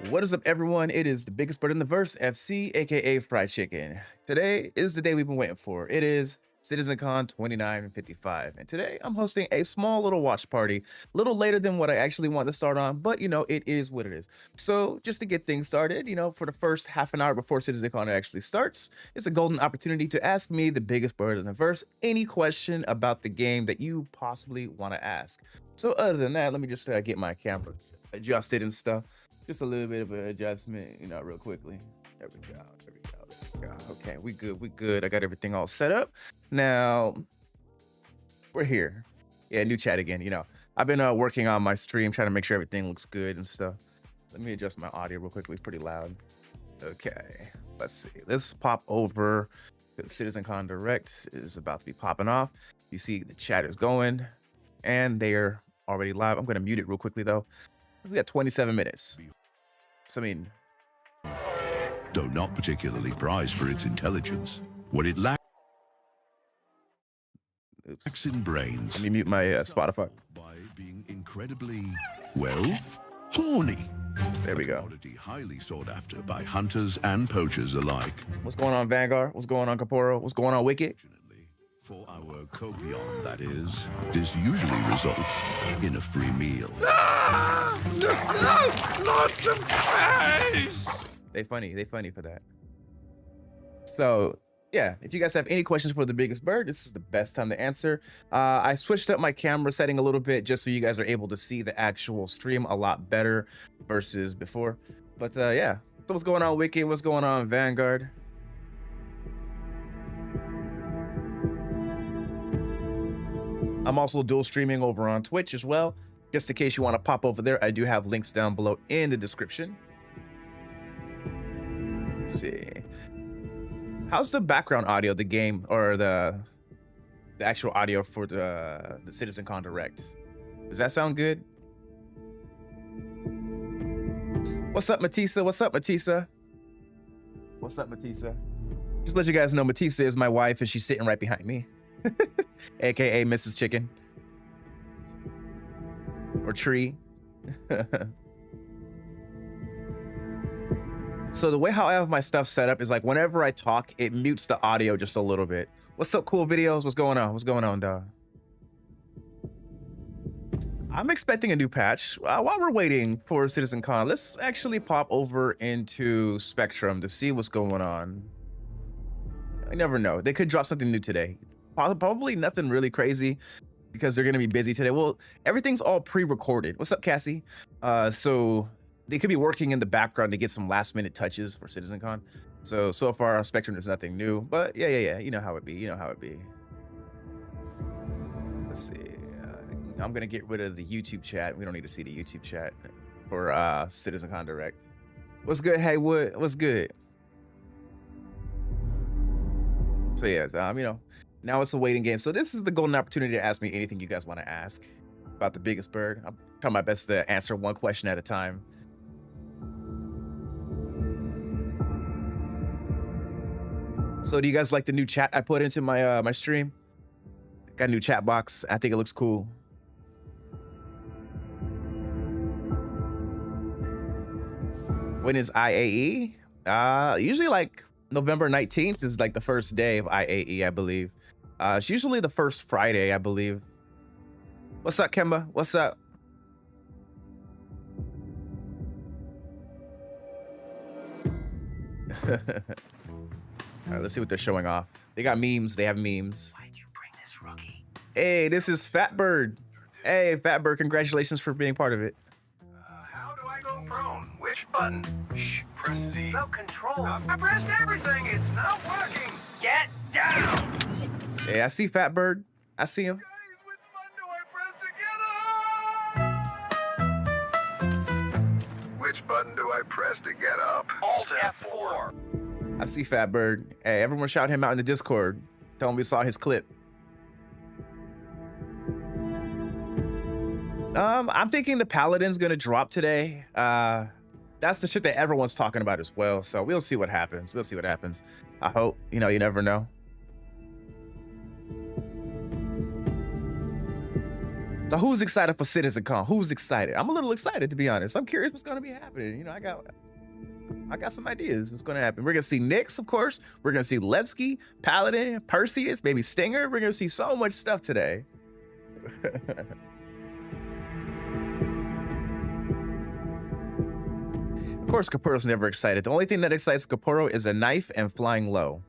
What is up, everyone? It is the biggest bird in the verse, FC, aka Fried Chicken. Today is the day we've been waiting for. It is CitizenCon 2955, and today I'm hosting a small little watch party, a little later than what I actually want to start on, but it is what it is. So just to get things started, for the first half an hour before CitizenCon actually starts, it's a golden opportunity to ask me, the biggest bird in the verse, any question about the game that you possibly want to ask. So other than that, let me just get my camera adjusted and stuff. Just a little bit of an adjustment, real quickly. There we go. Okay, we good. I got everything all set up. Now, we're here. Yeah, new chat again, I've been working on my stream, trying to make sure everything looks good and stuff. Let me adjust my audio real quickly. It's pretty loud. Okay, let's see. Let's pop over. The CitizenCon Direct is about to be popping off. You see the chat is going, and they're already live. I'm going to mute it real quickly, though. We got 27 minutes. So, though not particularly prized for its intelligence, what it lacks in brains. Let me mute my Spotify. By being incredibly, horny. There we go. Commodity highly sought after by hunters and poachers alike. What's going on, Vanguard? What's going on, Caporo? What's going on, Wicked? For our copion, that is, this usually results in a free meal. Not the face! They funny for that. So, yeah, if you guys have any questions for the biggest bird, this is the best time to answer. I switched up my camera setting a little bit just so you guys are able to see the actual stream a lot better versus before. But yeah, so what's going on, Wicked? What's going on, Vanguard? I'm also dual streaming over on Twitch as well. Just in case you want to pop over there, I do have links down below in the description. Let's see. How's the background audio, the game, or the actual audio for the CitizenCon Direct? Does that sound good? What's up, Matisa? What's up, Matisa? What's up, Matisa? Just let you guys know, Matisa is my wife, and she's sitting right behind me. AKA Mrs. Chicken. or tree. So the way how I have my stuff set up is like whenever I talk, it mutes the audio just a little bit. What's up, cool videos? What's going on? What's going on, dog? I'm expecting a new patch. While we're waiting for CitizenCon, let's actually pop over into Spectrum to see what's going on. I never know. They could drop something new today. Probably nothing really crazy because they're going to be busy today. Well, everything's all pre-recorded. What's up, Cassie? So they could be working in the background to get some last-minute touches for CitizenCon. So far on Spectrum, there's nothing new. But yeah. You know how it be. You know how it be. Let's see. I'm gonna get rid of the YouTube chat. We don't need to see the YouTube chat for CitizenCon Direct. What's good, Haywood? What's good? So yeah, you know, now it's a waiting game. So this is the golden opportunity to ask me anything you guys want to ask about the biggest bird. I'll try my best to answer one question at a time. So do you guys like the new chat I put into my my stream? Got a new chat box. I think it looks cool. When is IAE? Usually like November 19th is like the first day of IAE, I believe. It's usually the first Friday, I believe. What's up, Kemba? What's up? All right, let's see what they're showing off. They got memes. They have memes. Why'd you bring this rookie? Hey, this is Fatbird. Hey, Fatbird, congratulations for being part of it. How do I go prone? Which button? Shh, press Z. No control. I pressed everything. It's not working. Get down! Hey, I see Fatbird. I see him. Guys, which button do I press to get up? Alt F4. I see Fatbird. Hey, everyone shout him out in the Discord. Tell him we saw his clip. I'm thinking the Paladin's gonna drop today. That's the shit that everyone's talking about as well. So we'll see what happens. We'll see what happens. I hope. You know, you never know. So who's excited for CitizenCon? Who's excited? I'm a little excited, to be honest. I'm curious what's gonna be happening. You know, I got some ideas what's gonna happen. We're gonna see Nyx, of course. We're gonna see Levski, Paladin, Perseus, maybe Stinger. We're gonna see so much stuff today. Of course, Kapuro's never excited. The only thing that excites Kapuro is a knife and flying low.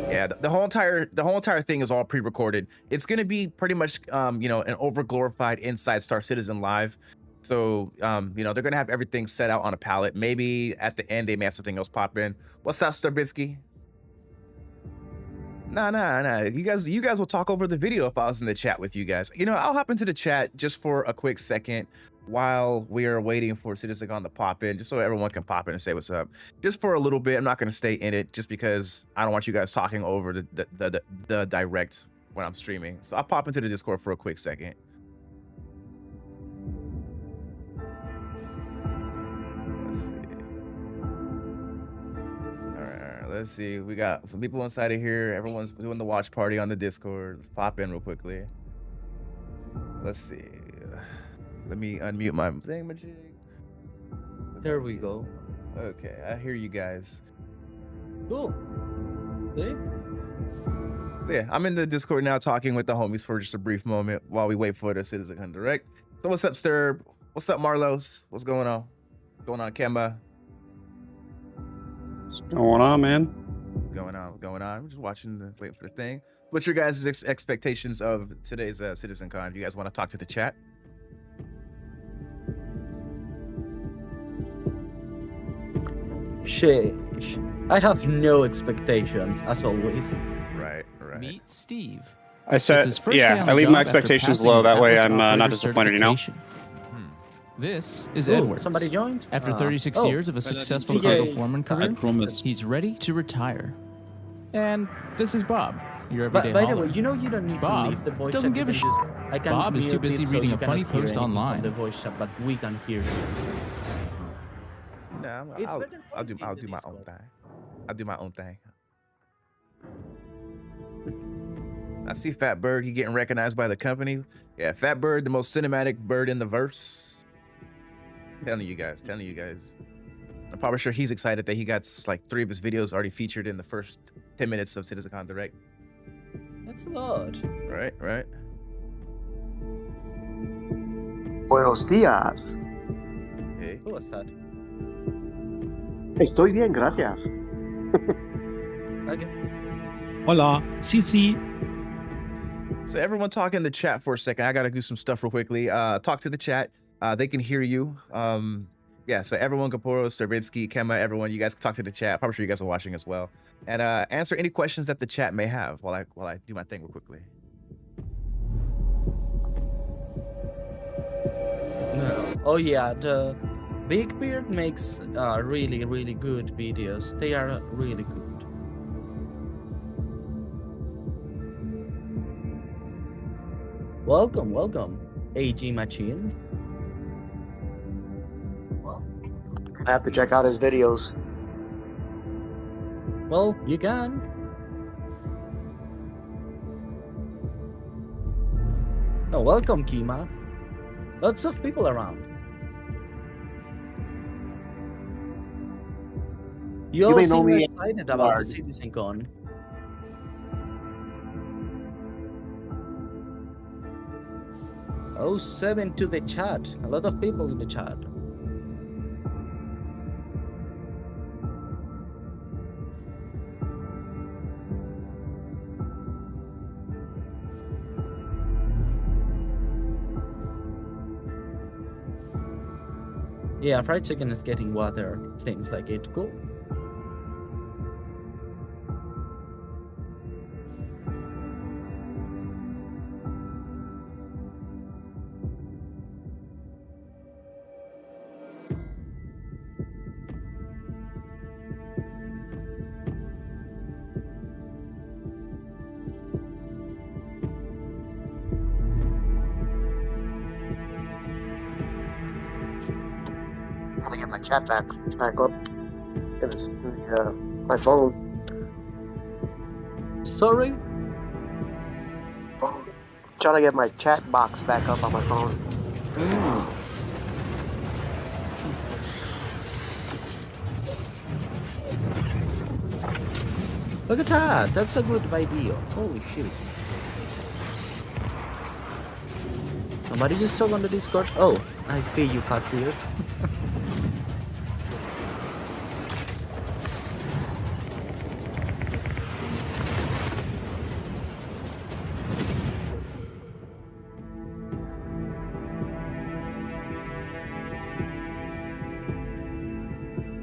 Yeah, the whole entire thing is all pre-recorded. It's gonna be pretty much you know, an over-glorified Inside Star Citizen Live. So you know, they're gonna have everything set out on a palette. Maybe at the end they may have something else pop in. What's up, Starbitsky? Nah. You guys will talk over the video if I was in the chat with you guys. You know, I'll hop into the chat just for a quick second while we are waiting for CitizenCon to pop in, just so everyone can pop in and say what's up. Just for a little bit. I'm not gonna stay in it just because I don't want you guys talking over the direct when I'm streaming. So I'll pop into the Discord for a quick second. Let's see. We got some people inside of here. Everyone's doing the watch party on the Discord. Let's pop in real quickly. Let's see. Let me unmute my thingamajig. There we go. Okay, I hear you guys. Cool. See? So yeah, I'm in the Discord now talking with the homies for just a brief moment while we wait for the CitizenCon Direct. So what's up, Sturb? What's up, Marlos? What's going on? What's going on, Kemba? What's going on, man? What's going on? We're just watching, waiting for the thing. What's your guys' expectations of today's CitizenCon? If you guys want to talk to the chat? Shit. I have no expectations, as always. Right. Meet Steve. I said, It's his first day on yeah, the I leave job my after expectations passing low. his That way Atlas I'm not operator disappointed, you know? certification. This is Ooh, Edward. somebody joined? After 36 oh. years of a successful Yay. cargo foreman career, I promise. he's ready to retire. And this is Bob, your But everyday by the hauler. way, you know you don't need Bob to leave the voice doesn't chat. give You a can shit. just- I can Bob is too mute busy it so reading you a funny cannot hear post anything from online. the voice chat, but we can hear you. Yeah, It's I'll better I'll do quality in I'll the do my own Discord. thing. I'll do my own thing. I see Fat Bird. He getting recognized by the company. Yeah, Fat Bird, the most cinematic bird in the verse. Telling you guys. I'm probably sure he's excited that he got like 3 of his videos already featured in the first 10 minutes of CitizenCon Direct. That's a lot. Right. Buenos días. Hey. Who was that? Estoy bien, gracias. Okay. Hola, Cici. So everyone talk in the chat for a second. I gotta do some stuff real quickly. Talk to the chat. They can hear you. Yeah, so everyone, Kaporo, Sterbitsky, Kema, everyone, you guys can talk to the chat. Probably sure you guys are watching as well. And answer any questions that the chat may have while I do my thing real quickly. No. Oh yeah, the Big Beard makes really, really good videos. They are really good. Welcome, AG Machine. I have to check out his videos. Well, you can. Oh, welcome, Kima. Lots of people around. You all may know seem me excited about the Bard. CitizenCon. Oh, 7 to the chat. A lot of people in the chat. Yeah, fried chicken is getting water. Seems like it. Cool. I'm gonna get my chat back up. It was my phone. Sorry? Trying to get my chat box back up on my phone. Look at that. That's a good idea. Holy shit. Somebody just talk on the Discord. Oh, I see you, fat beard.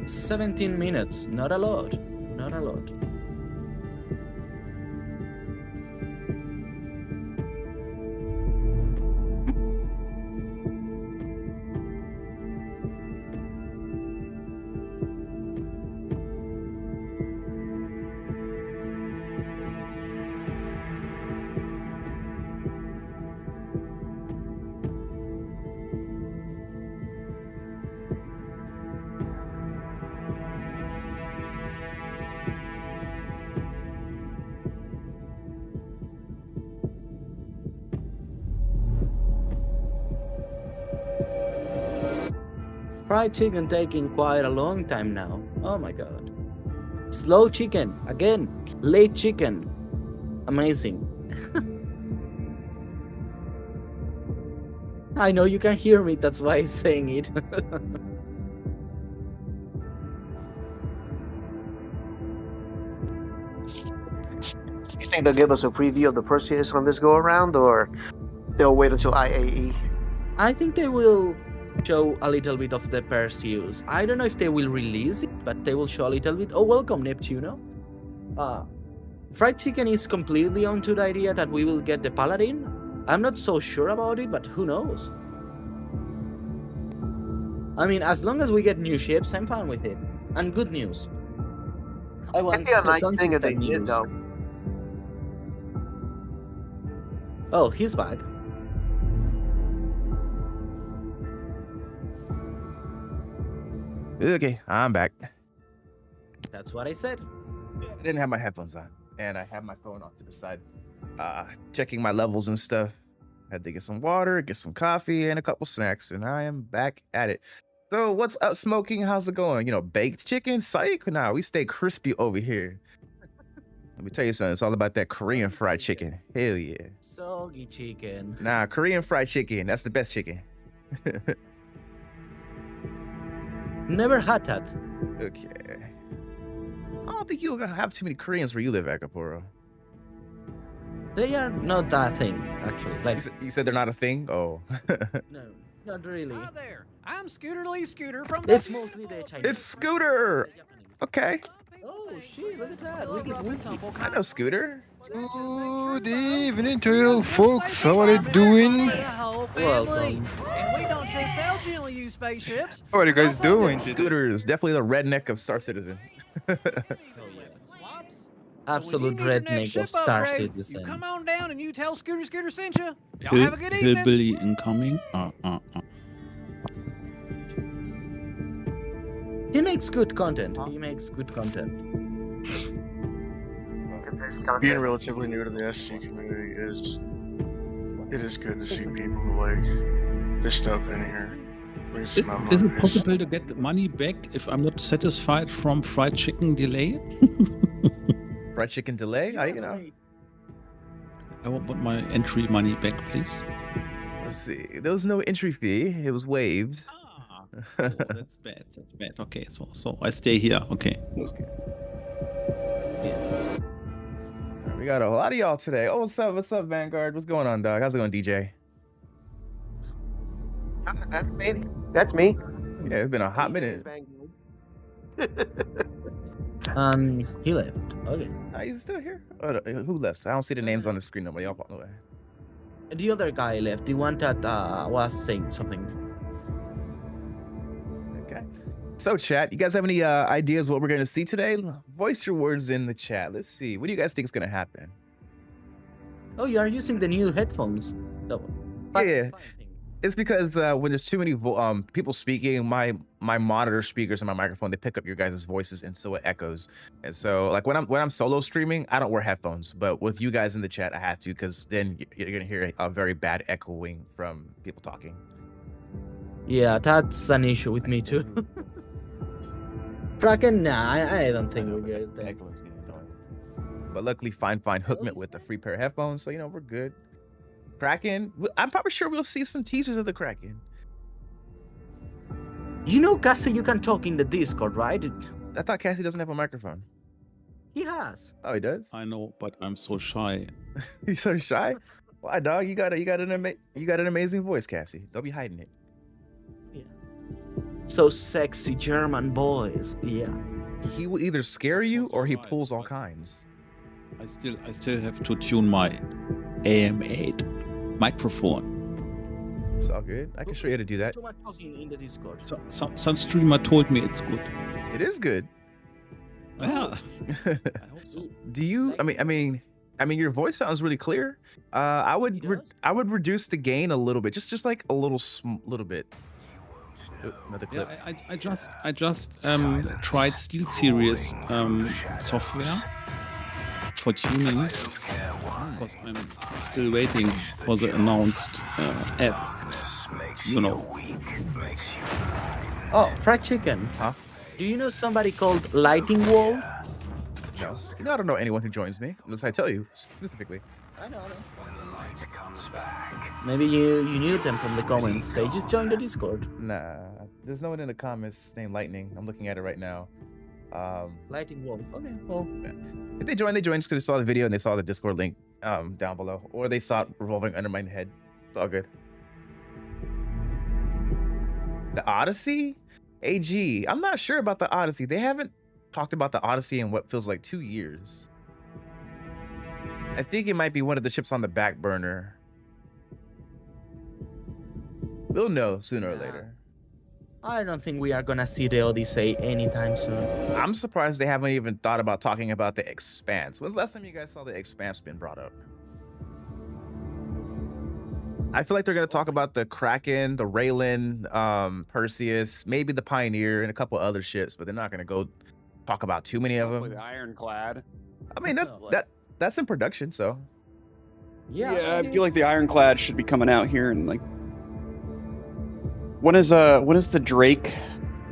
"17 minutes, not a lot. Not a lot. Fried chicken taking quite a long time now. Oh my god. Slow chicken. Again. Late chicken. Amazing. I know you can hear me, that's why I'm saying it. You think they'll give us a preview of the purchase on this go around, or they'll wait until IAE? I think they will show a little bit of the Perseus. I don't know if they will release it, but they will show a little bit. Oh, welcome, Neptuno. Fried chicken is completely onto the idea that we will get the Paladin. I'm not so sure about it, but who knows? I mean, as long as we get new ships, I'm fine with it. And good news. I want It'd be a nice thing if they consistent did, news. though. Oh, he's back. Okay, I'm back. That's what I said. I didn't have my headphones on, and I have my phone off to the side, checking my levels and stuff. Had to get some water, get some coffee, and a couple snacks, and I am back at it. So, what's up, Smoking? How's it going? You know, baked chicken? Psych? Nah, we stay crispy over here. Let me tell you something. It's all about that Korean fried chicken. Hell yeah. Soggy chicken. Nah, Korean fried chicken. That's the best chicken. Never had that. Okay. I don't think you're gonna have too many Koreans where you live, Akapuro. They are not that thing, actually. Like, You said they're not a thing? Oh. no, not really. Hi there. I'm Scooter Lee Scooter from It's the mostly the Chinese. It's Scooter! Okay. Oh, shit, look at that. Look at I know Scooter. Good evening to you folks. How are you doing? Welcome. And we don't just sell gently used spaceships. How are you guys doing? Scooter is definitely the redneck of Star Citizen. Absolute So when you need your next redneck of ship Star upgrade, Citizen. You come on down and you tell Scooter sent you. Y'all have a good evening. Hillbilly incoming. He makes good content. He makes good content. Being relatively new to the SC community it is good to see people who like this stuff in here. Is it possible to get the money back if I'm not satisfied from fried chicken delay? Fried chicken delay? You know. I want my entry money back, please. Let's see. There was no entry fee. It was waived. Oh, that's bad. That's bad. Okay, so I stay here. Okay. Yes. We got a lot of y'all today. Oh, what's up? What's up, Vanguard? What's going on, dog? How's it going, DJ? That's me. That's me. Yeah, it's been a hot minute. He left. Okay. He's still here? Oh, who left? I don't see the names on the screen no more. Y'all walk away. The other guy left. The one that was saying something. Okay. So, chat, you guys have any ideas what we're going to see today? Voice your words in the chat. Let's see. What do you guys think is going to happen? Oh, you are using the new headphones. No. Yeah. It's because when there's too many people speaking, my monitor speakers and my microphone, they pick up your guys' voices, and so it echoes. And so, like when I'm solo streaming, I don't wear headphones, but with you guys in the chat, I have to, because then you're gonna hear a very bad echoing from people talking. Yeah, that's an issue with me too. Kraken, nah, I don't think we're good. The echoing's getting annoying. But luckily, Fine hooked me with a free pair of headphones, so we're good. Kraken, I'm probably sure we'll see some teasers of the Kraken. You know, Cassie, you can talk in the Discord, right? I thought Cassie doesn't have a microphone. He has. Oh, he does? I know, but I'm so shy. He's so shy? Why, dog? You got an amazing voice, Cassie. Don't be hiding it. Yeah. So sexy German boys. Yeah. He will either scare you or he pulls all kinds. I still have to tune my AM8 microphone. It's all good. I can show you how to do that. Too much talking in the Discord. Some streamer told me it's good. It is good. Yeah. I hope so. Do you? I mean, your voice sounds really clear. I would reduce the gain a little bit, just like a little bit. Another clip. Yeah, I just tried SteelSeries software for tuning, because I'm still waiting for the announced app. Oh, fried chicken. Huh? Do you know somebody called Lighting Wall? No. I don't know anyone who joins me, unless I tell you specifically. I know. Maybe you knew them from the comments. They just joined the Discord. Nah, there's no one in the comments named Lightning. I'm looking at it right now. Lighting Wolf. Okay, well. If they joined because they saw the video and they saw the Discord link down below, or they saw it revolving under my head. It's all good. The Odyssey? AG, I'm not sure about the Odyssey. They haven't talked about the Odyssey in what feels like 2 years. I think it might be one of the ships on the back burner. We'll know sooner or later. I don't think we are gonna see the Odyssey anytime soon. I'm surprised they haven't even thought about talking about the Expanse. When's the last time you guys saw the Expanse been brought up? I feel like they're gonna talk about the Kraken, the Raylan, Perseus, maybe the Pioneer, and a couple other ships, but they're not gonna go talk about too many of Hopefully them. the Ironclad. I mean, that's in production, so Yeah, I feel like the Ironclad should be coming out here and like. When is the Drake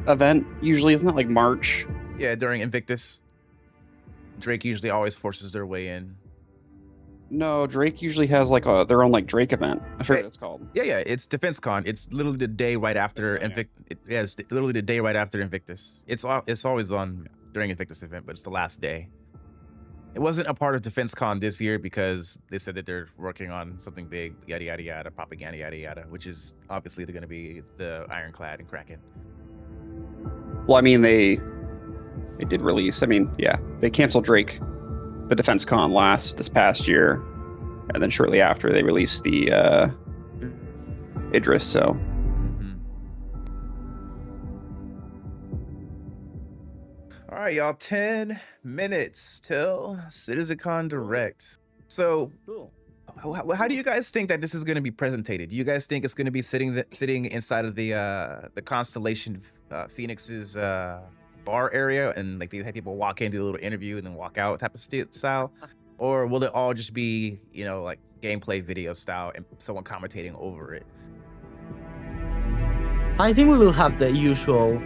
event usually? Isn't that like March? yeah, during Invictus, Drake usually always forces their way in. No, Drake usually has like their own like Drake event. I forget what it's called. Yeah, it's DefenseCon. It's literally the day right after Invictus. Yeah, it's literally the day right after Invictus. It's always on during Invictus event, but it's the last day. It wasn't a part of DefenseCon this year because they said that they're working on something big, yada yada yada, propaganda yada yada, which is obviously going to be the Ironclad and Kraken. Well, I mean they did release. I mean, yeah, they canceled Drake, the DefenseCon this past year, and then shortly after they released the Idris. So. All right, y'all, 10 minutes till CitizenCon Direct. So, how do you guys think that this is going to be presented? Do you guys think it's going to be sitting inside of the Constellation Phoenix's bar area, and like they have people walk in, do a little interview, and then walk out type of style? Or will it all just be, you know, like gameplay video style and someone commentating over it? I think we will have the usual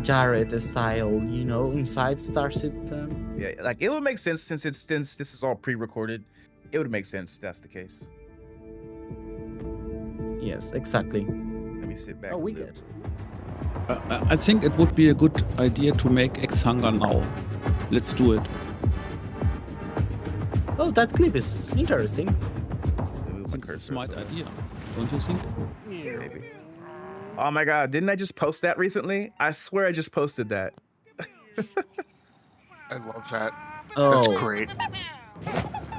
Jared style, you know, inside Star Citizen. Yeah, like it would make sense since this is all pre-recorded. It would make sense that's the case. Yes, exactly. Let me sit back. Oh, we good. I think it would be a good idea to make X-Hunger now. Let's do it. Oh, that clip is interesting. I think it's a smart idea, don't you think? Maybe. Oh my god, didn't I just post that recently? I swear I just posted that. I love that. Oh. That's great.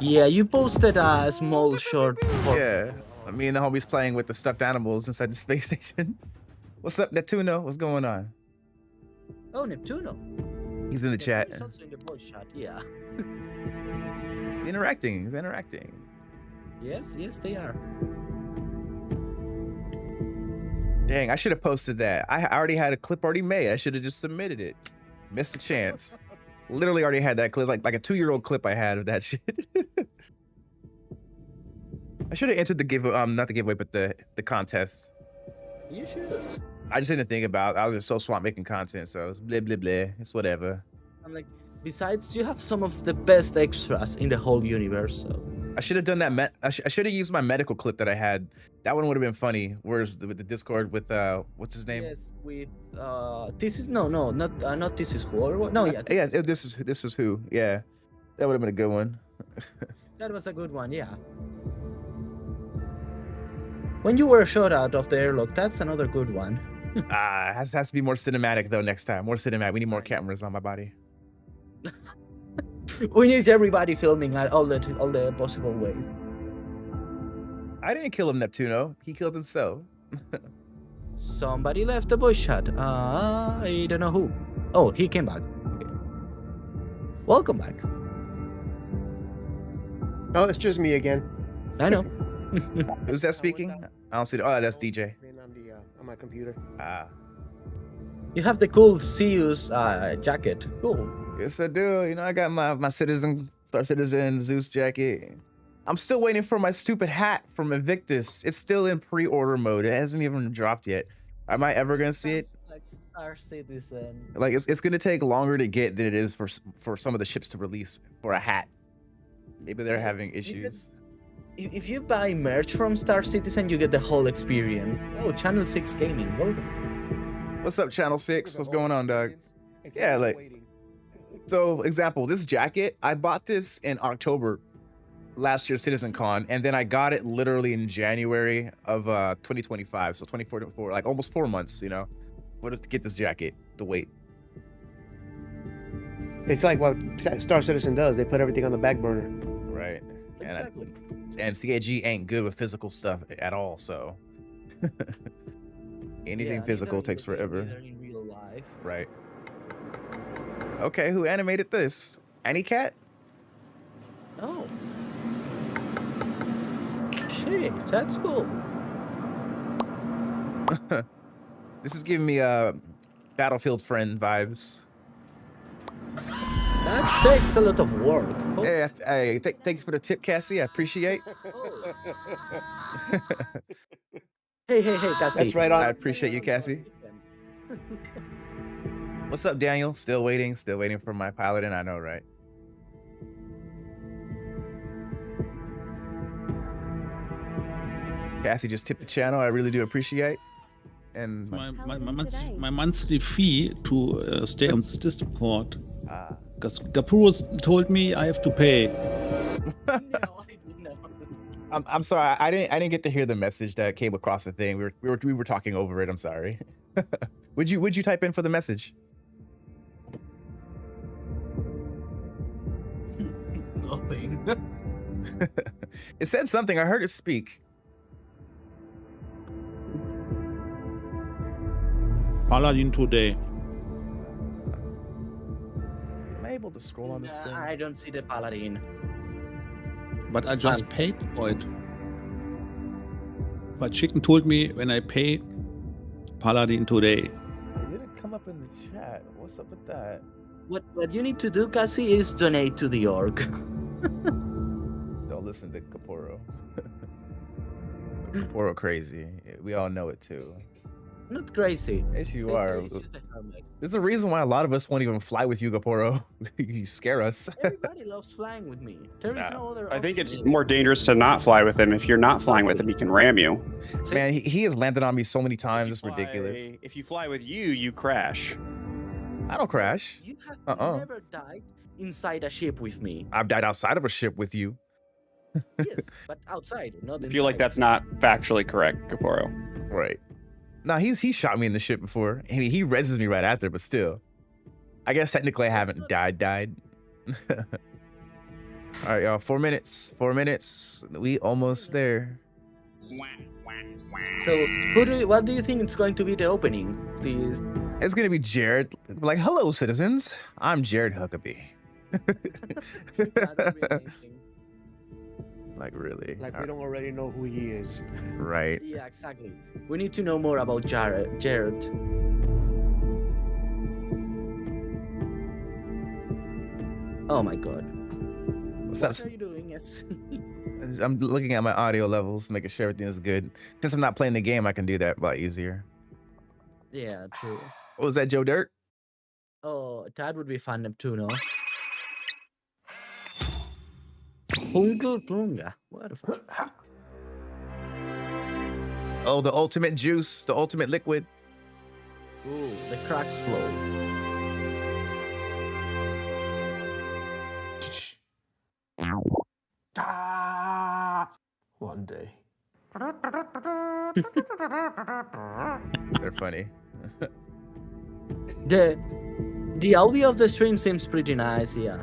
Yeah, you posted a small short. Yeah, me and the homies playing with the stuffed animals inside the space station. What's up, Neptuno? What's going on? Oh, Neptuno. He's in the chat. He's also in the voice chat, yeah. He's interacting. Yes, they are. Dang, I should have posted that. I already had a clip already made. I should have just submitted it. Missed a chance. Literally already had that clip, like a 2-year-old clip I had of that shit. I should have entered the giveaway, not the giveaway, but the contest. You should. I just didn't think about it. I was just so swamped making content, so it's blah, blah, blah. It's whatever. I'm like, besides, you have some of the best extras in the whole universe, so. I should have done that. I should have used my medical clip that I had. That one would have been funny. Where's with the Discord with what's his name? Yes, with this is not this is who or what? No, yeah. Yeah, this is who. Yeah, that would have been a good one. That was a good one, yeah. When you were shot out of the airlock, that's another good one. Has to be more cinematic though next time. More cinematic. We need more cameras on my body. We need everybody filming at all the possible ways. I didn't kill him, Neptuno. He killed himself. Somebody left the voice chat. I don't know who. Oh, he came back. Okay. Welcome back. Oh, it's just me again. I know. Who's that speaking? I don't see it. Oh, that's DJ. On my computer. You have the cool Zeus jacket. Cool. Yes, I do. You know, I got my Star Citizen Zeus jacket. I'm still waiting for my stupid hat from Invictus. It's still in pre-order mode. It hasn't even dropped yet. Am I ever gonna see it? Like Star Citizen. Like it's gonna take longer to get than it is for some of the ships to release for a hat. Maybe they're having issues. If you buy merch from Star Citizen, you get the whole experience. Oh, Channel 6 Gaming, welcome. What's up, Channel 6? What's going on, dog? Yeah, like. So, example, this jacket, I bought this in October last year, CitizenCon, and then I got it literally in January of 2025, so 2044, like almost 4 months, you know, to get this jacket, to wait. It's like what Star Citizen does. They put everything on the back burner. Right. Exactly. And CAG ain't good with physical stuff at all, so anything physical takes forever. In real life. Right. Okay, who animated this? Anycat? Oh. Shit. Hey, that's cool. This is giving me Battlefield friend vibes. That takes a lot of work. Oh, Hey, thanks for the tip, Cassie. I appreciate. hey, Cassie. That's right I on. appreciate you, Cassie. What's up, Daniel? Still waiting for my pilot, and I know, right? Cassie just tipped the channel. I really do appreciate. And My monthly fee to stay on this Discord. Because Gapuros told me I have to pay. I'm sorry. I didn't get to hear the message that came across the thing. We were talking over it. I'm sorry. Would you type in for the message? Nothing. It said something. I heard it speak. Paladin today. Am I able to scroll on this thing? I don't see the paladin. But I just paid for it. But Chicken told me when I pay Paladin today. It didn't come up in the chat. What's up with that? What you need to do, Cassie, is donate to the org. Don't listen to Caporo. Caporo crazy. We all know it too. Not crazy. Yes, you are. There's a reason why a lot of us won't even fly with you, Gaporo. You scare us. Everybody loves flying with me. There is no other I think option. it's more dangerous to not fly with him. If you're not flying with him, he can ram you. Man, he has landed on me so many times. It's ridiculous. If you fly with you crash. I don't crash. You have never died inside a ship with me. I've died outside of a ship with you. Yes, but outside, not inside. I feel like that's not factually correct, Caporo. Right. Nah, he shot me in the ship before. I mean, he reses me right after, but still. I guess technically I haven't died. All right, y'all. 4 minutes. 4 minutes. We almost there. So, what do you think it's going to be the opening? Please. It's gonna be Jared. Like, hello, citizens. I'm Jared Huckabee. Like, really? Like we don't already know who he is. Right. Yeah, exactly. We need to know more about Jared. Oh my god. What are you doing, FC? I'm looking at my audio levels, making sure everything is good. Since I'm not playing the game, I can do that a lot easier. Yeah, true. What was that, Joe Dirt? Oh, that would be fun too, no? Pungle Plunga. What the fuck? Oh, the ultimate juice, the ultimate liquid. Ooh, the cracks flow. One day. They're funny. The audio of the stream seems pretty nice, yeah.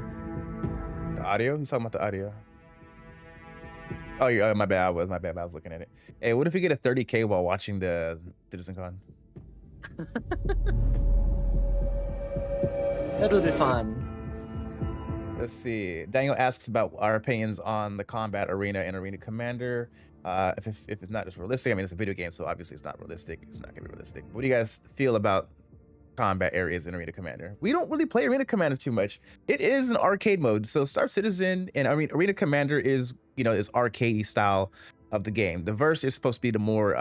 The audio? Who's talking about the audio? Oh, yeah, my bad. I was looking at it. Hey, what if we get a 30K while watching the CitizenCon? That would be fun. Let's see. Daniel asks about our opinions on the combat arena and arena commander. If it's not just realistic, I mean, it's a video game, so obviously it's not realistic. It's not gonna be realistic. What do you guys feel about combat areas in arena commander? We don't really play arena commander too much. It is an arcade mode, so Star Citizen and arena commander is arcadey style of the game. The verse is supposed to be the more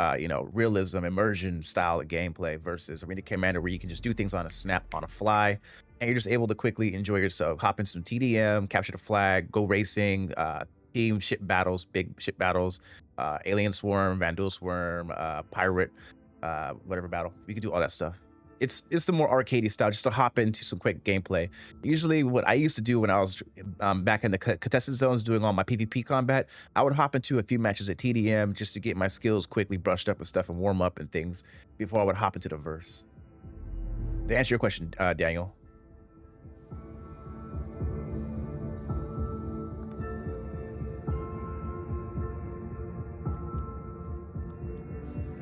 realism, immersion style of gameplay versus arena commander, where you can just do things on a snap, on a fly, and you're just able to quickly enjoy yourself. Hop in some TDM, capture the flag, go racing, team ship battles, big ship battles, alien swarm, Vandal swarm, pirate, whatever battle. You can do all that stuff. It's the more arcadey style, just to hop into some quick gameplay. Usually what I used to do when I was back in the contested zones doing all my PvP combat, I would hop into a few matches at TDM just to get my skills quickly brushed up and stuff and warm up and things before I would hop into the verse. To answer your question, Daniel.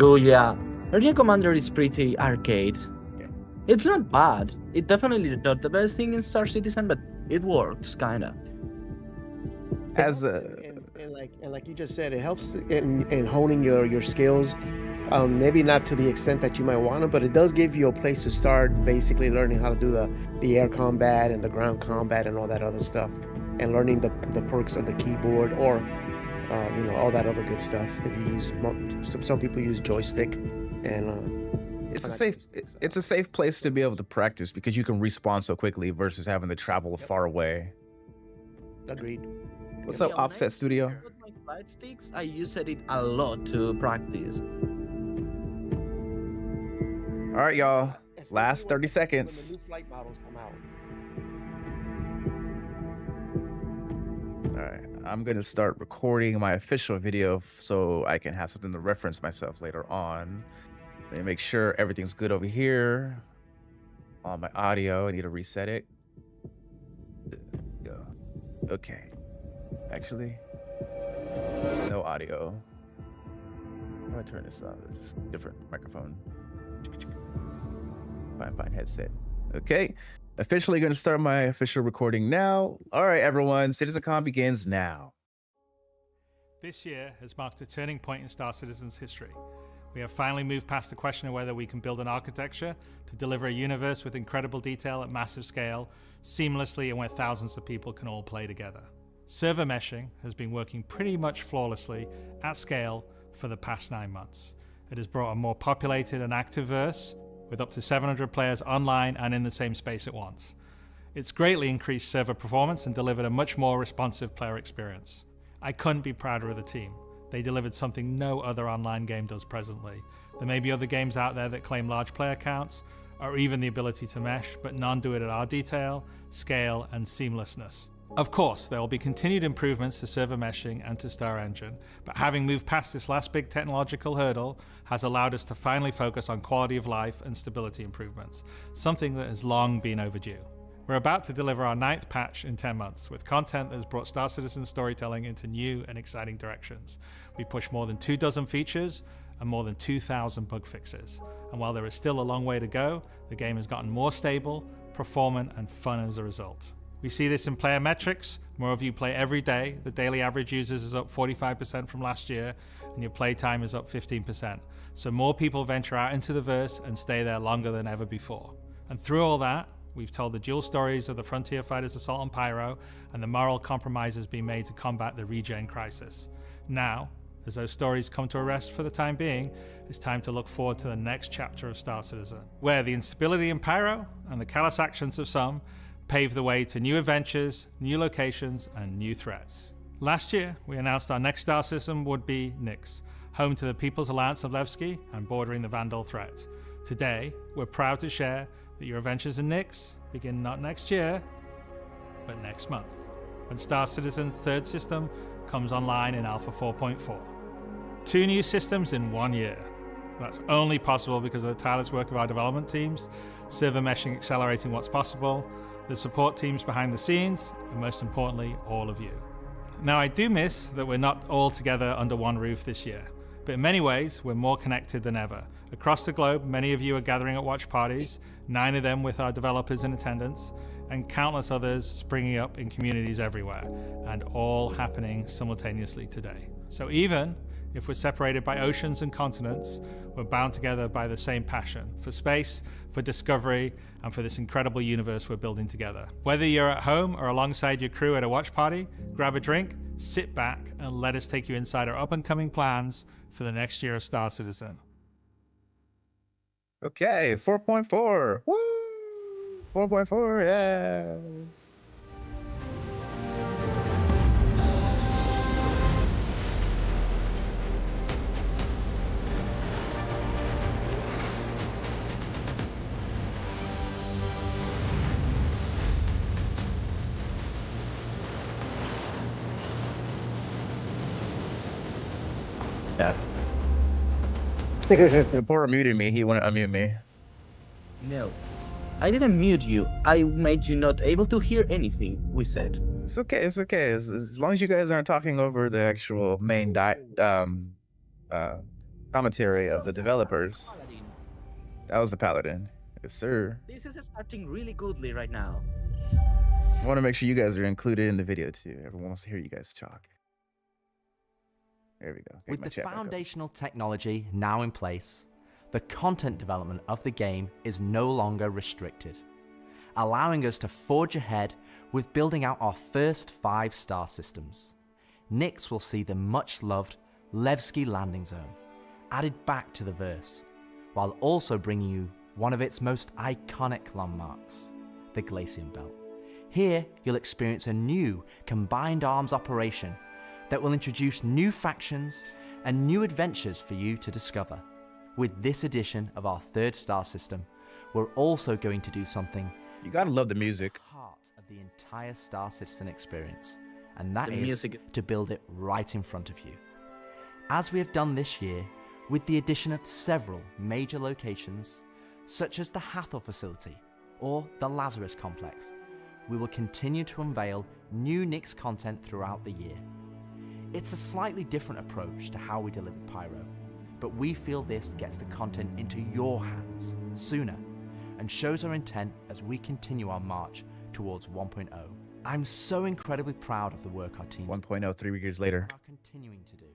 Oh yeah, Arena Commander is pretty arcade. Yeah. It's not bad. It definitely not the best thing in Star Citizen, but it works kinda. As And like you just said, it helps in honing your skills. Maybe not to the extent that you might want to, but it does give you a place to start basically learning how to do the air combat and the ground combat and all that other stuff, and learning the perks of the keyboard, or all that other good stuff. If you use some people use joystick, and it's a safe place to be able to practice because you can respawn so quickly versus having to travel far away. Agreed. What's up, Offset Studio? With my flight sticks, I use it a lot to practice. All right, y'all. Last 30 seconds. When the new flight models come out. All right, I'm gonna start recording my official video so I can have something to reference myself later on. Let me make sure everything's good over here. On my audio, I need to reset it. Go. Okay. Actually, no audio. How do I turn this on? It's a different microphone. Fine headset. Okay. Officially going to start my official recording now. All right, everyone. CitizenCon begins now. This year has marked a turning point in Star Citizen's history. We have finally moved past the question of whether we can build an architecture to deliver a universe with incredible detail at massive scale, seamlessly, and where thousands of people can all play together. Server meshing has been working pretty much flawlessly at scale for the past 9 months. It has brought a more populated and active verse with up to 700 players online and in the same space at once. It's greatly increased server performance and delivered a much more responsive player experience. I couldn't be prouder of the team. They delivered something no other online game does presently. There may be other games out there that claim large player counts or even the ability to mesh, but none do it at our detail, scale, and seamlessness. Of course, there will be continued improvements to server meshing and to Star Engine, but having moved past this last big technological hurdle has allowed us to finally focus on quality of life and stability improvements, something that has long been overdue. We're about to deliver our 9th patch in 10 months, with content that has brought Star Citizen storytelling into new and exciting directions. We pushed more than 24 features and more than 2,000 bug fixes. And while there is still a long way to go, the game has gotten more stable, performant, and fun as a result. We see this in player metrics. More of you play every day. The daily average users is up 45% from last year, and your playtime is up 15%. So more people venture out into the verse and stay there longer than ever before. And through all that, we've told the dual stories of the Frontier Fighters Assault on Pyro and the moral compromises being made to combat the regen crisis. Now, as those stories come to a rest for the time being, it's time to look forward to the next chapter of Star Citizen, where the instability in Pyro and the callous actions of some pave the way to new adventures, new locations, and new threats. Last year, we announced our next star system would be Nyx, home to the People's Alliance of Levski and bordering the Vandal threat. Today, we're proud to share that your adventures in Nyx begin not next year, but next month, when Star Citizen's third system comes online in Alpha 4.4. 2 new systems in 1 year. That's only possible because of the tireless work of our development teams, server meshing accelerating what's possible, the support teams behind the scenes, and most importantly, all of you. Now, I do miss that we're not all together under one roof this year, but in many ways, we're more connected than ever. Across the globe, many of you are gathering at watch parties, 9 of them with our developers in attendance, and countless others springing up in communities everywhere, and all happening simultaneously today. So even if we're separated by oceans and continents, we're bound together by the same passion for space, for discovery, and for this incredible universe we're building together. Whether you're at home or alongside your crew at a watch party, grab a drink, sit back, and let us take you inside our up-and-coming plans for the next year of Star Citizen. Okay, 4.4. Woo! 4.4, yeah. Yeah. The poor muted me. He wouldn't unmute me. No, I didn't mute you. I made you not able to hear anything we said. It's okay. It's okay. As long as you guys aren't talking over the actual main commentary of the developers. That was the Paladin. Yes, sir. This is starting really goodly right now. I want to make sure you guys are included in the video too. Everyone wants to hear you guys talk. There we go. With the foundational technology now in place, the content development of the game is no longer restricted, allowing us to forge ahead with building out our first 5 star systems. Nyx will see the much-loved Levski landing zone added back to the verse, while also bringing you one of its most iconic landmarks, the Glacian Belt. Here, you'll experience a new combined arms operation that will introduce new factions and new adventures for you to discover. With this edition of our 3rd star system, we're also going to do something you gotta love the music. Heart of the entire Star Citizen experience, and that is to build it right in front of you. As we have done this year, with the addition of several major locations, such as the Hathor facility or the Lazarus complex, we will continue to unveil new Nyx content throughout the year. It's a slightly different approach to how we deliver Pyro, but we feel this gets the content into your hands sooner and shows our intent as we continue our march towards 1.0. I'm so incredibly proud of the work our team 1.0 3 years later are continuing to do,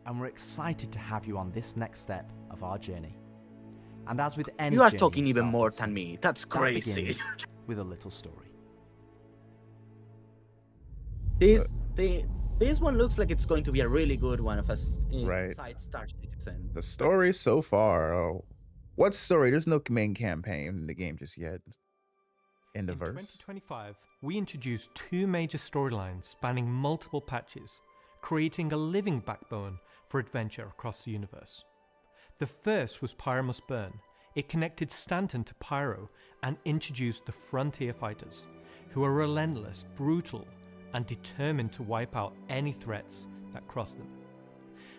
and we're excited to have you on this next step of our journey. And as with any you are journey talking in even Star more Citizen, than me. That's that crazy. begins with a little story. This one looks like it's going to be a really good one of us Right. inside Star Citizen. the story so far. Oh, what story? There's no main campaign in the game just yet. In the In verse. 2025, we introduced 2 major storylines spanning multiple patches, creating a living backbone for adventure across the universe. The first was Pyro Must Burn. It connected Stanton to Pyro and introduced the Frontier Fighters, who are relentless, brutal, and determined to wipe out any threats that cross them.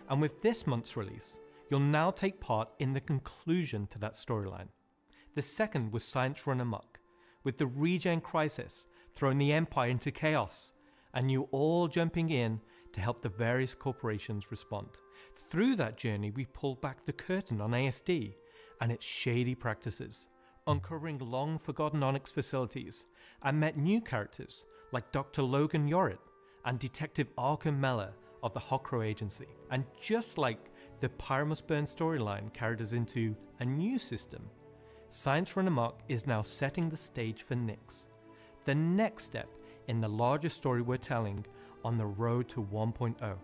And with this month's release, you'll now take part in the conclusion to that storyline. The second was Science Run Amok, with the Regen Crisis throwing the Empire into chaos, and you all jumping in to help the various corporations respond. Through that journey, we pulled back the curtain on ASD and its shady practices, uncovering long-forgotten Onyx facilities, and met new characters like Dr. Logan Yorit and Detective Arkham Mella of the Hokro Agency. And just like the Pyro Must Burn storyline carried us into a new system, Science Run Amok is now setting the stage for Nyx, the next step in the larger story we're telling on the road to 1.0.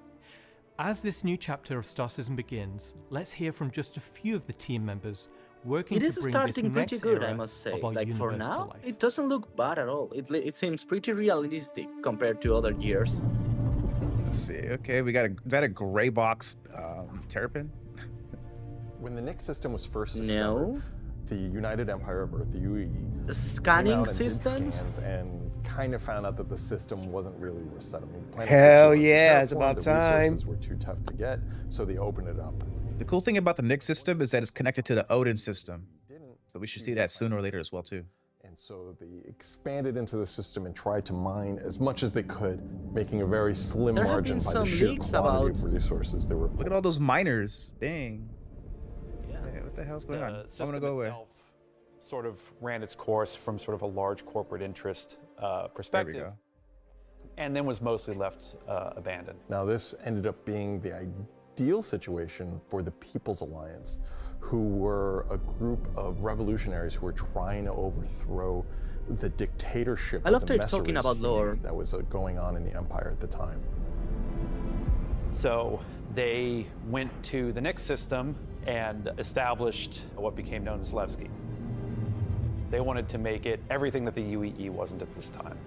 As this new chapter of Star Citizen begins, let's hear from just a few of the team members working It to is bring starting this pretty next good, era I must say. of our Like for universe to now, life. it doesn't look bad at all. It seems pretty realistic compared to other years. Let's see. Okay, we got is that a gray box terrapin? When the Nyx system was first discovered, the United Empire of Earth, the UEE, scanning came out and did systems? scans and kind of found out that the system wasn't really worth settling. The planets Hell were too hard to yeah, it's terraform, about the time. resources were too tough to get, so they opened it up. The cool thing about the Nyx system is that it's connected to the Odin system. So we should see that sooner or later as well too. And so they expanded into the system and tried to mine as much as they could, making a very slim There have margin been by the some sheer leaks quantity about- of resources they were. Look at all those miners. Dang. Yeah. Hey, what the hell's going on? The I'm system gonna go away. itself sort of ran its course from sort of a large corporate interest There we perspective, go. and then was mostly left abandoned. Now this ended up being the ideal situation for the People's Alliance, who were a group of revolutionaries who were trying to overthrow the dictatorship I love of the they're talking Messerich about lore. that was going on in the Empire at the time. So they went to the Nyx system and established what became known as Levski. They wanted to make it everything that the UEE wasn't at this time.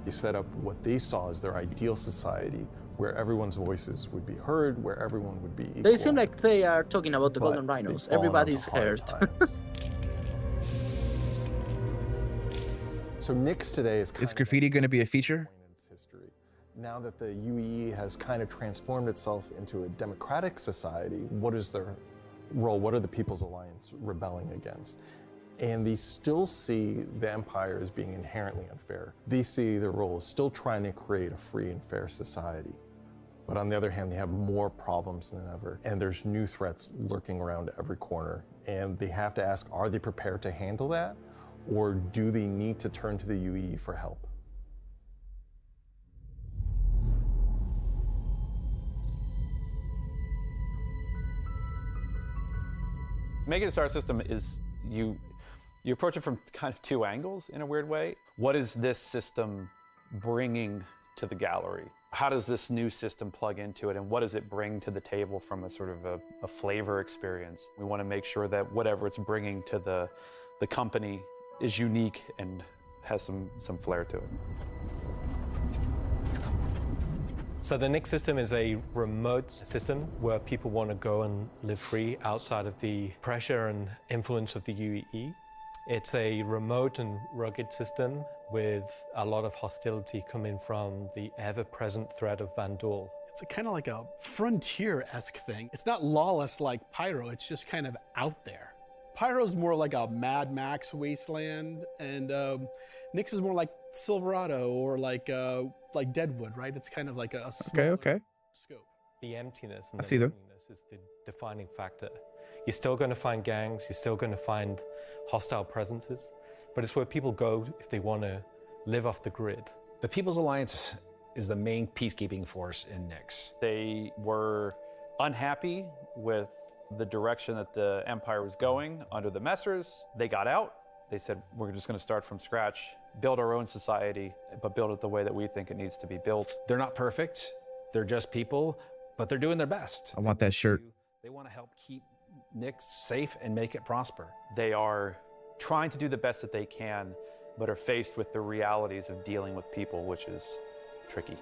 They set up what they saw as their ideal society, where everyone's voices would be heard, where everyone would be equal. They seem like they are talking about the But golden they've rhinos. fallen Everybody's onto hard heard. times. So Nyx today is Is graffiti going to be a feature? history. Now that the UEE has kind of transformed itself into a democratic society, what is their role? What are the People's Alliance rebelling against? And they still see the Empire as being inherently unfair. They see their role as still trying to create a free and fair society. But on the other hand, they have more problems than ever. And there's new threats lurking around every corner. And they have to ask, are they prepared to handle that? Or do they need to turn to the UEE for help? Making a star system is you approach it from kind of two angles in a weird way. What is this system bringing to the gallery? How does this new system plug into it, and what does it bring to the table from a sort of a flavor experience? We want to make sure that whatever it's bringing to the company is unique and has some flair to it. So the Nix system is a remote system where people want to go and live free outside of the pressure and influence of the UEE. It's a remote and rugged system with a lot of hostility coming from the ever-present threat of Vandal. It's kind of like a frontier-esque thing. It's not lawless like Pyro, it's just kind of out there. Pyro's more like a Mad Max wasteland, and Nix is more like Silverado or like Deadwood, right? It's kind of like a okay. scope. The emptiness and I see them. loneliness is the defining factor. You're still going to find gangs, you're still going to find hostile presences, but it's where people go if they want to live off the grid. The People's Alliance is the main peacekeeping force in Nix. They were unhappy with the direction that the Empire was going under the Messers. They got out. They said, we're just going to start from scratch, build our own society, but build it the way that we think it needs to be built. They're not perfect, they're just people, but they're doing their best. I want that shirt. They want to help keep Nix safe and make it prosper. They are trying to do the best that they can, but are faced with the realities of dealing with people, which is tricky.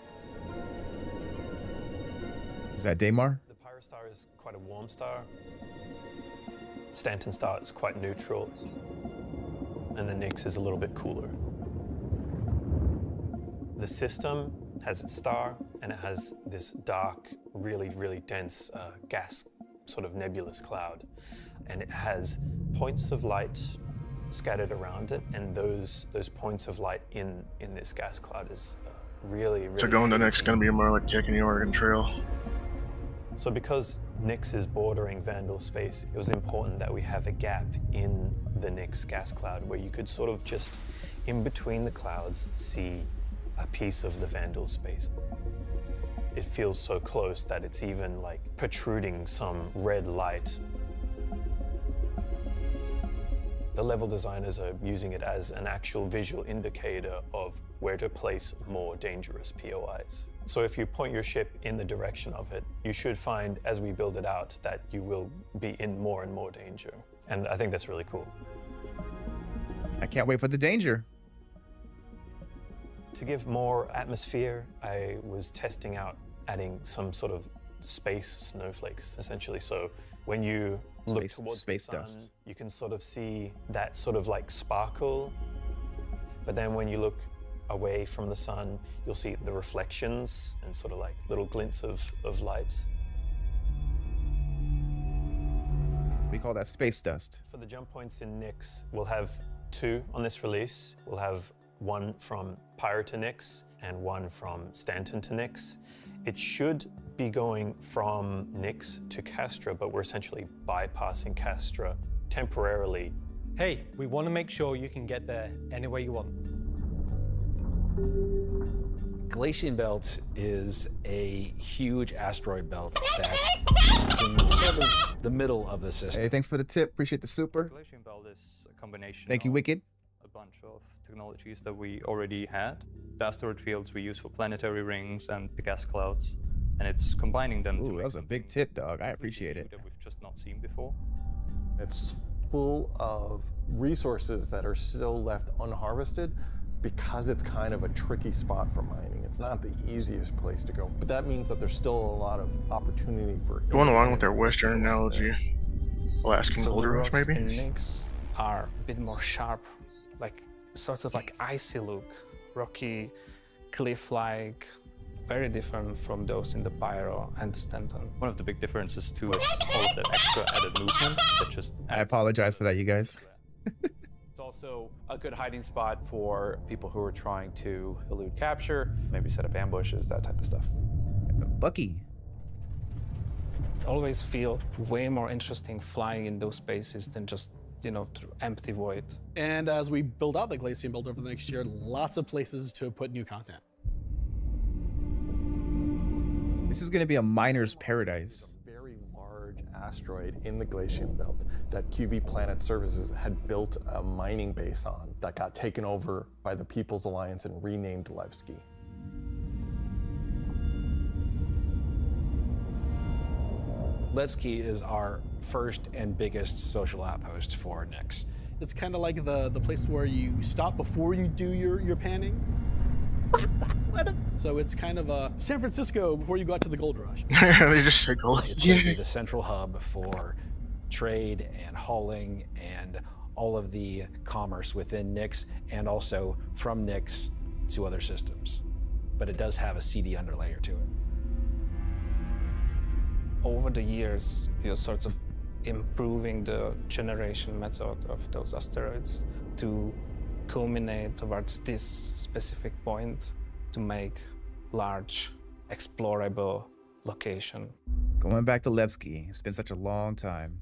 Is that Daymar? The Pyro Star is quite a warm star. Stanton Star is quite neutral. And the Nix is a little bit cooler. The system has its star, and it has this dark, really, really dense gas sort of nebulous cloud. And it has points of light scattered around it, and those points of light in this gas cloud is really, really... So going to Nix is going to be more like taking the Oregon Trail. So because Nix is bordering Vandal space, it was important that we have a gap in the Nix gas cloud where you could sort of just, in between the clouds, see a piece of the Vandal space. It feels so close that it's even like protruding some red light. The level designers are using it as an actual visual indicator of where to place more dangerous POIs. So if you point your ship in the direction of it, you should find, as we build it out, that you will be in more and more danger. And I think that's really cool. I can't wait for the danger. To give more atmosphere, I was testing out adding some sort of space snowflakes, essentially. So when you look towards the sun, dust. you can sort of see that sort of like sparkle. But then when you look away from the sun, you'll see the reflections and sort of like little glints of light. We call that space dust. For the jump points in Nix, we'll have 2 on this release. We'll have one from Pyro to Nix and one from Stanton to Nix. It should be going from Nix to Castra, but we're essentially bypassing Castra temporarily. Hey, we want to make sure you can get there any way you want. Glacian Belt is a huge asteroid belt that is in sort of the middle of the system. Hey, thanks for the tip. Appreciate the super. Glacian Belt is a combination Thank you, of Wicked. a bunch of technologies that we already had. The asteroid fields we use for planetary rings and the gas clouds. And it's combining them. Ooh, that was a big tip, dog. I appreciate it. That we've just not seen before. It's full of resources that are still left unharvested because it's kind of a tricky spot for mining. It's not the easiest place to go, but that means that there's still a lot of opportunity for... Going along with their Western analogy, Alaskan boulder rush maybe? The Nix are a bit more sharp, like sorts of like icy look, rocky, cliff-like, very different from those in the Pyro and the Stanton. One of the big differences too is all of that extra added movement that just I apologize for that, you guys. It's also a good hiding spot for people who are trying to elude capture, maybe set up ambushes, that type of stuff. Bucky. Always feel way more interesting flying in those spaces than just, you know, through empty void. And as we build out the Glacian Belt over the next year, lots of places to put new content. This is going to be a miner's paradise. Very large asteroid in the Glacian belt that QV Planet Services had built a mining base on that got taken over by the People's Alliance and renamed Levski. Levski is our first and biggest social outpost for Nyx. It's kind of like the place where you stop before you do your panning. So it's kind of a San Francisco before you go out to the gold rush. They just say gold. It's going to be the central hub for trade and hauling and all of the commerce within Nyx and also from Nyx to other systems. But it does have a CD underlayer to it. Over the years, you're sort of improving the generation method of those asteroids to culminate towards this specific point to make large, explorable location. Going back to Levski, it's been such a long time.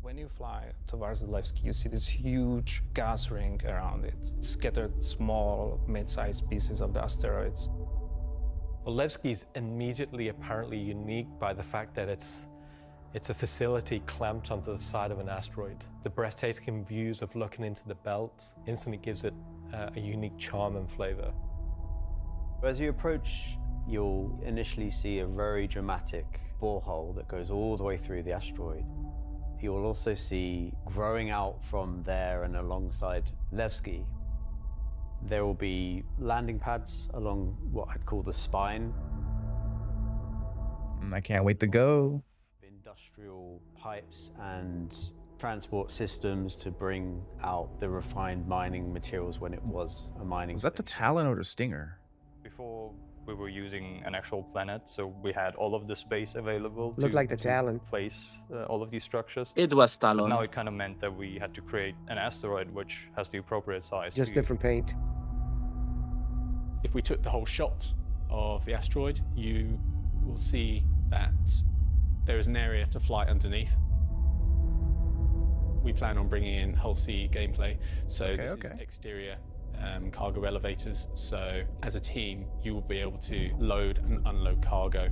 When you fly towards the Levski, you see this huge gas ring around it. It's scattered small, mid-sized pieces of the asteroids. Well, Levski is immediately apparently unique by the fact that it's a facility clamped onto the side of an asteroid. The breathtaking views of looking into the belt instantly gives it a unique charm and flavor. As you approach, you'll initially see a very dramatic borehole that goes all the way through the asteroid. You'll also see, growing out from there and alongside Levski, there will be landing pads along what I'd call the spine. I can't wait to go. Industrial pipes and transport systems to bring out the refined mining materials when it was a mining. Was that the Talon or the Stinger? Before we were using an actual planet, so we had all of the space available Looked like the Talon. Place all of these structures. It was Talon. But now it kind of meant that we had to create an asteroid which has the appropriate size. Just different paint. If we took the whole shot of the asteroid, you will see that there is an area to fly underneath. We plan on bringing in Hull C gameplay, so this is exterior cargo elevators. So as a team, you will be able to load and unload cargo.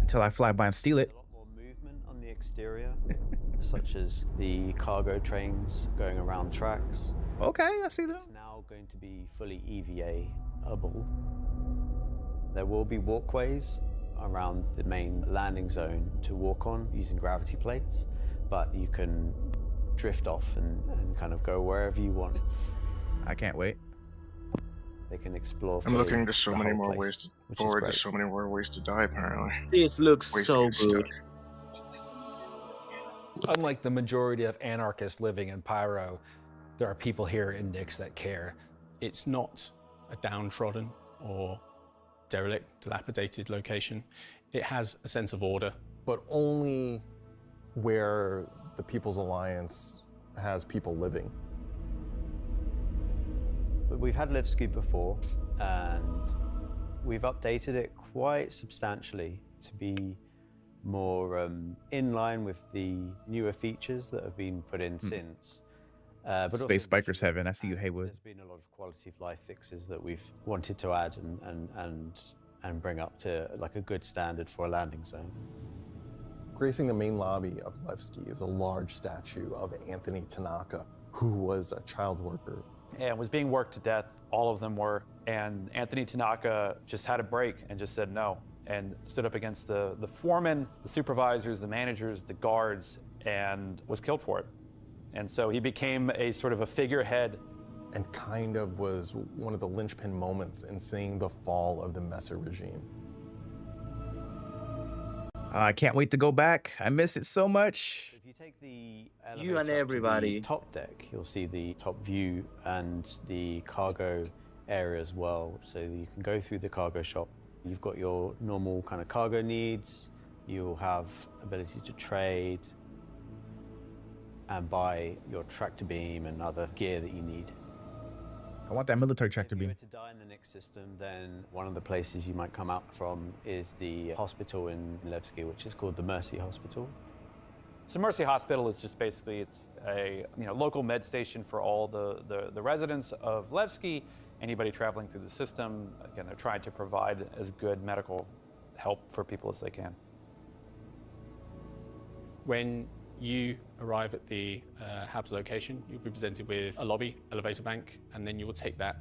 Until I fly by and steal it. A lot more movement on the exterior, such as the cargo trains going around tracks. Okay, I see that. It's now going to be fully EVA-able. There will be walkways around the main landing zone to walk on using gravity plates, but you can drift off and kind of go wherever you want. I can't wait. They can explore. I'm looking to so many more ways forward to so many more ways to die, apparently. This looks so good. Unlike the majority of anarchists living in Pyro, there are people here in Nyx that care. It's not a downtrodden or derelict, dilapidated location. It has a sense of order. But only where the People's Alliance has people living. But we've had Levski before, and we've updated it quite substantially to be more in line with the newer features that have been put in since. But Space Bikers Heaven. I see you, Haywood. There's been a lot of quality of life fixes that we've wanted to add and bring up to like a good standard for a landing zone. Gracing the main lobby of Levski is a large statue of Anthony Tanaka, who was a child worker. And was being worked to death, all of them were. And Anthony Tanaka just had a break and just said no, and stood up against the foremen, the supervisors, the managers, the guards, and was killed for it. And so he became a sort of a figurehead. And kind of was one of the linchpin moments in seeing the fall of the Messer regime. I can't wait to go back. I miss it so much. If you take the You and everybody. top deck, you'll see the top view and the cargo area as well. So you can go through the cargo shop. You've got your normal kind of cargo needs. You'll have ability to trade and buy your tractor beam and other gear that you need. I want that military tractor beam. If you were to die in the Nyx system, then one of the places you might come out from is the hospital in Levski, which is called the Mercy Hospital. So Mercy Hospital is just basically, it's a local med station for all the residents of Levski, anybody traveling through the system. Again, they're trying to provide as good medical help for people as they can. When you arrive at the HAB's location, you'll be presented with a lobby, elevator bank, and then you will take that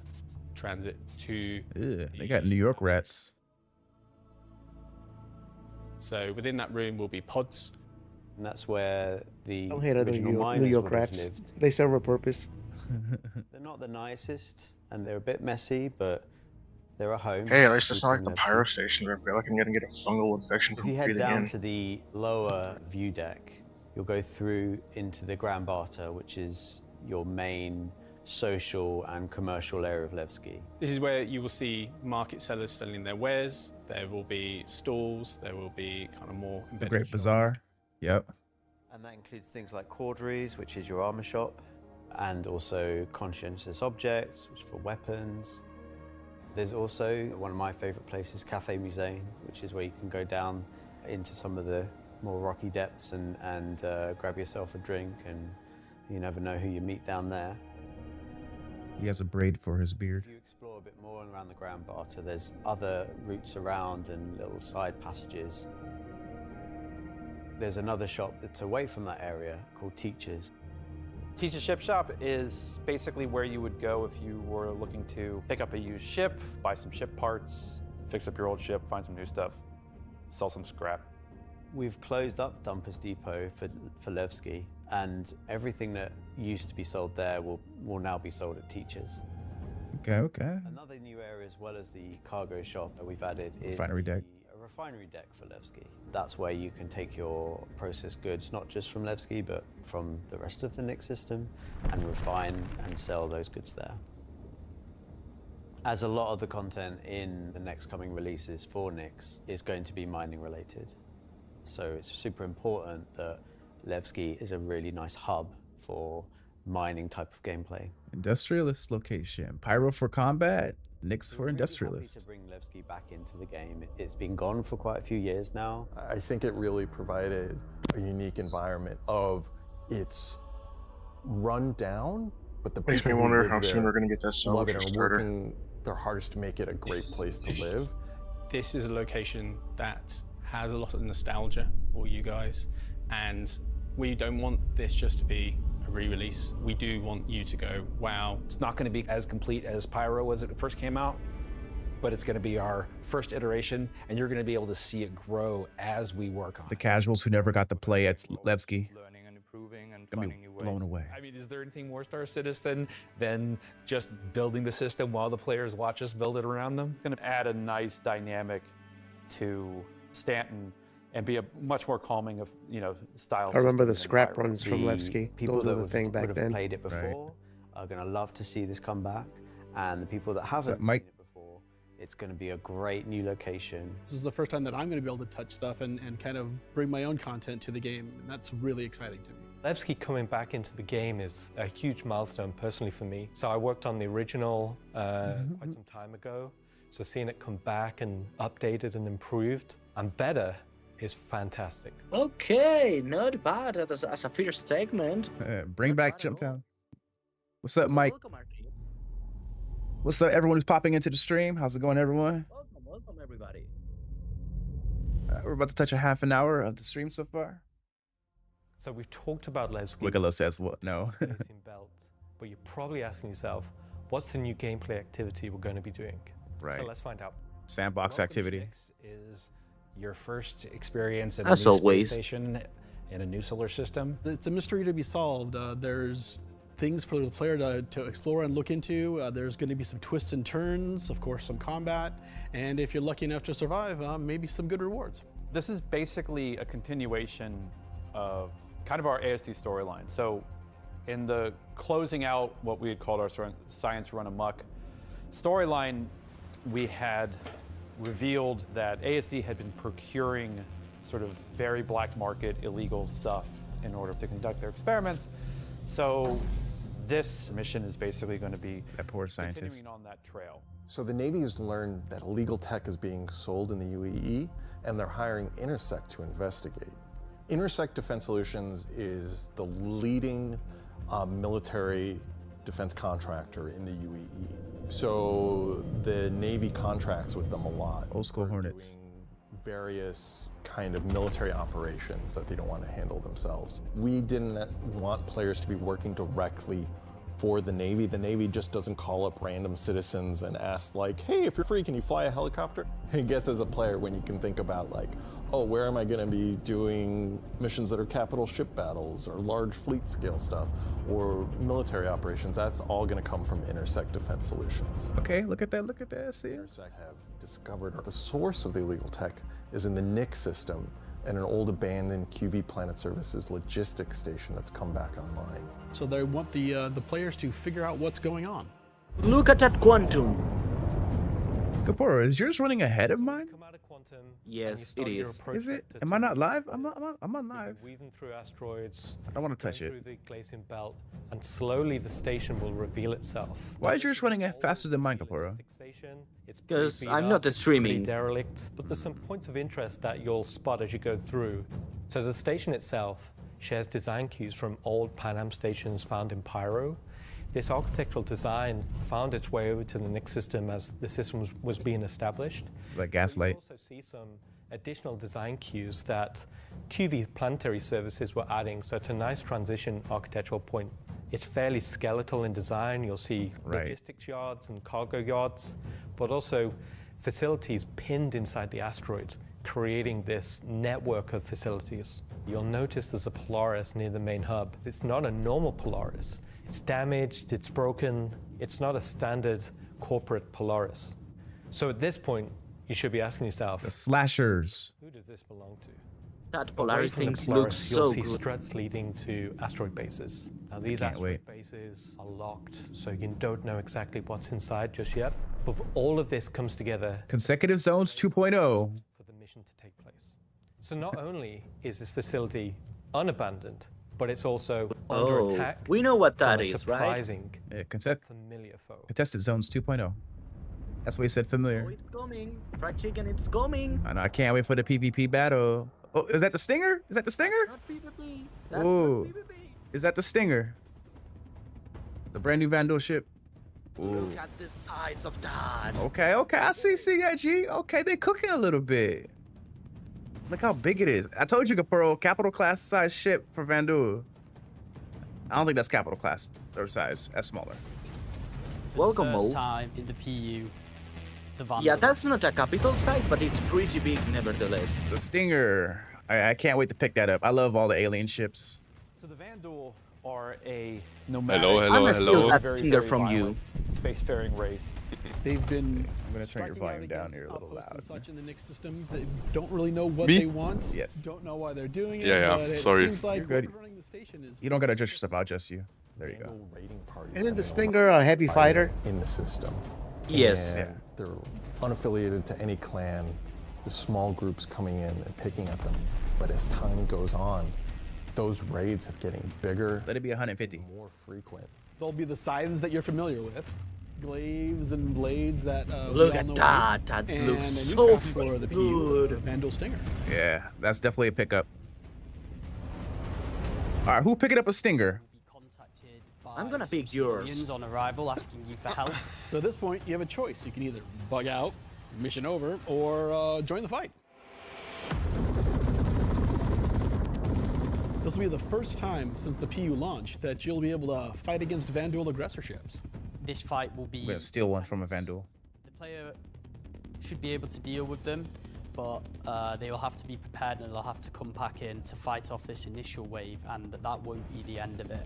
transit to... Ew, they got New York rats. So within that room will be pods. And that's where the Don't hate other original New miners York would have rats. lived. They serve a purpose. They're not the nicest, and they're a bit messy, but they're a home. Hey, at least it's People not like from the Nevsky. pyro station where I feel like I'm gonna get a fungal infection If from you head breathing down in. to the lower view deck, you'll go through into the Grand Barter, which is your main social and commercial area of Levski. This is where you will see market sellers selling their wares. There will be stalls. There will be kind of more The embedded Great Bazaar. Yep. And that includes things like Corderies, which is your armor shop, and also conscientious objects, which is for weapons. There's also one of my favorite places, Cafe Musée, which is where you can go down into some of the more rocky depths and grab yourself a drink, and you never know who you meet down there. He has a braid for his beard. If you explore a bit more around the Grand Barter, there's other routes around and little side passages. There's another shop that's away from that area called Teachers. Teach's Ship Shop is basically where you would go if you were looking to pick up a used ship, buy some ship parts, fix up your old ship, find some new stuff, sell some scrap. We've closed up Dumpers Depot for Levski, and everything that used to be sold there will now be sold at Teachers. Okay, okay. Another new area, as well as the cargo shop that we've added, is Refinery deck. a refinery deck for Levski. That's where you can take your processed goods, not just from Levski, but from the rest of the Nix system, and refine and sell those goods there. As a lot of the content in the next coming releases for Nix is going to be mining related. So it's super important that Levski is a really nice hub for mining type of gameplay. Industrialist location. Pyro for combat. Nix for industrialist. To bring Levski back into the game. It's been gone for quite a few years now. I think it really provided a unique environment of it's run down, but the Makes people me who wonder live how there soon we're gonna get that cell love it for and are starter. working their hardest to make it a great place to live. This is a location that has a lot of nostalgia for you guys, and we don't want this just to be a re-release. We do want you to go, wow. It's not going to be as complete as Pyro was when it first came out, but it's going to be our first iteration, and you're going to be able to see it grow as we work on The it. casuals who never got to play at Levski. Learning and improving and Gonna finding be new ways. blown away. I mean, is there anything more Star Citizen than just building the system while the players watch us build it around them? It's going to add a nice dynamic to Stanton and be a much more calming of style. I remember system the than scrap Pyro. runs from Levski. People Those that were the thing would back have then. played it before are going to love to see this come back, and the people that up, haven't seen Mike? it before, it's going to be a great new location. This is the first time that I'm going to be able to touch stuff and kind of bring my own content to the game, and that's really exciting to me. Levski coming back into the game is a huge milestone personally for me. So I worked on the original quite some time ago. So seeing it come back and updated and improved and better is fantastic. Okay, not bad as a first segment. Bring back Jumptown. What's up, Mike? What's up, everyone who's popping into the stream? How's it going, everyone? Welcome everybody. We're about to touch a half an hour of the stream so far. So we've talked about Levski Wiggalo says what? No. Racing Belt, but you're probably asking yourself, what's the new gameplay activity we're going to be doing? Right. So let's find out. Sandbox activity. Is your first experience in As a new always. space station in a new solar system? It's a mystery to be solved. There's things for the player to explore and look into. There's going to be some twists and turns, of course, some combat, and if you're lucky enough to survive, maybe some good rewards. This is basically a continuation of kind of our ASD storyline. So in the closing out what we had called our Science Run Amok storyline, we had revealed that ASD had been procuring sort of very black market illegal stuff in order to conduct their experiments. So this mission is basically going to be that poor scientist continuing on that trail. So the Navy has learned that illegal tech is being sold in the UAE, and they're hiring Intersect to investigate. Intersect Defense Solutions is the leading military defense contractor in the UAE. So the Navy contracts with them a lot. Old school Hornets. various kind of military operations that they don't want to handle themselves. We didn't want players to be working directly for the Navy. The Navy just doesn't call up random citizens and ask like, hey, if you're free, can you fly a helicopter? I guess as a player, when you can think about like, oh, where am I going to be doing missions that are capital ship battles or large fleet scale stuff or military operations, that's all going to come from Intersect Defense Solutions. Okay, look at that. See? Intersect have discovered the source of the illegal tech is in the NIC system and an old abandoned QV Planet Services logistics station that's come back online. So they want the players to figure out what's going on. Look at that quantum. Kaporo, is yours running ahead of mine? Yes, it is. Is it? Am I not live? I'm on live. Weaving through asteroids. I don't want to touch it. Through the glacial belt, and slowly the station will reveal itself. Why is yours running faster than mine, Kaporo? Because I'm not streaming. Derelict, but there's some points of interest that you'll spot as you go through. So the station itself shares design cues from old Pan Am stations found in Pyro. This architectural design found its way over to the NIC system as the system was being established. Like Gaslight. You also see some additional design cues that QV Planetary Services were adding, so it's a nice transition architectural point. It's fairly skeletal in design. You'll see logistics yards and cargo yards, but also facilities pinned inside the asteroid, creating this network of facilities. You'll notice there's a Polaris near the main hub. It's not a normal Polaris. It's damaged, it's broken. It's not a standard corporate Polaris. So at this point, you should be asking yourself, the slashers. Who does this belong to? That Polaris thing looks you'll so see good. struts leading to asteroid bases. Now these asteroid bases are locked, so you don't know exactly what's inside just yet. But all of this comes together. Consecutive Zones 2.0. For the mission to take place. So not only is this facility unabandoned, but it's also under attack. We know what that from a is, right? surprising, Yeah, familiar foe. Contested Zones 2.0. That's what he said, familiar. Oh, it's coming. Fried chicken, it's coming. I know, I can't wait for the PvP battle. Oh, is that the Stinger? Is that the Stinger? Not PvP. That's Ooh. not PvP. Is that the Stinger? The brand new Vandal ship. Ooh. Look at the size of that. Okay, I see CIG. Okay, they cooking a little bit. Look how big it is. I told you, Kapuro, capital class size ship for Vandal. I don't think that's capital class third size. That's smaller. Welcome, Mo. First time in the PU. The Vandal. Yeah, that's not a capital size, but it's pretty big nevertheless. The Stinger. I can't wait to pick that up. I love all the alien ships. So the Vandal are a nomadic, Hello. That very, Stinger very from you. violent spacefaring race. They've been I'm gonna turn your striking volume out down against here a little outposts and loud. such in the NIC system. They don't really know what Me? they want. Yes. Don't know why they're doing it. Yeah, But it sorry. seems like You're good. running the station is You don't gotta adjust yourself. I'll adjust you. There you go. Isn't the Stinger a heavy fighter? In the system. Yes. And they're unaffiliated to any clan. There's small groups coming in and picking at them. But as time goes on, those raids have getting bigger. Let it be 150. More frequent. They'll be the scythes that you're familiar with. Glaives and blades that we Look all at know that. of. That And looks a new so craft for the PU, good. Vandal Stinger. Yeah, that's definitely a pickup. All right, who picking up a Stinger? I'm gonna pick yours. Civilians on arrival asking you for help. So at this point, you have a choice. You can either bug out, mission over, or join the fight. This will be the first time since the PU launch that you'll be able to fight against Vandal aggressor ships. This fight will be. I'm gonna steal one from a Vandal. The player should be able to deal with them, but they will have to be prepared and they'll have to come back in to fight off this initial wave, and that won't be the end of it.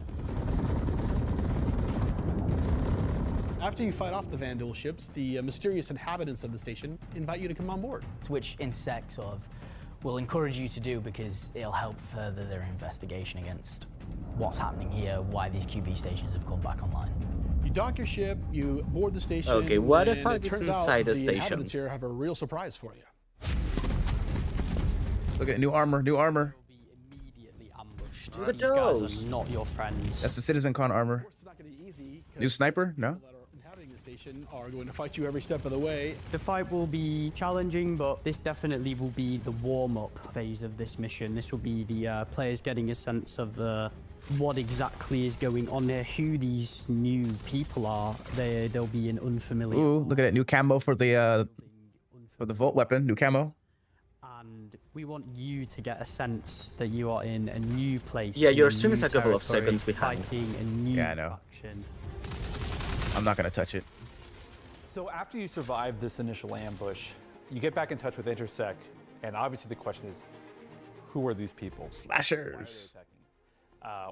After you fight off the Vandal ships, the mysterious inhabitants of the station invite you to come on board. Which Intersect sort of will encourage you to do because it'll help further their investigation against what's happening here, why these QV stations have come back online. You dock your ship, you board the station. Okay, what the and fuck it is turns inside out the the station? inhabitants here have a real surprise for you. Look at new armor, new armor. Look at these guys those. are not your friends. That's the CitizenCon armor. It's not going to be easy. 'Cause New sniper? No? people that are inhabiting the station are going to fight you every step of the way. The fight will be challenging, but this definitely will be the warm-up phase of this mission. This will be the players getting a sense of what exactly is going on there, who these new people are. They'll be an unfamiliar. Ooh, look at that new camo for the Volt weapon. New camo. We want you to get a sense that you are in a new place. Yeah, your in stream is new a couple of territory, seconds behind. Fighting a new Yeah, I know. faction. I'm not gonna touch it. So after you survive this initial ambush, you get back in touch with Intersect, and obviously the question is, who are these people? Slashers.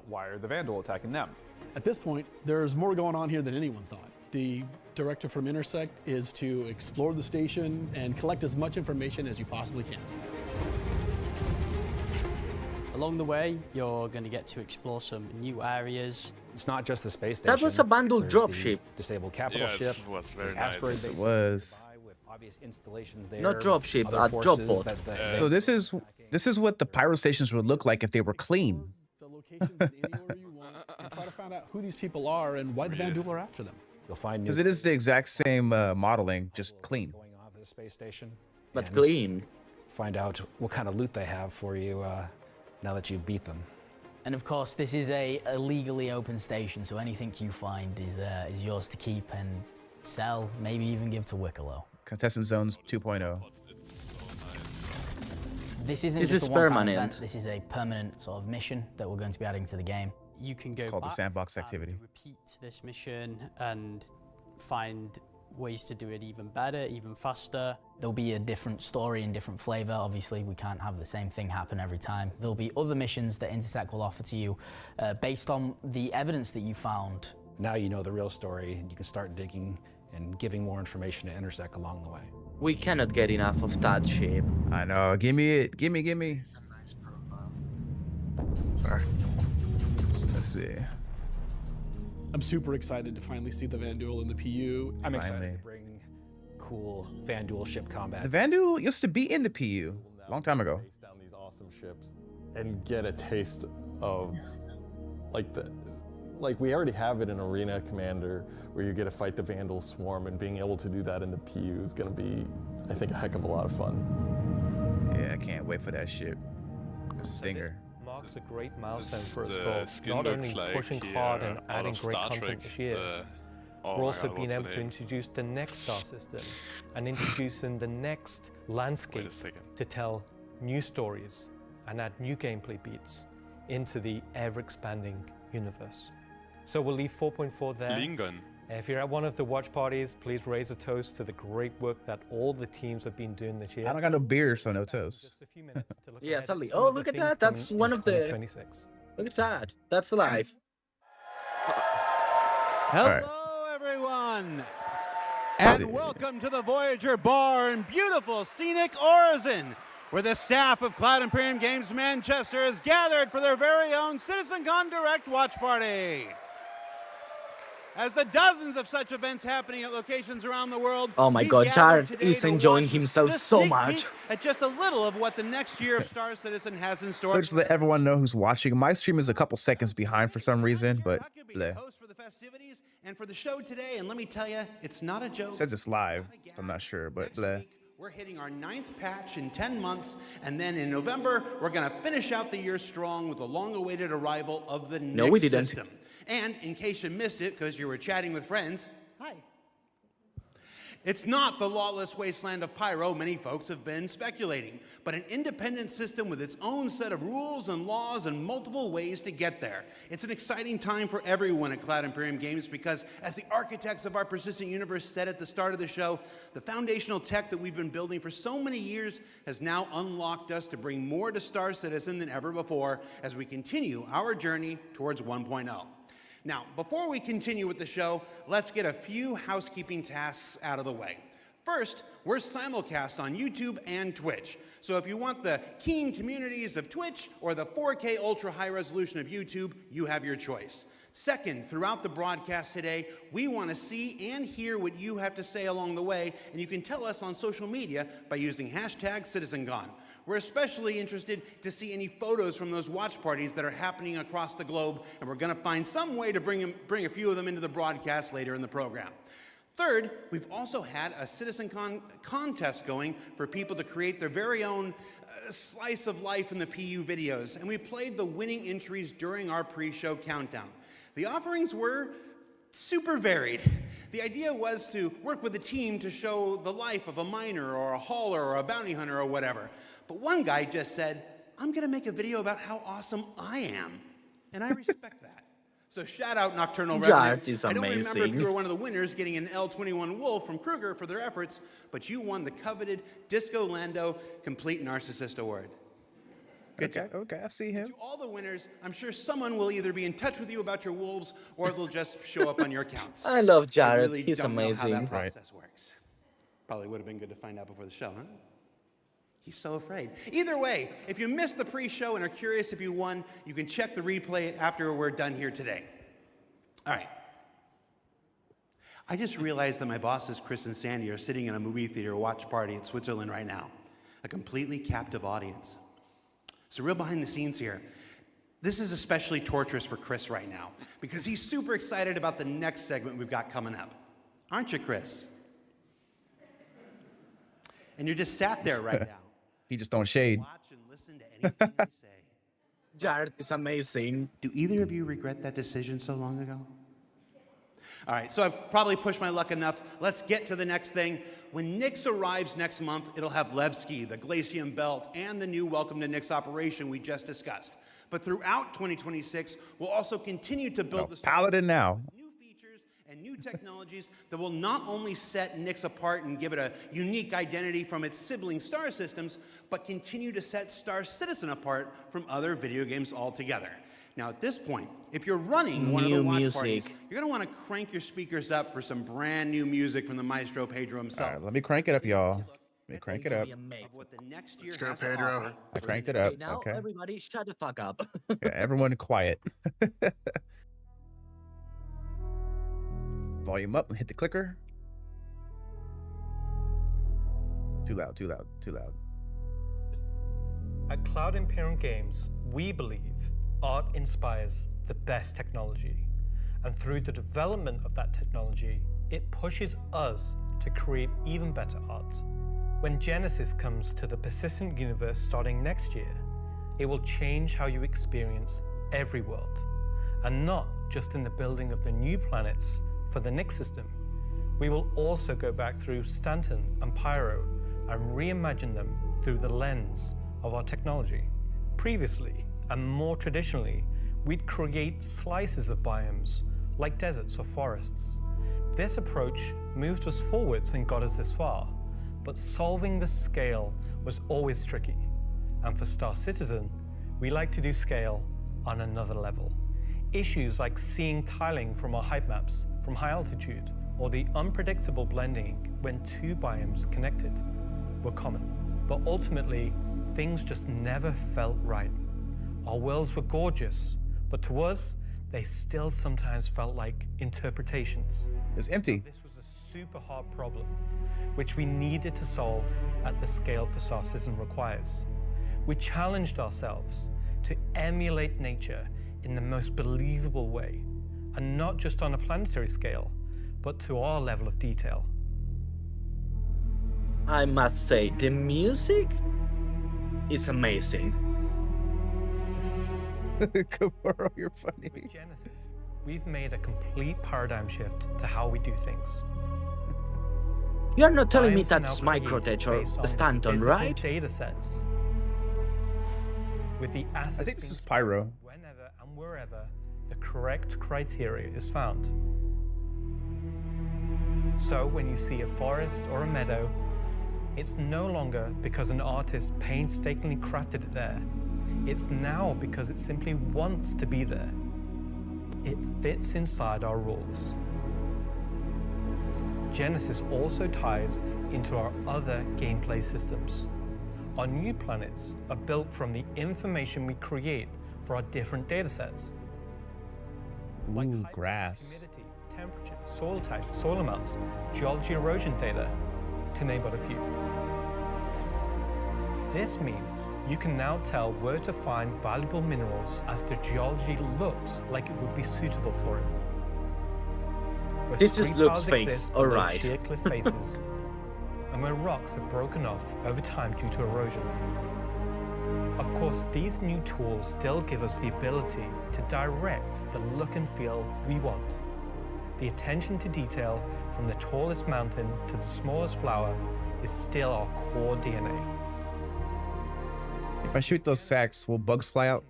Why are the Vandal attacking them? At this point, there's more going on here than anyone thought. The directive from Intersect is to explore the station and collect as much information as you possibly can. Along the way, you're going to get to explore some new areas. It's not just the space station. That was a bundled There's dropship. the disabled capital Yes, ship. it was very There's nice. asteroid Yes, it bases was. nearby with obvious installations there. Not dropship, other drop forces bot. that So this is what the pyro stations would look like if they were clean. The locations in any order you want, and try to find out who these people are and why the Vandal are after them. You'll find Because it is the exact same modeling, just clean. going on at the space station. But and clean. Find out what kind of loot they have for you now that you beat them. And of course, this is a legally open station, so anything you find is yours to keep and sell, maybe even give to Wicklow. Contestant Zones 2.0. This isn't This just is a one-time permanent. event. This is a permanent sort of mission that we're going to be adding to the game. You can go It's called the back sandbox and activity. repeat this mission and find ways to do it even better, even faster. There'll be a different story and different flavor. Obviously, we can't have the same thing happen every time. There'll be other missions that Intersect will offer to you based on the evidence that you found. Now you know the real story, and you can start digging and giving more information to Intersect along the way. We cannot get enough of that ship. I know. Give me it. Give me. Sorry. Let's see. I'm super excited to finally see the Vandal in the PU. I'm excited Finally. to bring cool Vandal ship combat. The Vandal used to be in the PU a long time ago. Race down these awesome ships and get a taste of like we already have it in Arena Commander where you get to fight the Vandal swarm, and being able to do that in the PU is going to be, I think, a heck of a lot of fun. Yeah, I can't wait for that ship. Stinger. Marks a great milestone This- for us the for skin not looks only like pushing he, hard and out adding of great Star content Trek, this year, oh we're my also God, being what's able the to name? introduce the next star system and introducing the next landscape to tell new stories and add new gameplay beats into the ever-expanding universe. So we'll leave 4.4 there. Lingon. If you're at one of the watch parties, please raise a toast to the great work that all the teams have been doing this year. I don't got no beer, so no toast. Yeah, sadly. Oh, look at that. That's one of the. 26. Look at that. That's live. Hello, everyone, and welcome to the Voyager Bar in beautiful scenic Orison, where the staff of Cloud Imperium Games Manchester is gathered for their very own CitizenCon Direct watch party. As the dozens of such events happening at locations around the world, Oh my we've God, gathered Jared today is to enjoying watch himself the so sneak much. peek at just a little of what the next year of Star Citizen has in store. So just to let everyone know who's watching, my stream is a couple seconds behind for some reason, but bleh. for the festivities and for the show today, and let me tell you, it's not a joke. It says it's live. So I'm not sure, but bleh. We're hitting our 9th patch in 10 months, and then in November, we're going to finish out the year strong with the long-awaited arrival of the No, next we didn't. system. And in case you missed it, because you were chatting with friends, hi. It's not the lawless wasteland of Pyro many folks have been speculating, but an independent system with its own set of rules and laws and multiple ways to get there. It's an exciting time for everyone at Cloud Imperium Games because, as the architects of our persistent universe said at the start of the show, the foundational tech that we've been building for so many years has now unlocked us to bring more to Star Citizen than ever before as we continue our journey towards 1.0. Now, before we continue with the show, let's get a few housekeeping tasks out of the way. First, we're simulcast on YouTube and Twitch. So if you want the keen communities of Twitch or the 4K ultra high resolution of YouTube, you have your choice. Second, throughout the broadcast today, we want to see and hear what you have to say along the way, and you can tell us on social media by using hashtag CitizenCon. We're especially interested to see any photos from those watch parties that are happening across the globe, and we're going to find some way to bring a few of them into the broadcast later in the program. Third, we've also had a CitizenCon contest going for people to create their very own slice of life in the PU videos, and we played the winning entries during our pre-show countdown. The offerings were super varied. The idea was to work with a team to show the life of a miner or a hauler or a bounty hunter or whatever. But one guy just said, I'm gonna make a video about how awesome I am. And I respect that. So shout out Nocturnal Revenant. That is I don't remember if amazing. you were one of the winners getting an L21 Wolf from Kruger for their efforts, but you won the coveted Disco Lando Complete Narcissist Award. Good job. Okay, I see him. To all the winners, I'm sure someone will either be in touch with you about your wolves or they'll just show up on your accounts. I love Jared. Really He's don't know how amazing. that process works. Probably would have been good to find out before the show, huh? He's so afraid. Either way, if you missed the pre-show and are curious if you won, you can check the replay after we're done here today. All right. I just realized that my bosses, Chris and Sandy, are sitting in a movie theater watch party in Switzerland right now. A completely captive audience. So real behind the scenes here. This is especially torturous for Chris right now because he's super excited about the next segment we've got coming up. Aren't you, Chris? And you're just sat there right now. He just throwing shade. Watch and listen to anything you say. Jared is amazing. Do either of you regret that decision so long ago? All right, so I've probably pushed my luck enough. Let's get to the next thing. When Nyx arrives next month, it'll have Levski, the Glacium Belt, and the new Welcome to Nyx operation we just discussed. But throughout 2026, we'll also continue to build the Paladin now. new features and new technologies that will not only set Nyx apart and give it a unique identity from its sibling star systems, but continue to set Star Citizen apart from other video games altogether. Now, at this point, if you're running one of the New watch music. parties, you're going to want to crank your speakers up for some brand new music from the maestro Pedro himself. All right, let me crank it up, y'all. Let me crank it up. Of what the next year Let's go, has to Pedro. offer. I cranked it up. Okay, now Okay. everybody shut the fuck up. Yeah, everyone quiet. Volume up and hit the clicker. Too loud, too loud, too loud. At Cloud Imperium Games, we believe art inspires the best technology. And through the development of that technology, it pushes us to create even better art. When Genesis comes to the persistent universe starting next year, it will change how you experience every world. And not just in the building of the new planets for the Nyx system. We will also go back through Stanton and Pyro and reimagine them through the lens of our technology. Previously, and more traditionally, we'd create slices of biomes, like deserts or forests. This approach moved us forwards and got us this far, but solving the scale was always tricky. And for Star Citizen, we like to do scale on another level. Issues like seeing tiling from our height maps from high altitude, or the unpredictable blending when two biomes connected, were common. But ultimately, things just never felt right. Our worlds were gorgeous, but to us, they still sometimes felt like interpretations. It's empty. This was a super hard problem, which we needed to solve at the scale for Star Citizen requires. We challenged ourselves to emulate nature in the most believable way, and not just on a planetary scale, but to our level of detail. I must say, the music is amazing. Kamuro, you're funny. With Genesis, we've made a complete paradigm shift to how we do things. You're not telling me Biomes are that's now created Microtech or based on Stanton, physical right? data sets. With the assets I think this being is Pyro. whenever and wherever the correct criteria is found. So when you see a forest or a meadow, it's no longer because an artist painstakingly crafted it there. It's now because it simply wants to be there. It fits inside our rules. Genesis also ties into our other gameplay systems. Our new planets are built from the information we create for our different datasets. Ooh, grass. Humidity, temperature, soil type, soil amounts, geology erosion data, to name but a few. This means you can now tell where to find valuable minerals as the geology looks like it would be suitable for it. Where This just street looks piles fake, exist below alright. sheer cliff faces, and where rocks have broken off over time due to erosion. Of course, these new tools still give us the ability to direct the look and feel we want. The attention to detail from the tallest mountain to the smallest flower is still our core DNA. If I shoot those sacks, will bugs fly out?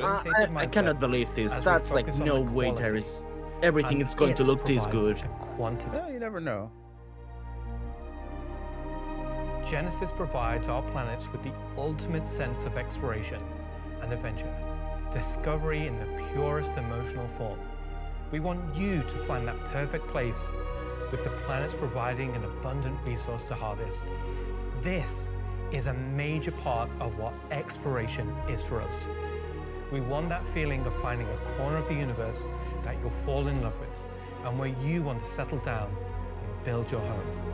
I cannot believe this. That's like no way there is everything is going to look this good. Well, you never know. Genesis provides our planets with the ultimate sense of exploration and adventure, discovery in the purest emotional form. We want you to find that perfect place, with the planets providing an abundant resource to harvest. This is a major part of what exploration is for us. We want that feeling of finding a corner of the universe that you'll fall in love with, and where you want to settle down and build your home.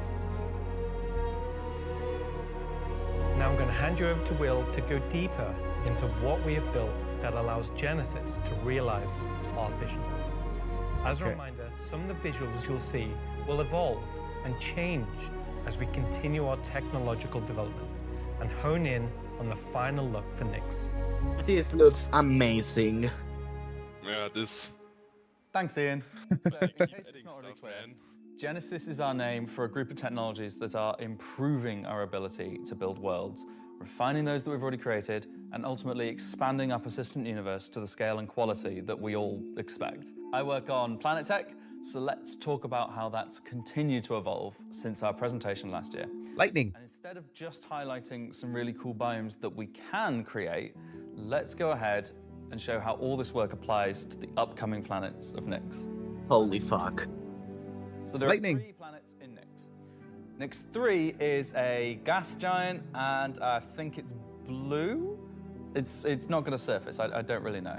Now I'm going to hand you over to Will to go deeper into what we have built that allows Genesis to realize our vision. As a reminder, some of the visuals you'll see will evolve and change as we continue our technological development and hone in on the final look for Nyx. This looks amazing. Yeah, this. Thanks, Ian. So, in case it's not already clear, Genesis is our name for a group of technologies that are improving our ability to build worlds, refining those that we've already created, and ultimately expanding our persistent universe to the scale and quality that we all expect. I work on planet tech, so let's talk about how that's continued to evolve since our presentation last year. Lightning. And instead of just highlighting some really cool biomes that we can create, let's go ahead and show how all this work applies to the upcoming planets of Nyx. Holy fuck. So there are 3 planets in Nyx. Nyx 3 is a gas giant, and I think it's blue. It's not going to surface. I don't really know.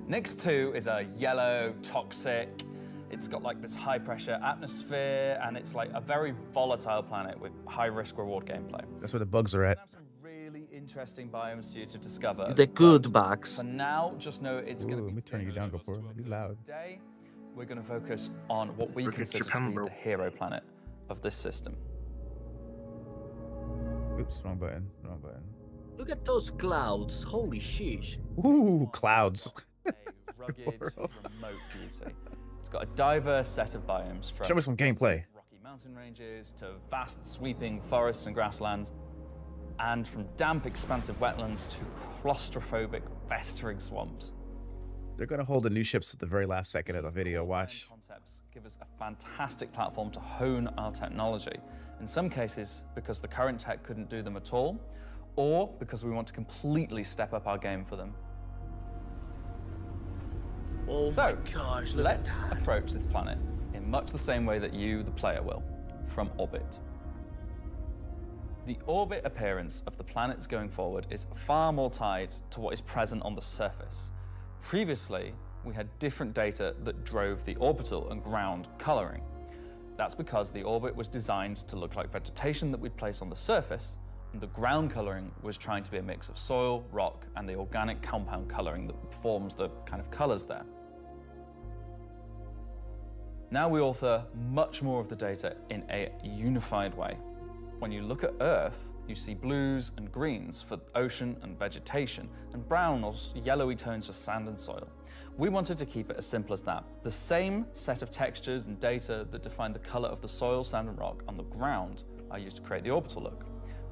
Nyx 2 is a yellow, toxic. It's got like this high pressure atmosphere, and it's like a very volatile planet with high risk reward gameplay. That's where the bugs are at. Really interesting biomes for you to discover. The good bugs. For now, just know it's going to be. Let me turn you down, before be loud. Today, we're going to focus on what we consider to be the hero planet of this system. Oops, wrong button. Wrong button. Look at those clouds. Holy sheesh. Ooh, clouds. Rugged, remote beauty. It's got a diverse set of biomes from Show me some gameplay. rocky mountain ranges to vast sweeping forests and grasslands, and from damp expansive wetlands to claustrophobic festering swamps. They're gonna hold the new ships at the very last second of the video. Watch. Concepts give us a fantastic platform to hone our technology. In some cases, because the current tech couldn't do them at all, or because we want to completely step up our game for them. Oh my gosh, look let's at that. approach this planet in much the same way that you, the player, will, from orbit. The orbit appearance of the planets going forward is far more tied to what is present on the surface. Previously, we had different data that drove the orbital and ground coloring. That's because the orbit was designed to look like vegetation that we'd place on the surface, and the ground coloring was trying to be a mix of soil, rock, and the organic compound coloring that forms the kind of colors there. Now we author much more of the data in a unified way. When you look at Earth, you see blues and greens for ocean and vegetation, and brown or yellowy tones for sand and soil. We wanted to keep it as simple as that. The same set of textures and data that define the color of the soil, sand, and rock on the ground are used to create the orbital look.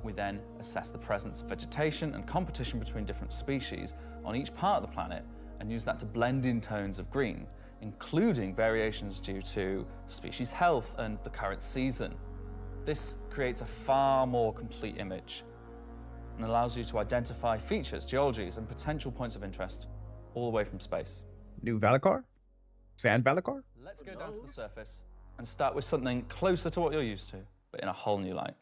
We then assess the presence of vegetation and competition between different species on each part of the planet and use that to blend in tones of green, including variations due to species health and the current season. This creates a far more complete image and allows you to identify features, geologies, and potential points of interest all the way from space. New Valacar? Sand Valacar? Let's go down to the surface and start with something closer to what you're used to, but in a whole new light.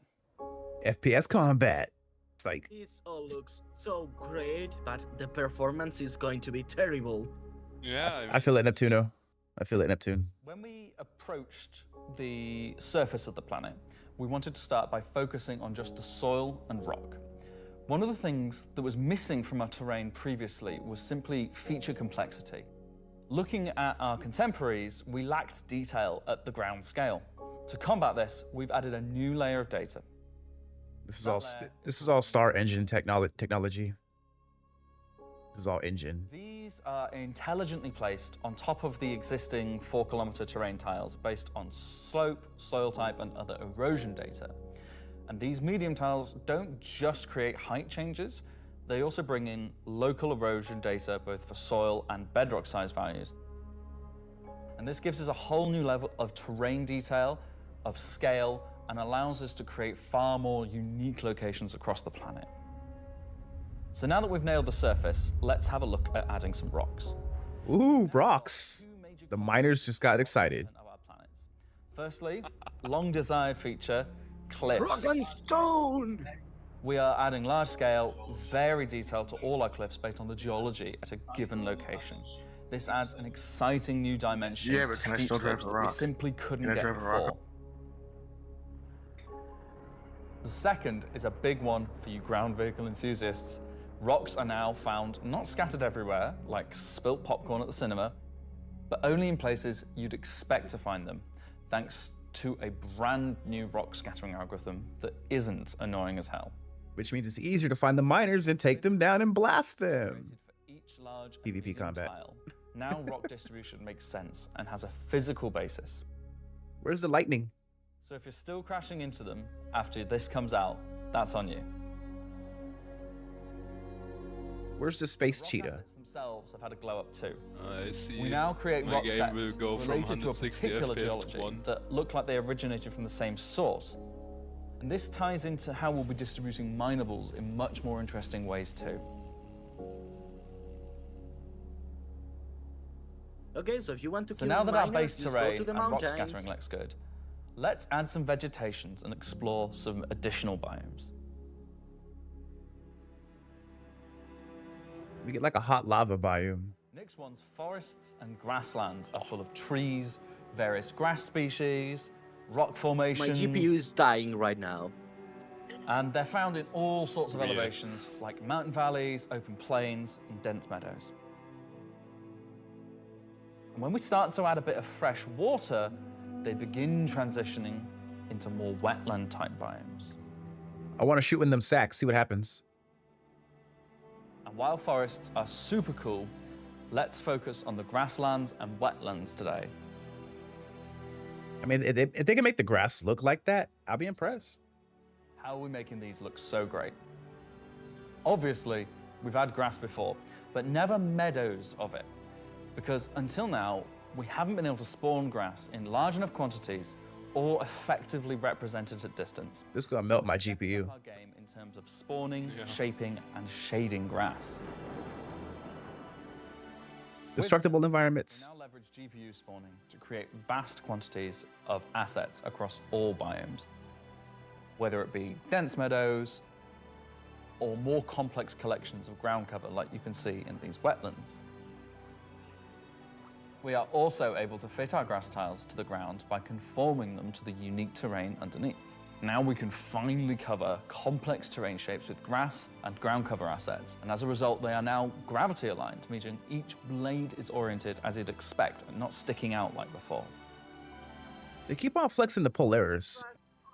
FPS combat. It's like... This all looks so great, but the performance is going to be terrible. Yeah. I feel it, Neptuno. I feel it, Neptune. When we approached the surface of the planet, we wanted to start by focusing on just the soil and rock. One of the things that was missing from our terrain previously was simply feature complexity. Looking at our contemporaries, we lacked detail at the ground scale. To combat this, we've added a new layer of data. This is all Star Engine technology. This is all engine. These are intelligently placed on top of the existing 4-kilometer terrain tiles based on slope, soil type, and other erosion data. And these medium tiles don't just create height changes, they also bring in local erosion data both for soil and bedrock size values. And this gives us a whole new level of terrain detail, of scale, and allows us to create far more unique locations across the planet. So now that we've nailed the surface, let's have a look at adding some rocks. Ooh, rocks. The miners just got excited. Firstly, long desired feature, cliffs. Rock and stone! We are adding large scale, very detailed to all our cliffs based on the geology at a given location. This adds an exciting new dimension Yeah, but to can I steep still drive slopes a that we rock? simply couldn't Can I get drive a rock? before. The second is a big one for you ground vehicle enthusiasts. Rocks are now found not scattered everywhere, like spilt popcorn at the cinema, but only in places you'd expect to find them, thanks to a brand new rock scattering algorithm that isn't annoying as hell. Which means it's easier to find the miners and take them down and blast them. Each large and PvP medium combat. tile. Now rock distribution makes sense and has a physical basis. Where's the lightning? So if you're still crashing into them after this comes out, that's on you. Where's the space Rock cheetah? assets themselves have had a glow up too. I see. We now create My rock game sets will go from related to a 160 particular FPS to geology 1. that look like they originated from the same source. And this ties into how we'll be distributing minables in much more interesting ways too. Okay, so if you want to So kill now that our miners, base just go terrain to the and rock mountains. scattering looks good, let's add some vegetations and explore some additional biomes. We get like a hot lava biome. Next one's forests and grasslands are full of trees, various grass species, rock My formations. GPU is dying right now. And they're found in all sorts of elevations, like mountain valleys, open plains, and dense meadows. And when we start to add a bit of fresh water, they begin transitioning into more wetland-type biomes. I want to shoot in them sacks, see what happens. And while forests are super cool, let's focus on the grasslands and wetlands today. I mean, if they can make the grass look like that, I'll be impressed. How are we making these look so great? Obviously, we've had grass before, but never meadows of it. Because until now, we haven't been able to spawn grass in large enough quantities or effectively represented at distance. This is gonna melt my GPU. Our game in terms of spawning, shaping, and shading grass. Destructible environments. We now leverage GPU spawning to create vast quantities of assets across all biomes, whether it be dense meadows or more complex collections of ground cover like you can see in these wetlands. We are also able to fit our grass tiles to the ground by conforming them to the unique terrain underneath. Now we can finally cover complex terrain shapes with grass and ground cover assets, and as a result they are now gravity aligned, meaning each blade is oriented as you'd expect and not sticking out like before. They keep on flexing the Polaris.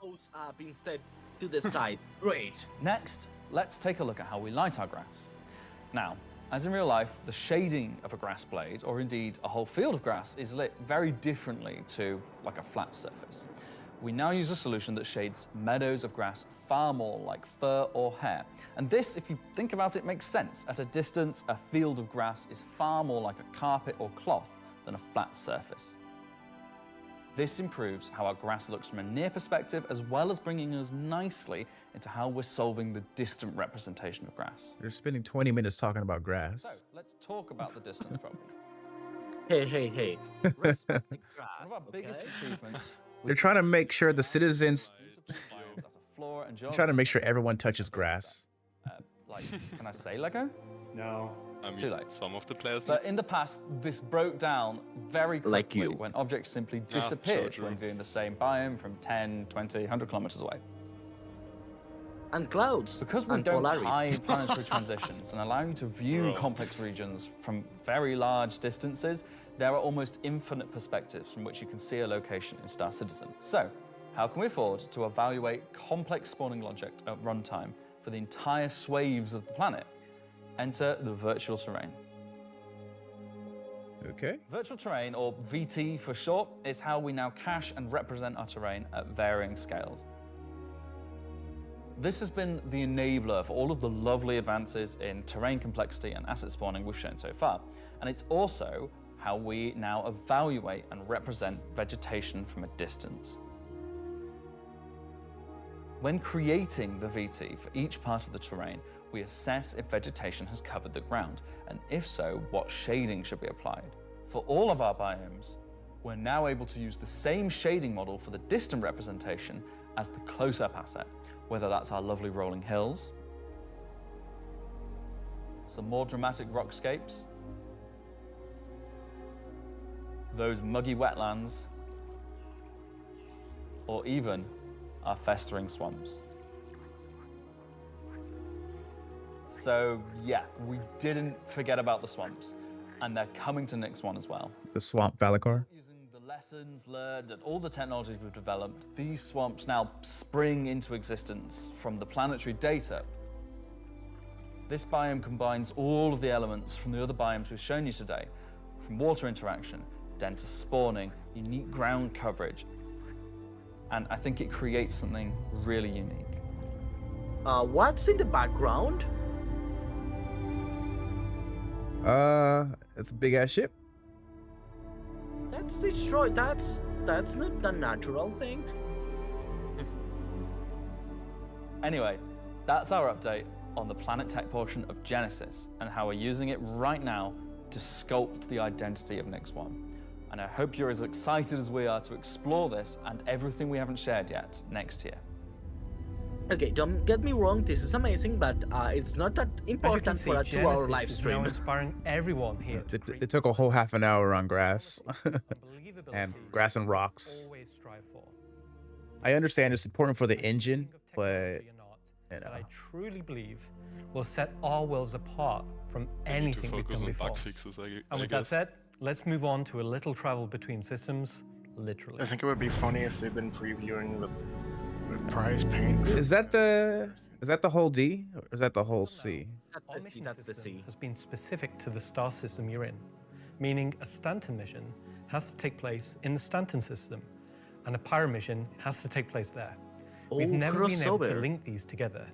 Goes up instead to the side. Great. Next, let's take a look at how we light our grass. Now, as in real life, the shading of a grass blade, or indeed a whole field of grass, is lit very differently to like a flat surface. We now use a solution that shades meadows of grass far more like fur or hair. And this, if you think about it, makes sense. At a distance, a field of grass is far more like a carpet or cloth than a flat surface. This improves how our grass looks from a near perspective, as well as bringing us nicely into how we're solving the distant representation of grass. They're spending 20 minutes talking about grass. So, let's talk about the distance problem. Hey. Respect the grass, One of our biggest achievements. They're trying to make sure the citizens, Floor and they're trying to make sure everyone touches grass. Like, can I say Lego? No. I mean, Too late. some of the players. But in the past, this broke down very quickly Like you. when objects simply so disappeared true. when viewing the same biome from 10, 20, 100 kilometers away. And clouds. Because we and don't Polaris. hide planetary transitions and allow you to view Bro. complex regions from very large distances, there are almost infinite perspectives from which you can see a location in Star Citizen. So, how can we afford to evaluate complex spawning logic at runtime for the entire swathes of the planet? enter the virtual terrain. Okay. Virtual terrain, or VT for short, is how we now cache and represent our terrain at varying scales. This has been the enabler for all of the lovely advances in terrain complexity and asset spawning we've shown so far. And it's also how we now evaluate and represent vegetation from a distance. When creating the VT for each part of the terrain, we assess if vegetation has covered the ground, and if so, what shading should be applied. For all of our biomes, we're now able to use the same shading model for the distant representation as the close-up asset, whether that's our lovely rolling hills, some more dramatic rockscapes, those muggy wetlands, or even our festering swamps. So yeah, we didn't forget about the swamps, and they're coming to Nix 1 as well. The swamp Valakar. Using the lessons learned and all the technologies we've developed, these swamps now spring into existence from the planetary data. This biome combines all of the elements from the other biomes we've shown you today, from water interaction, denser spawning, unique ground coverage, and I think it creates something really unique. What's in the background? It's a big ass ship. That's destroyed. That's not the natural thing. Anyway, that's our update on the planet tech portion of Genesis and how we're using it right now to sculpt the identity of Nix 1. And I hope you're as excited as we are to explore this and everything we haven't shared yet next year. Okay, don't get me wrong, this is amazing, but it's not that important for a 2-hour live stream. Now inspiring everyone here. It took a whole half an hour on grass. And grass and rocks. Always strive for. I understand it's important for the engine, but That I truly believe will set our worlds apart from anything we've done before. And with that said, let's move on to a little travel between systems, literally. I think it would be funny if they've been previewing the prize paint. Is that the whole D or is that the whole C? That's the C. Has been specific to the star system you're in, meaning a Stanton mission has to take place in the Stanton system, and a Pyro mission has to take place there. We've never been able to link these together,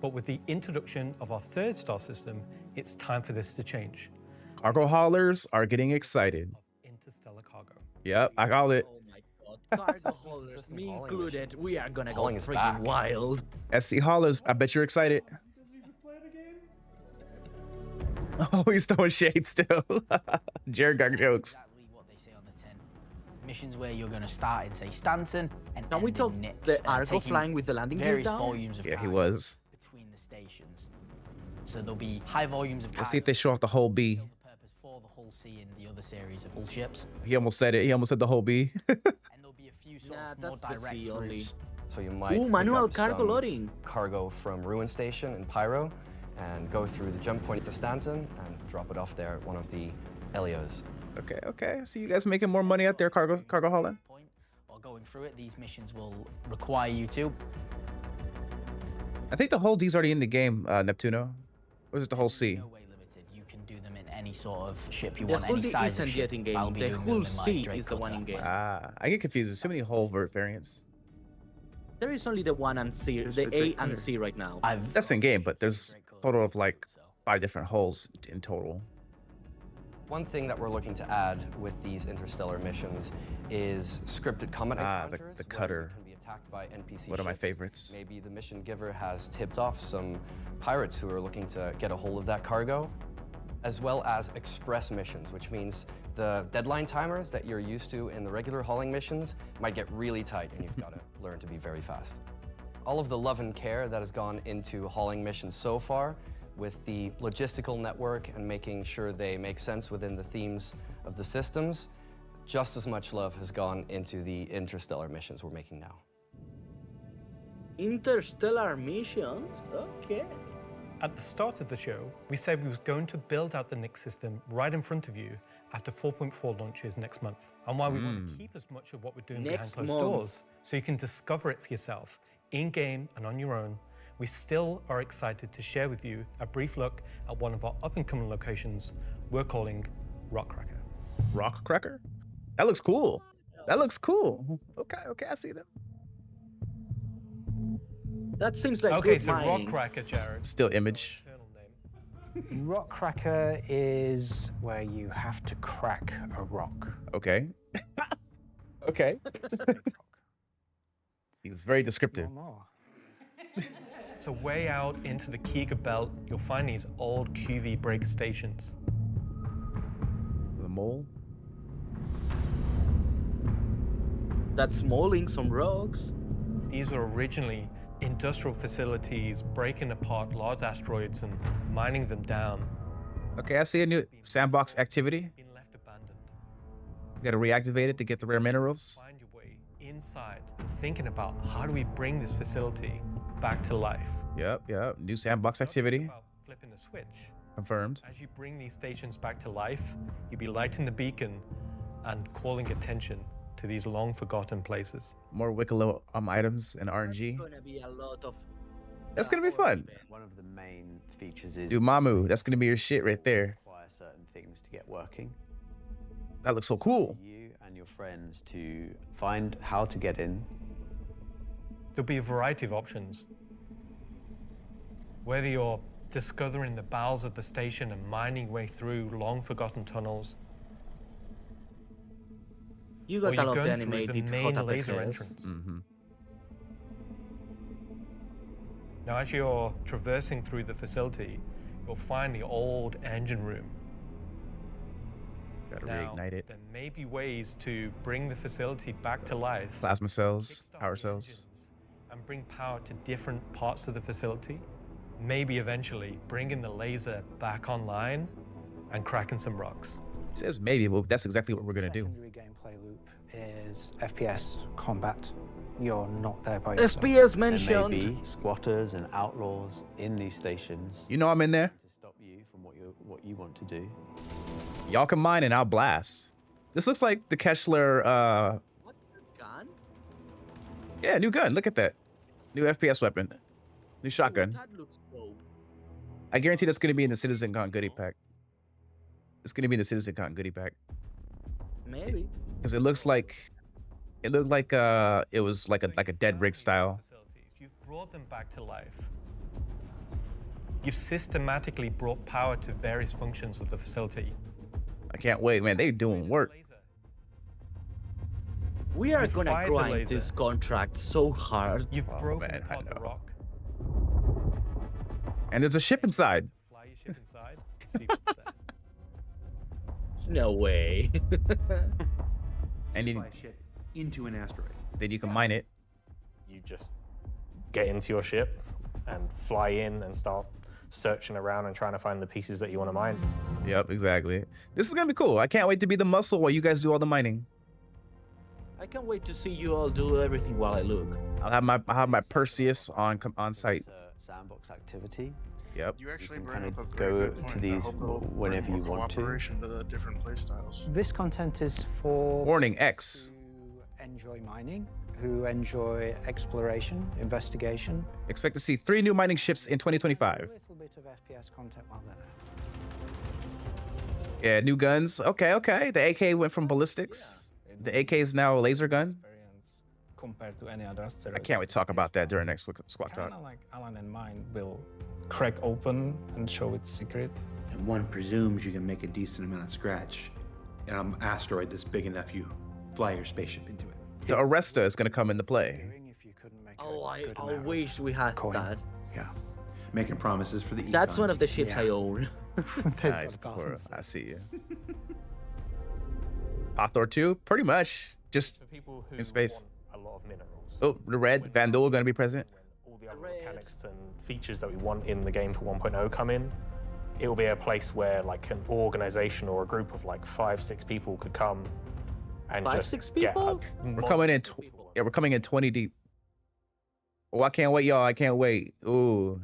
but with the introduction of our third star system, it's time for this to change. Cargo haulers are getting excited. Interstellar cargo. Yep, I call it. Cargo haulers, me included, we are gonna go freaking wild. SC haulers, I bet you're excited. Oh, he's throwing shade still. Jared got jokes. Exactly what they say on the tin. Missions where you're going to start in, say, Stanton and Can we end talk in Nix, the Argo taking flying with the landing gear various down? volumes of Yeah, he cargo was. between the stations. So there'll be high volumes of Let's see if they show off the whole B. purpose for the whole C in the other series of hull ships. He almost said it. He almost said the whole B. And there'll be a few sort of more that's the direct C only. routes. So you might Ooh, pick manual up cargo some loading. cargo from Ruin Station in Pyro and go through the jump point to Stanton and drop it off there at one of the Elios. Okay, okay. So you guys making more money out there, cargo hauling? Or going through it, these missions will require you to. I think the whole D's already in the game, Neptuno. Or is it the whole C? You can do them in any sort of ship you The want, whole any D size of isn't ship. yet in game. I'll be The doing them whole in my C Drake is the one cutter. in game. Ah, I get confused. There's too many whole variants. There is only the 1 and C, the A and C right now. That's in game, but there's a total of like 5 different holes in total. One thing that we're looking to add with these interstellar missions is scripted combat encounters. The cutter. Can be attacked by NPC One of my ships. favorites. Maybe the mission giver has tipped off some pirates who are looking to get a hold of that cargo, as well as express missions, which means the deadline timers that you're used to in the regular hauling missions might get really tight, and you've got to learn to be very fast. All of the love and care that has gone into hauling missions so far, with the logistical network and making sure they make sense within the themes of the systems, just as much love has gone into the interstellar missions we're making now. Interstellar missions? Okay. At the start of the show, we said we was going to build out the Nix system right in front of you after 4.4 launches next month. And while we want to keep as much of what we're doing Next behind closed month. doors, so you can discover it for yourself, in-game and on your own, we still are excited to share with you a brief look at one of our up-and-coming locations we're calling Rockcracker. Rockcracker? That looks cool. That looks cool. Okay, I see them. That seems like Okay, good so mining. Rockcracker, Jared. Still image. Rockcracker is where you have to crack a rock. Okay. Okay. He's very descriptive. So way out into the Kieger Belt, you'll find these old QV breaker stations. The mole? That's molding some rocks. These were originally industrial facilities breaking apart large asteroids and mining them down. Okay, I see a new sandbox activity. You gotta reactivate it to get the rare minerals. Find your way inside and thinking about how do we bring this facility back to life. Yep. New sandbox activity. Flipping the switch. Confirmed. As you bring these stations back to life, you'll be lighting the beacon and calling attention to these long forgotten places. More Wicklow items and RNG. Gonna be a lot of. That's gonna be fun. One of the main features is Dude, Mamu, that's gonna be your shit right there. require certain things to get working. That looks so cool. You and your friends to find how to get in. There'll be a variety of options. Whether you're discovering the bowels of the station and mining your way through long forgotten tunnels, You or got a you're lot of going the through animated the main JPGs. laser entrance. Mm-hmm. Now, as you're traversing through the facility, you'll find the old engine room. Gotta Now, reignite it. there may be ways to bring the facility back to life. Plasma cells, power cells. engines, and bring power to different parts of the facility. Maybe eventually bringing the laser back online and cracking some rocks. It says maybe, but that's exactly what we're gonna do. Secondary gameplay loop is FPS combat. You're not there by yourself. FPS There mentioned. may be squatters and outlaws in these stations You know I'm in there. to stop you from what you want to do. Y'all can mine and I'll blast. This looks like the Kessler, Gun? yeah, new gun. Look at that. New FPS weapon. New shotgun. That looks dope. I guarantee that's gonna be in the CitizenCon goodie pack. It's gonna be in the CitizenCon goodie pack. Maybe. Because it looked like it was like a dead rig style. You've brought them back to life. You've systematically brought power to various functions of the facility. I can't wait, man. They doing work. We are You've gonna fired the grind laser. this contract so hard. You've broken man, I apart the know. rock. And there's a ship inside. Fly your ship inside to see what's there. No way. And Fly a ship into an asteroid. then you can mine it. You just get into your ship and fly in and start searching around and trying to find the pieces that you want to mine. Yep, exactly. This is gonna be cool. I can't wait to be the muscle while you guys do all the mining. I can't wait to see you all do everything while I look. I'll have my Perseus on site. It's a sandbox activity. Yep. You actually can bring kind up a of very go good point. to I these hope it'll whenever bring you more want to. cooperation to the different playstyles. This content is for Warning X. who enjoy mining, who enjoy exploration, investigation. Expect to see 3 new mining ships in 2025. A little bit of FPS content while they're there. Yeah, new guns. Okay. The AK went from ballistics. The AK is now a laser gun. Compared to any other asteroid. I can't wait to talk about that during next squad Kind talk. of like Alan and mine will crack open and show its secret. And one presumes you can make a decent amount of scratch in an asteroid that's big enough you fly your spaceship into it. The Arresta is gonna come into play. Oh, I wish we had that. Yeah. Making promises for the That's econ one of the team. ships I own. Nice, Cora. I see you. Hathor 2, pretty much. Just in space. A lot of minerals. Oh, the red Vandal gonna be present. All the other mechanics and features that we want in the game for 1.0 come in. It will be a place where like an organization or a group of like 5-6 people could come and 5-6 just get people? We're coming in. We're coming in 20 deep. Oh, I can't wait, y'all. I can't wait. Ooh,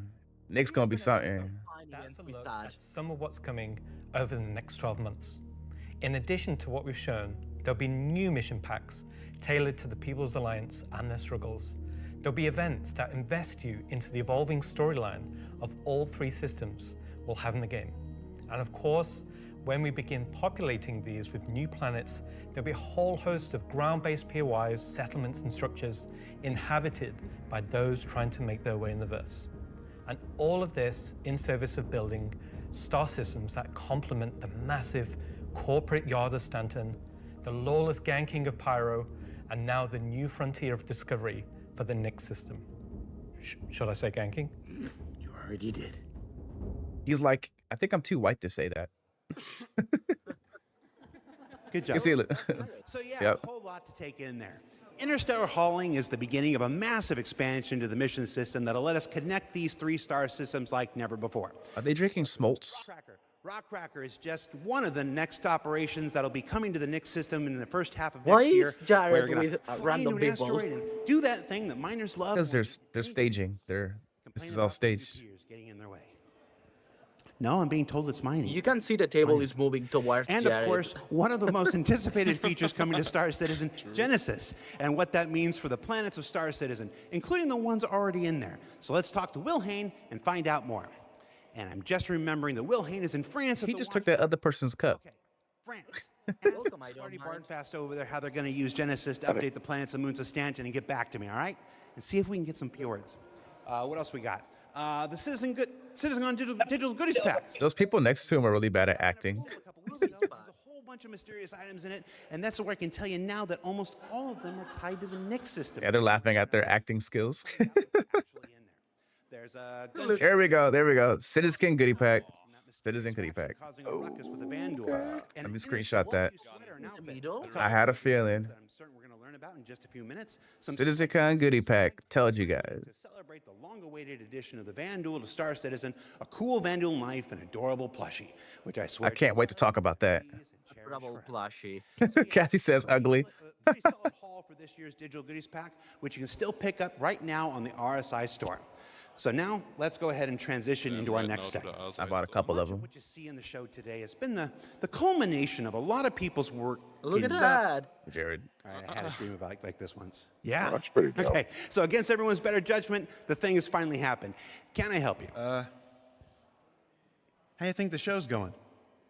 Nick's gonna be something. That's a look at some of what's coming over the next 12 months. In addition to what we've shown, there'll be new mission packs tailored to the People's Alliance and their struggles There'll be events that invest you into the evolving storyline of all 3 systems we'll have in the game. And of course, when we begin populating these with new planets, there'll be a whole host of ground-based POIs, settlements, and structures inhabited by those trying to make their way in the verse. And all of this in service of building star systems that complement the massive corporate yard of Stanton, the lawless ganking of Pyro, and now the new frontier of discovery for the Nyx system. Should I say ganking? You already did. He's like, I think I'm too white to say that. Good job. You see it. So yeah, Yep. a whole lot to take in there. Interstellar hauling is the beginning of a massive expansion to the mission system that'll let us connect these 3-star systems like never before. Are they drinking smolts? Rockcracker is just one of the next operations that'll be coming to the Nyx system in the first half of Why next year. is Jared We're gonna with fly random into an people? asteroid and do that thing that miners love. Because they're staging. This is all staged. Getting in their way. No, I'm being told it's mining. You can see the table is moving towards And Jared. of course, one of the most anticipated features coming to Star Citizen, Genesis, and what that means for the planets of Star Citizen, including the ones already in there. So let's talk to Will Hain and find out more. And I'm just remembering that Will Hain is in France. He just took that other person's cup. France. Ask Party Bardfast over there how they're going to use Genesis to update the planets and moons of Stanton and get back to me, all right? And see if we can get some fjords. What else we got? The CitizenCon digital goodies packs. Those people next to him are really bad at acting. There's a whole bunch of mysterious items in it, and that's where I can tell you now that almost all of them are tied to the Nyx system. Yeah, they're laughing at their acting skills. There's a There we go. There we go. Citizen goodie pack. Citizen goodie pack. causing a ruckus with the Vanduul. Let me screenshot that. Outfit. I had a feeling. That I'm certain we're going to learn about in just a few minutes. Some CitizenCon goodie pack. Told you guys. to celebrate the long-awaited addition of the Vanduul to Star Citizen, a cool Vanduul knife and adorable plushie, which I swear I can't wait to talk about that. Double plushie. Cassie says ugly. pretty solid haul for this year's digital goodies pack, which you can still pick up right now on the RSI store. So now let's go ahead and transition into our next segment. I bought a couple of them. What you see in the show today has been the culmination of a lot of people's work. Look at in- that. Jared. All right, I had a dream about like this once. Yeah. That's pretty dope. Okay, so against everyone's better judgment, the thing has finally happened. Can I help you? How you think the show's going?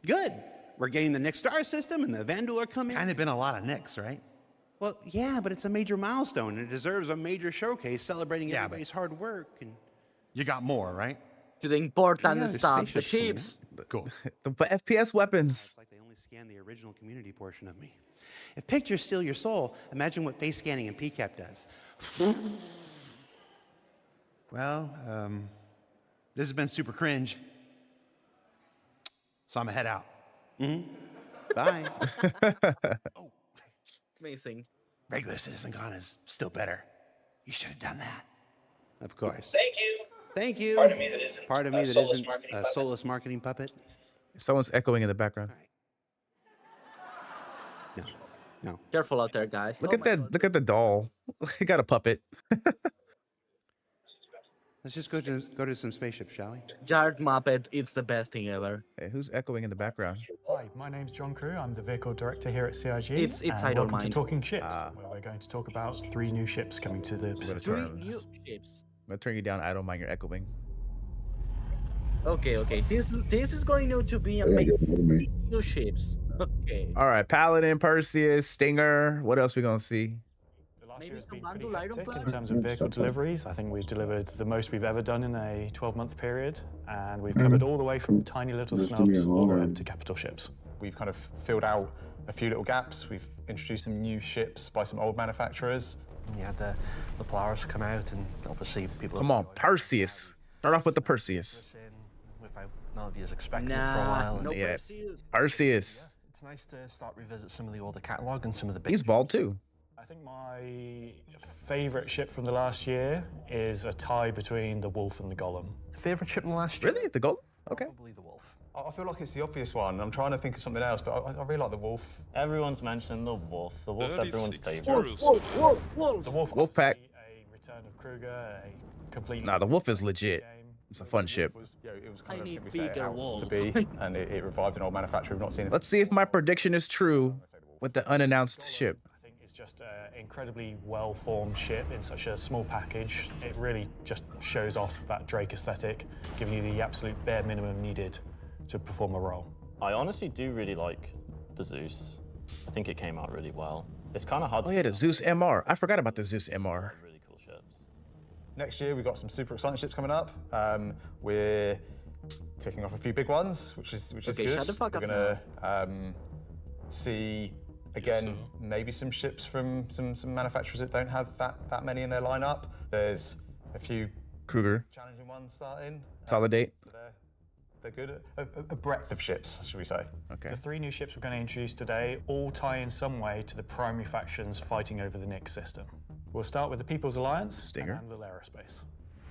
Good. We're getting the Nyx star system and the Vanduul are coming. Kind of been a lot of Nyx, right? Well, yeah, but it's a major milestone and it deserves a major showcase celebrating everybody's hard work. And you got more, right? To the important Yeah, there's stuff, the spaceships coming ships. Cool. The FPS weapons. It's like they only scan the original community portion of me. If pictures steal your soul, imagine what face scanning and PCAP does. Well, this has been super cringe. So I'm gonna head out. Bye. Amazing. Regular CitizenCon is still better. You should have done that. Of course. Thank you. Thank you. Part of me that isn't Part of me a that soulless isn't marketing a puppet. soulless marketing puppet. Someone's echoing in the background. No. Careful out there, guys. Look at that. Look at the doll. He got a puppet. Let's just go to some spaceships, shall we? Jared Muppet, it's the best thing ever. Hey, who's echoing in the background? Hi, my name's John Crew. I'm the vehicle director here at CIG. It's and I don't welcome to mind. Talking Ship, where we're going to talk about 3 new ships coming to the Pacific. Three new ships. I'm gonna turn you down. I don't mind your echoing. Okay. This is going to be amazing. New ships. Okay. All right, Paladin, Perseus, Stinger. What else we gonna see? Maybe some Pretty Bandul Iron hectic in Plan? terms of vehicle deliveries. I think we've delivered the most we've ever done in a 12-month period, and we've covered all the way from tiny little snubs all the way up to capital ships. We've kind of filled out a few little gaps. We've introduced some new ships by some old manufacturers. You had the Polaris come out, and obviously people. Come on, Perseus. Start off with the Perseus. None of you is expecting it for a Nah, while. no Yeah. Perseus. Perseus. It's nice to start revisit some of the older catalog and some of the big. He's bald too. I think my favourite ship from the last year is a tie between the Wolf and the Golem. Favorite ship in the last year? Really? The Golem? Okay. Probably the Wolf. I feel like it's the obvious one. I'm trying to think of something else, but I really like the Wolf. Everyone's mentioned the Wolf. The Wolf's everyone's 36 favorite. Wolf. The Wolf. Wolf pack. A return of Kruger, a complete. Nah, the Wolf is legit. It's a fun ship. Yeah, it was I kind of need everything we set it bigger out Wolf. to be, and it revived an old manufacturer we've not seen. Let's see if my prediction is true with the unannounced ship. I think it's just an incredibly well-formed ship in such a small package. It really just shows off that Drake aesthetic, giving you the absolute bare minimum needed to perform a role. I honestly do really like the Zeus. I think it came out really well. It's kind of hard Oh to... yeah, the Zeus MR. I forgot about the Zeus MR. Really cool ships. Next year, we've got some super exciting ships coming up. We're ticking off a few big ones, which is Okay, good. shut the fuck We're up gonna see again maybe some ships from some manufacturers that don't have that many in their lineup. There's a few Kruger. challenging ones starting. Solidate. So they're good. A breadth of ships, should we say? Okay. The 3 new ships we're going to introduce today all tie in some way to the primary factions fighting over the Nyx system. We'll start with the People's Alliance Stinger. and Anvil Aerospace.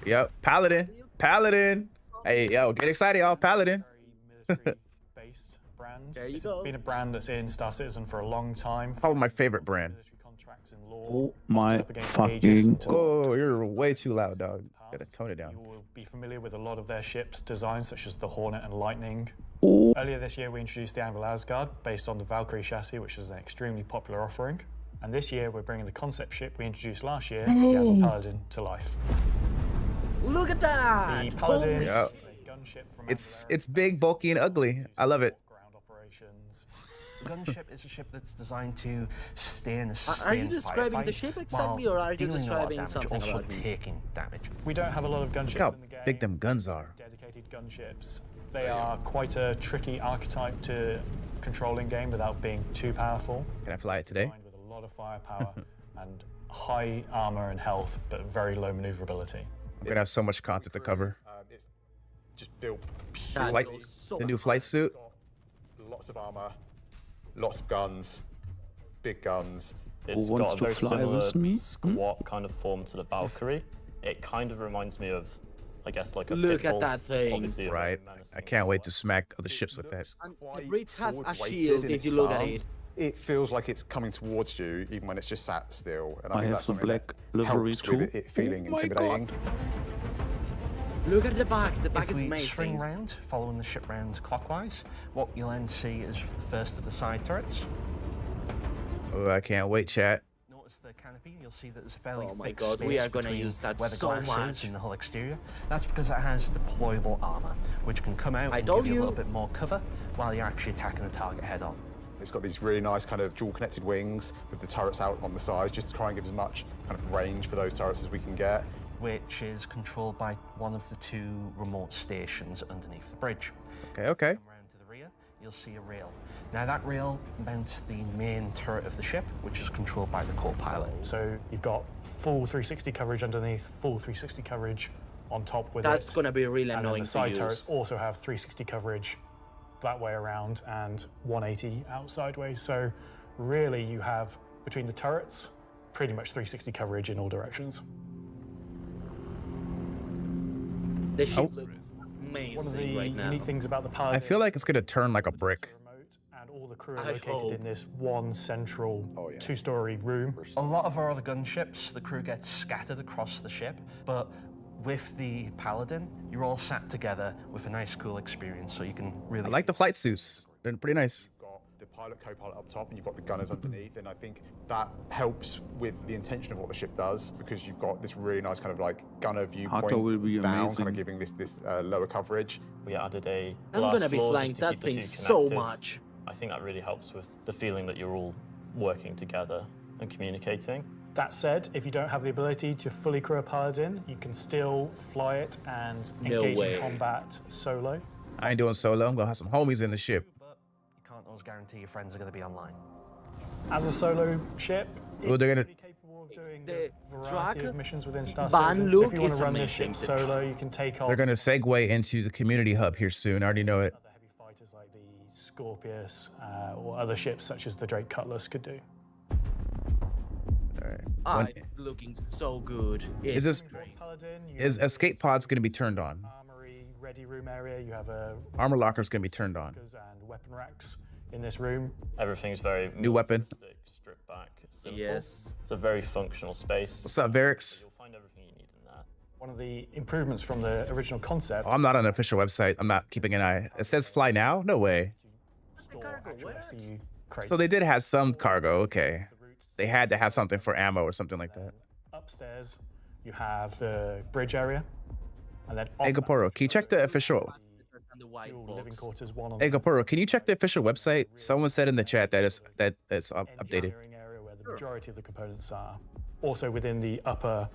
Yep, Paladin. Paladin. Hey, yo, get excited, y'all. Paladin. Military-based brand. There you It's go. been a brand that's in Star Citizen for a long time. Probably my favorite brand. Contracts in law, Oh my up against ages fucking. until Oh, you're way too loud, dog. Gotta tone it down. you will be familiar with a lot of their ships' designs, such as the Hornet and Lightning. Oh. Earlier this year, we introduced the Anvil Asgard, based on the Valkyrie chassis, which is an extremely popular offering. And this year, we're bringing the concept ship we introduced last year, the Anvil Paladin, to life. Look at that! The Paladin Yeah. is a gunship from It's big, bulky, and ugly. I love it. ground operations. Gunship is a ship that's designed to stay in a Are sustained you describing the firefight ship exactly, while or are you dealing a lot of describing damage, something also about it? taking damage. We don't have a lot of gunships Look how in the game. big them guns are. Dedicated gunships. They are quite a tricky archetype to control in game without being too powerful. Can I fly it today? Designed with a lot of firepower and high armor and health, but very low maneuverability. I'm gonna have so much content to cover. It's just built That Flight, goes so the new flight suit. lots of armor, lots of guns, big guns. It's Who wants got a to very fly similar with me? squat kind of form to the Valkyrie. It kind of reminds me of, I guess, like a Look at Pitbull, that thing. obviously a Right. very menacing I can't wait to one. smack other ships with that. And the bridge has a forward-weighted shield in if its you look at stance. it. It feels like it's coming towards you, even when it's just sat still. And I I think have that's some something black that livery helps too. with it feeling Oh my intimidating. Look at the back. The back If is we amazing. swing round, following the ship round clockwise, what you'll then see is the first of the side turrets. Oh, I can't wait, chat. Notice the canopy, you'll see that there's a fairly Oh my thick God, space we are gonna between use that where the so glass much. is in the hull exterior. That's because it has deployable armor, which can come out I and told give you a you. little bit more cover while you're actually attacking the target head on. It's got these really nice kind of dual connected wings with the turrets out on the sides, just to try and give as much kind of range for those turrets as we can get. Which is controlled by one of the 2 remote stations underneath the bridge. Okay, okay. Come round to the rear, you'll see a rail. Now that rail mounts the main turret of the ship, which is controlled by the co-pilot. So you've got full 360 coverage underneath, full 360 coverage on top with it. That's gonna be really And then annoying the to side use. turrets also have 360 coverage that way around and 180 out sideways. So really you have, between the turrets, pretty much 360 coverage in all directions. The ship Oh. looks One of the amazing right now. unique things about the Paladin, I feel like it's gonna turn like a brick. and all the crew are I located hope. in this one central 2-story room. A lot of our other gunships, the crew gets scattered across the ship, but with the Paladin, you're all sat together with a nice, cool experience, so you can really... I like the flight suits. They're pretty nice. You've got the pilot, co-pilot up top, and you've got the gunners underneath, and I think that helps with the intention of what the ship does, because you've got this really nice kind of like gunner viewpoint Haka will be down, amazing. kind of giving this lower coverage. We added a I'm glass gonna be floor flying just to that keep the thing two so connected. much. I think that really helps with the feeling that you're all working together and communicating. That said, if you don't have the ability to fully crew a Paladin, you can still fly it and No engage way. in combat solo. I ain't doing solo. I'm gonna have some homies in the ship. But you can't always guarantee your friends are going to be online. As a solo ship, Well, they're gonna. it's capable of doing The a variety drag of missions within Star ban Citizen. So look if you want is to run this ship amazing. The solo, you can take on They're gonna segue into the community hub here soon. I already know it. other heavy fighters like the Scorpius or other ships such as the Drake Cutlass could do. All right. Ah, When- it's looking so good. Is It's this great. Paladin, you is escape pods gonna be turned on? armory, ready room area. You have a Armor locker's gonna be turned on. and weapon racks in this room. Everything's very New weapon. minimalistic, stripped back, simple. Yes. It's a very functional space. What's up, Varix? You'll find everything you need in that. One of the improvements from the original concept. Oh, I'm not on an official website. I'm not keeping an eye. It says fly now? No way. store cargo actual work? SCU crates. So they did have some cargo. Okay. they had to have something for ammo or something like that. Upstairs, you have the bridge area, and then Hey Gaporo, can you check the official? living quarters, one on Hey Gaporo, can you check the official website? Someone said in the chat that it's updated. area where the majority of the components are. Also within the upper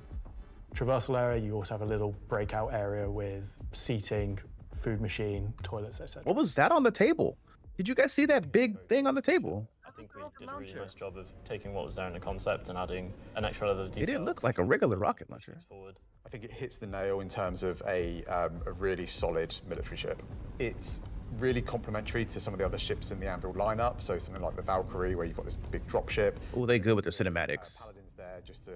traversal area, you also have a little breakout area with seating, food machine, toilets, etc. What was that on the table? Did you guys see that big thing on the table? I think we did a really nice job of taking what was there in the concept and adding an extra level of detail. It didn't look like a regular rocket launcher. I think it hits the nail in terms of a really solid military ship. It's really complementary to some of the other ships in the Anvil lineup. So something like the Valkyrie, where you've got this big drop ship. Oh, they good with their cinematics. Paladin's there just to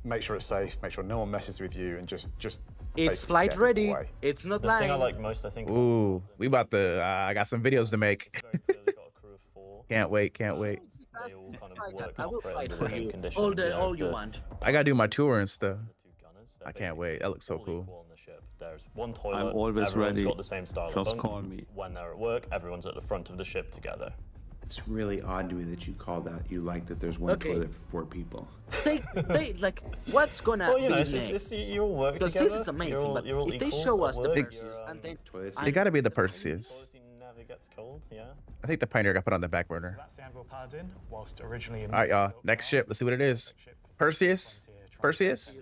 make sure it's safe, make sure no one messes with you, and just It's flight ready. It's not the lying. thing I like most, I think. Ooh, we about to. I got some videos to make. Can't wait. Can't wait. They all kind of work I will fight in for the same you conditions, all you want. I gotta do my tour and stuff. I can't wait. That looks so cool. There's one toilet. I'm always everyone's ready. got the same style of Just bunk. call me. When they're at work, everyone's at the front of the ship together. It's really odd to me that you called out. You like that there's one Okay. toilet for 4 people. They like what's gonna Well, you know, be it's next? you all work Because together. this is amazing, You're all- but you're all if they equal show at us the work, Perseus and then They gotta be the Perseus. Never gets cold, yeah. I think the Pioneer got put on the back burner. That's the Anvil Paladin, whilst originally in All right, y'all. Next ship. Let's see what it is. Perseus. Perseus.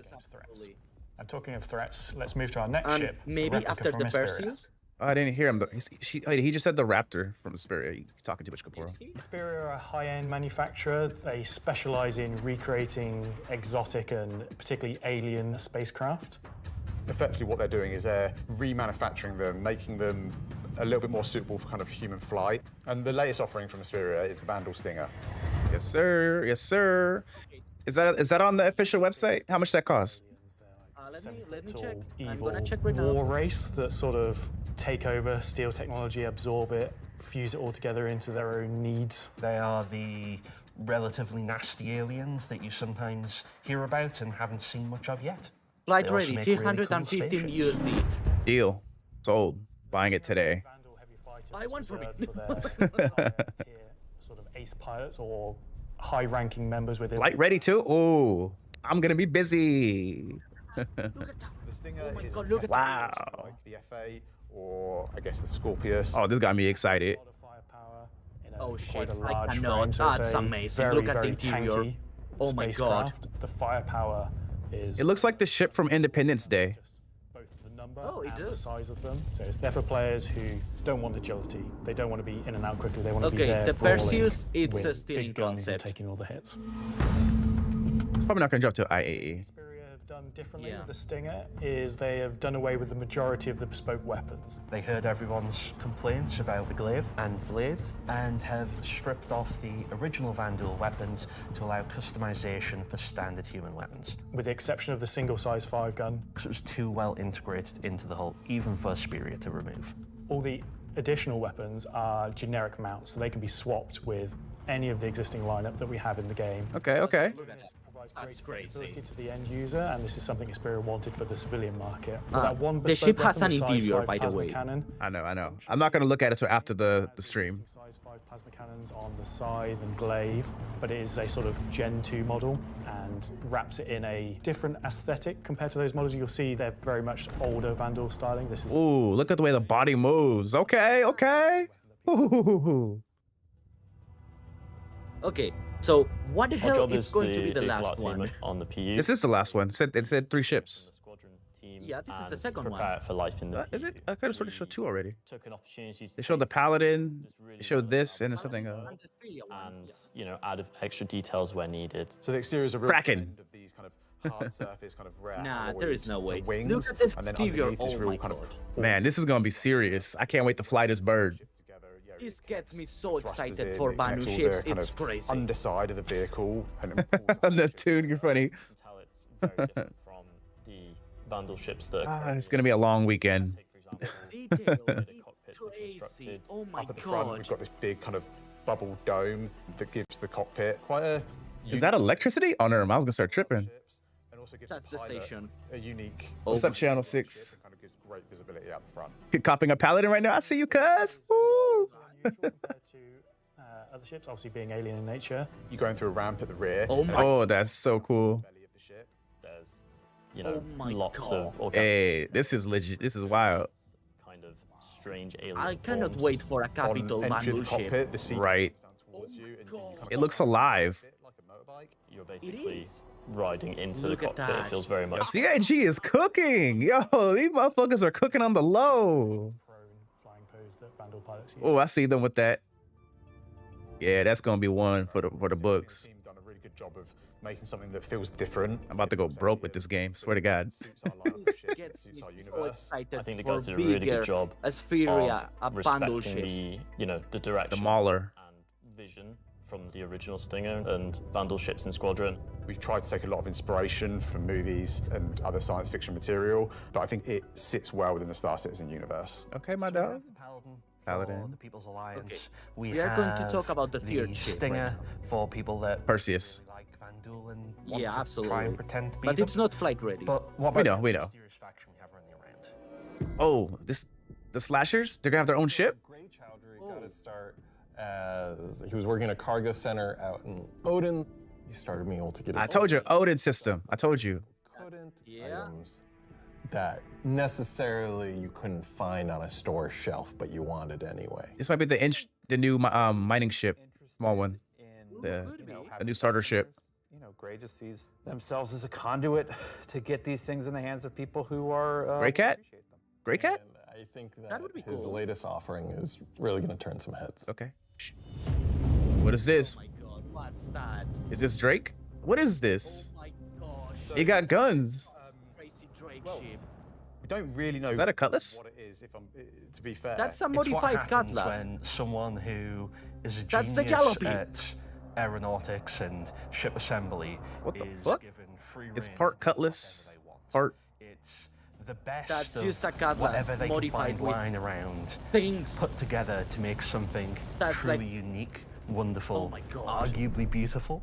And talking of threats, let's move to our next And ship. the maybe replica after from the Hesperia. Perseus. Oh, I didn't hear him. He just said the Raptor from Spirit. You're talking too much, Kaporo. Hesperia are a high-end manufacturer. They specialize in recreating exotic and particularly alien spacecraft. Effectively, what they're doing is they're remanufacturing them, making them a little bit more suitable for kind of human flight. And the latest offering from Asperia is the Vandal Stinger. Yes, sir. Yes, sir. Is that on the official website? How much that cost? Let me check. I'm Evil gonna check right now. war race that sort of take over, steal technology, absorb it, fuse it all together into their own needs. They are the relatively nasty aliens that you sometimes hear about and haven't seen much of yet. Flight They also ready, make really cool 315 spaceships. USD. Deal. Sold. Buying it today. Buy one for me. Sort of ace pilots or high-ranking members within. Flight ready too? Ooh. I'm gonna be busy. The Stinger is God, look at Wow. like the FA or I guess the Scorpius. Oh, this got me excited. Oh Quite shit, a I large cannot. frame, so it's That's a amazing. very, Look at the very interior. tanky Oh my god. spacecraft. The firepower is It looks like the ship from Independence Day. both the number Oh, it and the does. size of them. So it's there for players who don't want agility. They don't want to be in and out quickly. They want to be Okay, there. the brawling Perseus, it's with a stealing big guns and concept. taking all the hits. It's probably not gonna drop to IAE. Xperia have done differently with the Stinger is they have done away with the majority of the bespoke weapons. They heard everyone's complaints about the glaive and blade and have stripped off the original Vandal weapons to allow customization for standard human weapons. With the exception of the single-size 5-gun. Because it was too well integrated into the hull, even for Asperia to remove. All the additional weapons are generic mounts, so they can be swapped with any of the existing lineup that we have in the game. Okay, okay. That's crazy to the end user, and this is something Xperia wanted for the civilian market. For Ah, that one the bespoke ship has weapon, an the size interior, 5 by the plasma way. Cannon, I know. I'm not gonna look at it till after the stream. size 5 plasma cannons on the scythe and glaive, but it is a sort of Gen 2 model and wraps it in a different aesthetic compared to those models. You'll see they're very much older Vandal styling. This is Ooh, look at the way the body moves. Okay, okay. Ooh. Okay, so what the Our hell job is going to be the big last black team one? on the PU. This is the last one. It said 3 ships. Yeah, this is the and second one. prepare for life in the Is it? I could have sort of showed 2 already. Took an opportunity to They showed the Paladin. They showed this and something. and add extra details where needed. So the exterior is a real Kraken. blend of these kind of hard surface, kind of rare Nah, there is alloys, no way. the wings, Look at this and then exterior. underneath is Oh real my kind of god. Man, this is gonna be serious. I can't wait to fly this bird. This gets me so thrusters excited in, for it Banu connects all ships. the kind It's of crazy. underside of the vehicle and it Neptune, you're funny. You can tell it's very different from the Vandal ships that are It's gonna be a long weekend. Detail. It's crazy. Oh my up at the front god. we've got this big kind of bubble dome that gives the cockpit quite a Is that electricity? Oh no, I was gonna start tripping. and also gives That's the the pilot station. a unique What's up, Channel 6? kind of gives great visibility out the front. Copping a Paladin right now. I see you, cuz. Woo! compared to other ships, obviously being alien in nature. You're going through a ramp at the rear. Oh, that's so cool. There's, you know, Oh my lots God. of organic Hey, this is legit. This is wild. kind of strange alien I cannot forms. wait for a capital On entry of vandal the ship. cockpit, the seat Right. goes down towards you, and you kind of It looks alive. like a motorbike. You're basically is. riding into Look the at cockpit. It that. feels very much. CIG is cooking. Yo, these motherfuckers are cooking on the low. Prone flying pose that Vandal pilots use. Oh, I see them with that. Yeah, that's gonna be one for the The books. team done a really good job of making something that feels different. I'm about to go broke with this game. Swear to God. Suits our lineup of ships, Gets suits me our so universe. excited I think the for guys did a really bigger good job Aspheria, of Vandal respecting ships. the, you know, the direction The Mauler. and vision from the original Stinger and Vandal ships in Squadron. We've tried to take a lot of inspiration from movies and other science fiction material, but I think it sits well within the Star Citizen universe. Okay, my dog. For the People's Alliance. Okay. We We are going to have talk about the third ship Stinger right for people that Perseus. really like Vandal and want Yeah, to try absolutely. and pretend to be But them. it's not flight ready. But what We about know, we the know. mysterious faction we have running around? Oh, the slashers? They're gonna have their own ship? Gray Chowdhury got his start as he was working at a cargo center out in Odin. He started being able to get his I told you, Odin system. I told you. couldn't Yeah. items that necessarily you couldn't find on a store shelf, but you wanted anyway. This might be the new mining ship, small one, the new starter ship. You know, Gray just sees themselves as a conduit to get these things in the hands of people who are Gray Cat? Gray Cat? And I think that, That would be his cool. latest offering is really going to turn some heads. Okay. What is this? Oh my God, what's that? Is this Drake? What is this? Oh my gosh. He got guns. Crazy Drake well, ship. We don't really know Is that a cutlass? what it is, if I'm, to be fair. That's a It's what modified happens cutlass. when someone who is a That's the genius jalopy. at aeronautics and ship assembly What the is fuck? given free It's rein part to do cutlass, whatever they want. part It's the best That's of just a cutlass whatever they can modified find with lying around, things. put together to make something That's truly like- unique, wonderful, Oh my God. arguably beautiful,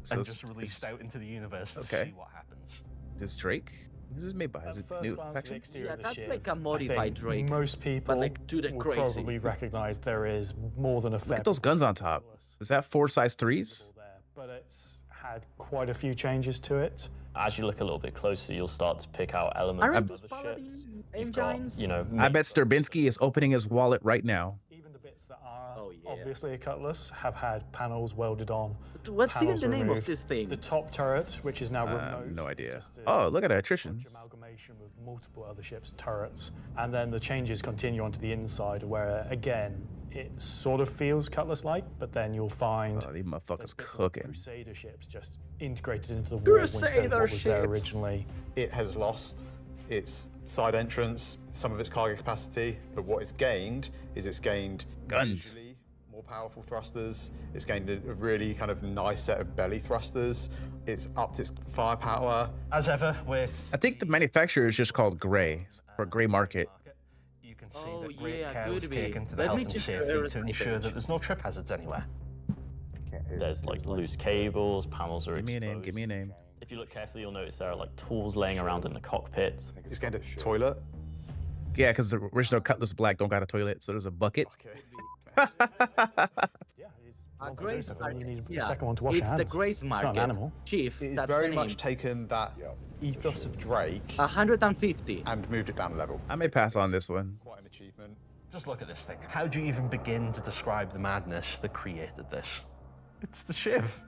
So and it's- just released out into the universe to Okay. see what happens. Is this Drake? Who's this made by? Is At it first new glance at the faction? exterior Yeah, of the that's ship, like a I modified think Drake, most people like to the will crazy. probably recognize there is more than a fair Look at those guns on top. Is that 4 size 3s? there, but it's had quite a few changes to it. As you look a little bit closer, you'll start to pick out elements Aren't of those other paladin ships. You've got, engines? you know, I bet mix- Sturbinski is opening his wallet right now. Even the bits that are Oh, yeah. obviously a cutlass have had panels welded on. What's even panels the name of removed. this thing? The top turret, which is now remote. No idea. just is Oh, look at that a attrition. amalgamation with multiple other ships' turrets. And then the changes continue onto the inside where, again, it sort of feels cutlass-like, but then you'll find Oh, these motherfuckers there's bits of cooking. Crusader ships just integrated into the wall instead of Crusader what was there ships. originally. It has lost its side entrance, some of its cargo capacity, but what it's gained is it's gained Guns. visually more powerful thrusters. It's gained a really kind of nice set of belly thrusters. It's upped its firepower. As ever with I think the manufacturer is just called Gray for Gray Market. you can see Oh, that great yeah, care was could be. taken to the Let health me and check the safety to aerospace ensure that page. there's no trip hazards anywhere. There's like loose cables, panels are Give me a exposed. name. Give me a name. If you look carefully, you'll notice there are like tools laying around in the cockpit. It's gained a toilet. Yeah, because the original Cutlass Black don't got a toilet, so there's a bucket. Yeah, it's A one for Grace doing something, you need a yeah, second one to wash your it's the hands. Grace It's not Market. an animal. Chief, It's that's very the much name. taken that ethos of Drake 150. and moved it down a level. I may pass on this one. Quite an achievement. Just look at this thing. How do you even begin to describe the madness that created this? It's the Shiv.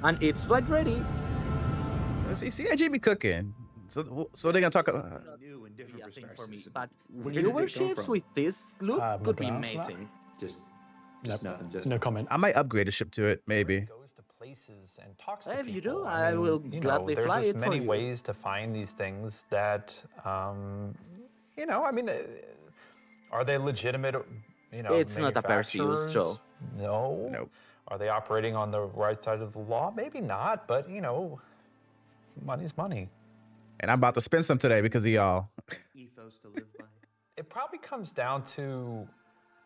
And it's flight ready. See, CIG be cooking. So they're gonna talk about. New and different Yeah, thing for me. perspectives. But Where did it newer come ships from? with this look I'm could not be gonna answer that. amazing. Just Nope. nothing. Just No comment. I might upgrade a ship to it, maybe. Goes to places and talks to If you people. do, I will you gladly know, fly there's it just for many you. ways to find these things that, you know, I mean, are they legitimate? You know, It's not a Perseus show. No. Nope. Are they operating on the right side of the law? Maybe not, but you know, money's money. And I'm about to spend some today because of y'all. ethos to live by. It probably comes down to,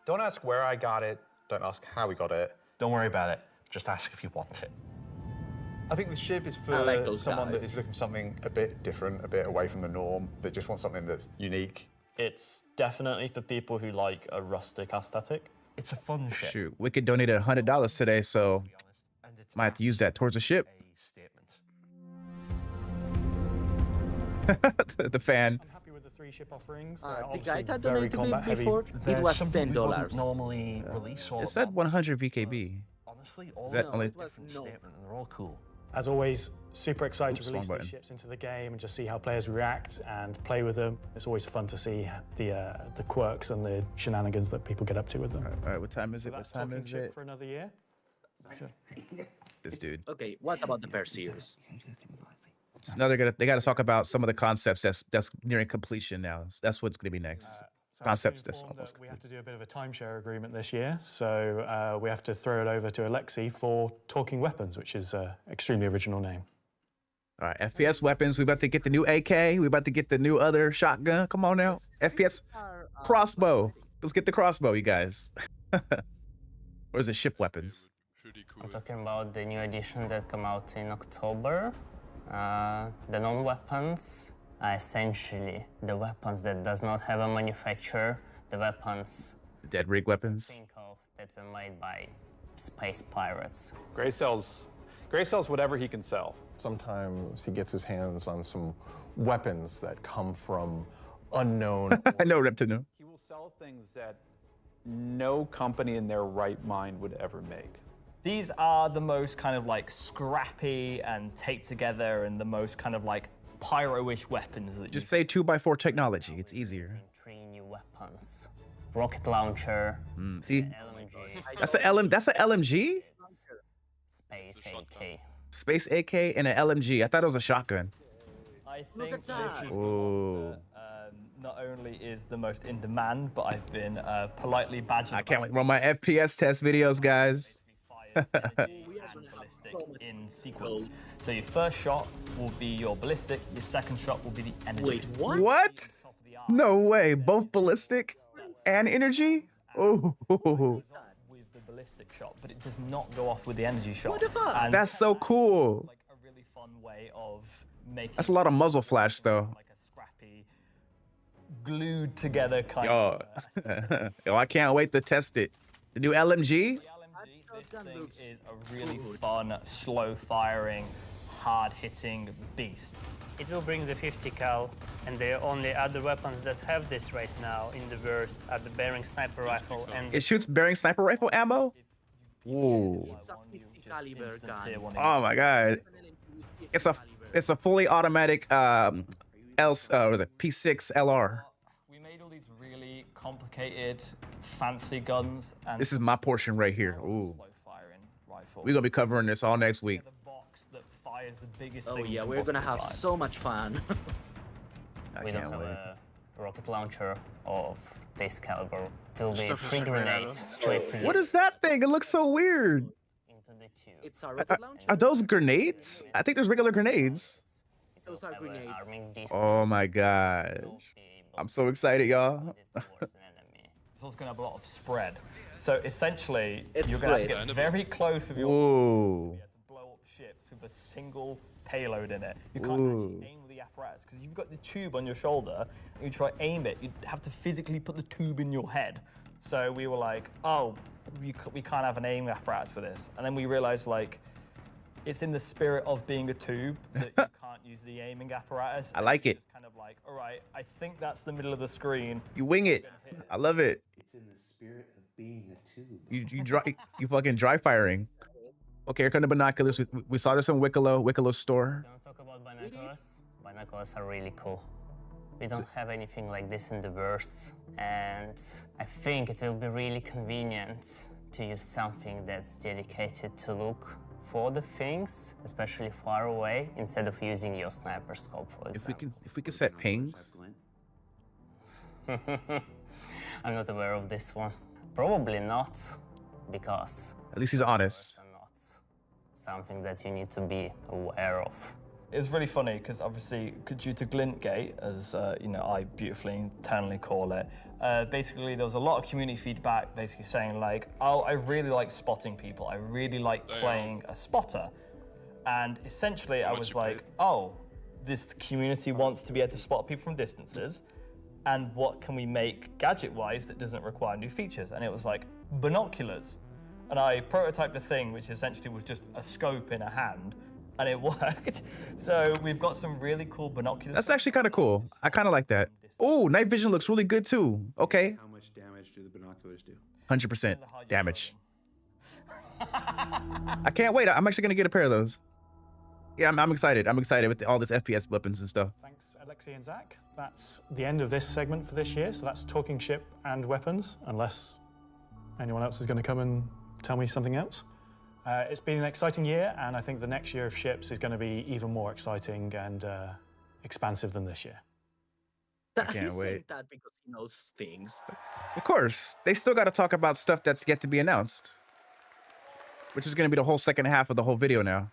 don't ask where I got it. Don't ask how we got it. Don't worry about it. Just ask if you want it. I think the Shiv is I like for those someone guys. that is looking for something a bit different, a bit away from the norm, that just wants something that's unique. It's definitely for people who like a rustic aesthetic. It's a fun ship. Shoot, Wicked donated $100 today, so might have to use that towards the ship. The fan. I'm happy with the 3 ship offerings. The guy that donated before, it was $10. Normally release all It said 100 VKB. Honestly, Is that only? statement, and they're all cool. As always, super excited Oops, to release wrong these button. ships into the game and just see how players react and play with them. It's always fun to see the quirks and the shenanigans that people get up to with them. All right, what time is it? What That's time talking is ship it? for another year. This dude. Okay, what about the Perseus? So now they got to talk about some of the concepts that's nearing completion now. That's what's going to be next. So Concepts I'm that's informed almost that we have to do a bit of a timeshare agreement this year, so we have to throw it over to Alexi for Talking Weapons, which is an extremely original name. All right, FPS weapons. We about to get the new AK. We about to get the new other shotgun. Come on now, FPS crossbow. Let's get the crossbow, you guys. Or is it ship weapons? I'm talking about the new edition that come out in October. The non-weapons are essentially the weapons that does not have a manufacturer, the weapons Dead rig weapons. think of that were made by space pirates. Gray sells whatever he can sell. Sometimes he gets his hands on some weapons that come from unknown. I know Reptino. He will sell things that no company in their right mind would ever make. These are the most kind of like scrappy and taped together and the most kind of like pyro-ish weapons that Just say 2x4 technology. It's easier. 3 new weapons. Rocket launcher, See, LMG, that's a LMG. Space AK. Space AK and an LMG. I thought it was a shotgun. I think this is the Ooh. one that not only is the most in demand, but I've been politely badgered. I can't wait to run my FPS test videos, guys. In sequence. So your first shot will be your ballistic, your second shot will be the energy. Wait, what? What? No way. Both ballistic and energy? Oh. With the ballistic shot, but it does not go off with the energy shot. What the fuck? And That's so cool. like a really fun way of making That's a lot of muzzle flash, though. like a scrappy, glued together kind Yo. of. Yo, I can't wait to test it. The new LMG? This thing is a really fun, slow-firing, hard-hitting beast. It will bring the 50 cal, and the only other weapons that have this right now in the verse are the Bearing sniper rifle and It shoots bearing sniper rifle ammo? Whoa. Caliber gun. Oh my god. It's a fully automatic what is it, P6 LR. We made all these really complicated, fancy guns, and This is my portion right here. Ooh. slow-firing rifle. We're gonna be covering this all next week. The box that fires the biggest Oh thing yeah, you we're gonna have possibly so much fun. We don't have a rocket launcher of this caliber. It will be 3 grenades straight to What you. is that thing? It looks so weird. It's a rocket launcher. Are those grenades? I think there's regular grenades. Those are grenades. Oh my gosh. I'm so excited, y'all. It's also going to have a lot of spread. So essentially, It's you're going to spread. have to get very close with your Whoa. to blow up ships with a single payload in it. You can't actually aim with the apparatus because you've got the tube on your shoulder and you try to aim it, you'd have to physically put the tube in your head. So we were like, oh, we can't have an aim apparatus for this. And then we realized like, it's in the spirit of being a tube that you can't use the aiming apparatus. I like it. It's kind of like, all right, I think that's the middle of the screen. You wing it. I love it. It's in the spirit of being a tube. You fucking dry firing. Okay, here come the binoculars. We saw this in Wickelow's store. Don't talk about binoculars. Binoculars are really cool. We don't have anything like this in the verse, and I think it will be really convenient to use something that's dedicated to look for the things, especially far away, instead of using your sniper scope, for example. If we could set pings. I'm not aware of this one. Probably not, because At least he's honest. something that you need to be aware of. It's really funny because obviously, due to Glintgate, as I beautifully internally call it, basically there was a lot of community feedback basically saying like, oh, I really like spotting people. I really like playing a spotter. And essentially I was like, oh, this community wants to be able to spot people from distances. And what can we make gadget-wise that doesn't require new features? And it was like, binoculars. And I prototyped a thing which essentially was just a scope in a hand, and it worked. So we've got some really cool binoculars. That's actually kind of cool. I kind of like that. Oh, night vision looks really good too. Okay. How much damage do the binoculars do? 100% damage. I can't wait. I'm actually gonna get a pair of those. Yeah, I'm excited. I'm excited with all this FPS weapons and stuff. Thanks, Alexi and Zach. That's the end of this segment for this year. So that's talking ship and weapons, unless anyone else is going to come and tell me something else. It's been an exciting year, and I think the next year of ships is going to be even more exciting and expansive than this year. I can't wait. That because he knows things. Of course, they still got to talk about stuff that's yet to be announced, which is going to be the whole second half of the whole video now.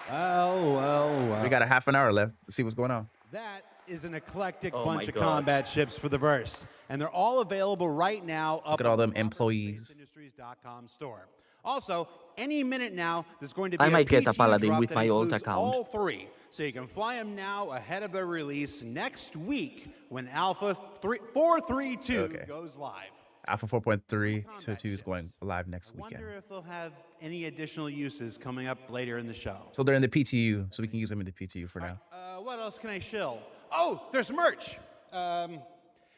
Well. We got a half an hour left to see what's going on. That is an eclectic Oh bunch my of God. combat ships for the verse, and they're all available right now up Look at all on them the employees. SpaceIndustries.com store. Also, any minute now, there's going to be I might get a PT Paladin drop with that my old includes account. all three, so you can fly them now ahead of their release next week when Alpha 432 goes live. Alpha 4.322 is going live next weekend. Wonder if they'll have any additional uses coming up later in the show. So they're in the PTU, so we can use them in the PTU for now. What else can I shill? Oh, there's merch.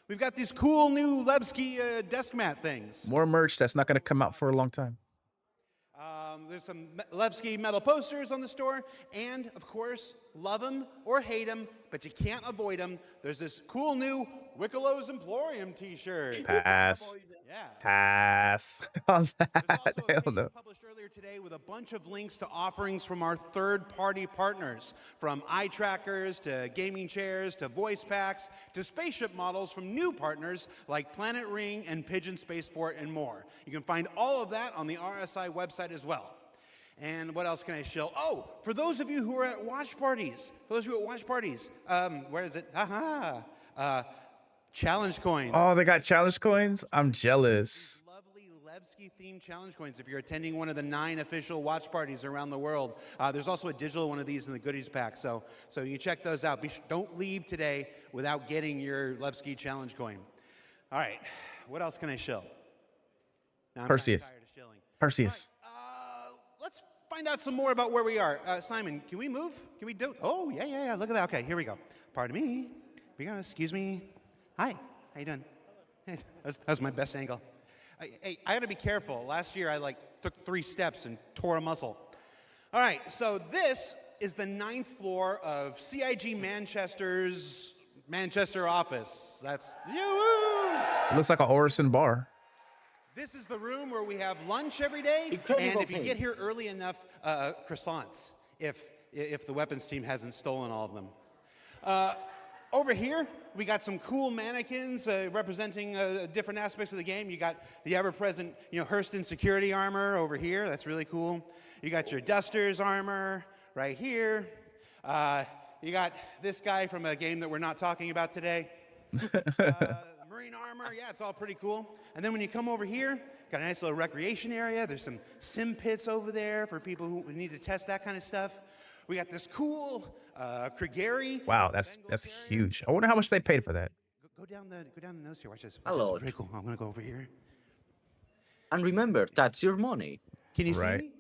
We've got these cool new Levski desk mat things. More merch that's not going to come out for a long time. There's some Levski metal posters on the store, and of course, love them or hate them, but you can't avoid them. There's this cool new Wickelow's Emporium t-shirt. Pass. Yeah. Pass on that. Hell no. Published earlier today with a bunch of links to offerings from our third-party partners, from eye trackers to gaming chairs to voice packs to spaceship models from new partners like Planet Ring and Pigeon Spaceport and more. You can find all of that on the RSI website as well. And what else can I shill? Oh, for those of you who are at watch parties, where is it? Challenge coins. Oh, they got challenge coins? I'm jealous. Lovely Levski themed challenge coins if you're attending one of the 9 official watch parties around the world. There's also a digital one of these in the goodies pack, so you check those out. Don't leave today without getting your Levski challenge coin. All right, what else can I shill? Now, I'm Perseus. tired of shilling. Perseus. Let's find out some more about where we are. Simon, can we move? Can we do? Oh, yeah. Look at that. Okay, here we go. Pardon me. Excuse me. Hi. How you doing? Hey, that was my best angle. Hey, I got to be careful. Last year, I took 3 steps and tore a muscle. All right, so this is the 9th floor of CIG Manchester's Manchester office. That's It looks like an Orison bar. This is the room where we have lunch every day, Incredible and if you things. get here early enough, croissants, if the weapons team hasn't stolen all of them. Over here, we got some cool mannequins representing different aspects of the game. You got the ever-present, Hurston security armor over here. That's really cool. You got your Dusters armor right here. You got this guy from a game that we're not talking about today. Marine armor, yeah, it's all pretty cool. And then when you come over here, got a nice little recreation area. There's some sim pits over there for people who need to test that kind of stuff. We got this cool Krigeri. Wow, that's huge. I wonder how much they paid for that. Go down the nose here. Watch this. Hello. Pretty cool. I'm gonna go over here. And remember, that's your money. Can you see me?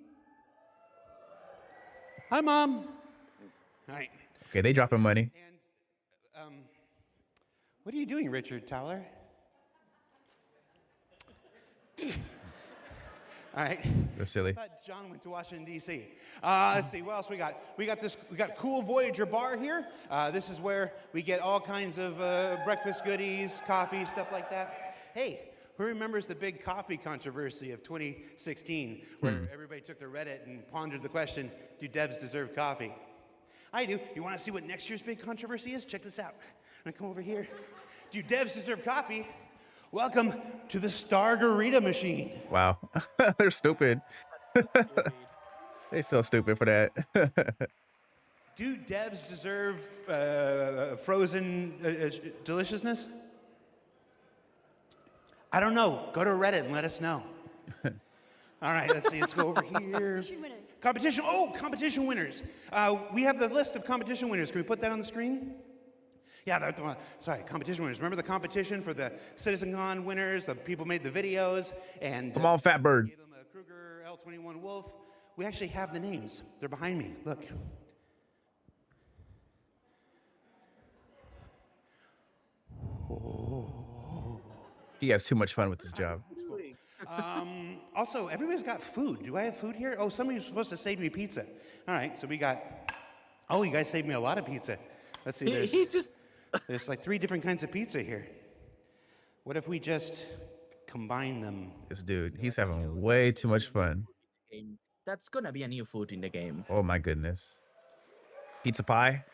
Hi, Mom. All right. Okay, they dropping money. What are you doing, Richard Towler? All right. That's silly. I thought John went to Washington, D.C. Let's see, what else we got? We got cool Voyager bar here. This is where we get all kinds of breakfast goodies, coffee, stuff like that. Hey, who remembers the big coffee controversy of 2016, where everybody took to Reddit and pondered the question, do devs deserve coffee? I do. You want to see what next year's big controversy is? Check this out. I'm gonna come over here. Do devs deserve coffee? Welcome to the Stargarita machine. Wow. They're stupid. They so stupid for that. Do devs deserve frozen deliciousness? I don't know. Go to Reddit and let us know. All right, let's see. Let's go over here. Competition. Oh, competition winners. We have the list of competition winners. Can we put that on the screen? Yeah, sorry, competition winners. Remember the competition for the CitizenCon winners? The people made the videos and Come on, Fat Bird. gave them a Kruger L21 Wolf. We actually have the names. They're behind me. Look. He has too much fun with his job. Also, everybody's got food. Do I have food here? Oh, somebody's supposed to save me pizza. All right, so we got. Oh, you guys saved me a lot of pizza. Let's see. There's like 3 different kinds of pizza here. What if we just combine them? This dude, he's having way too much fun. That's gonna be a new food in the game. Oh my goodness. Pizza pie.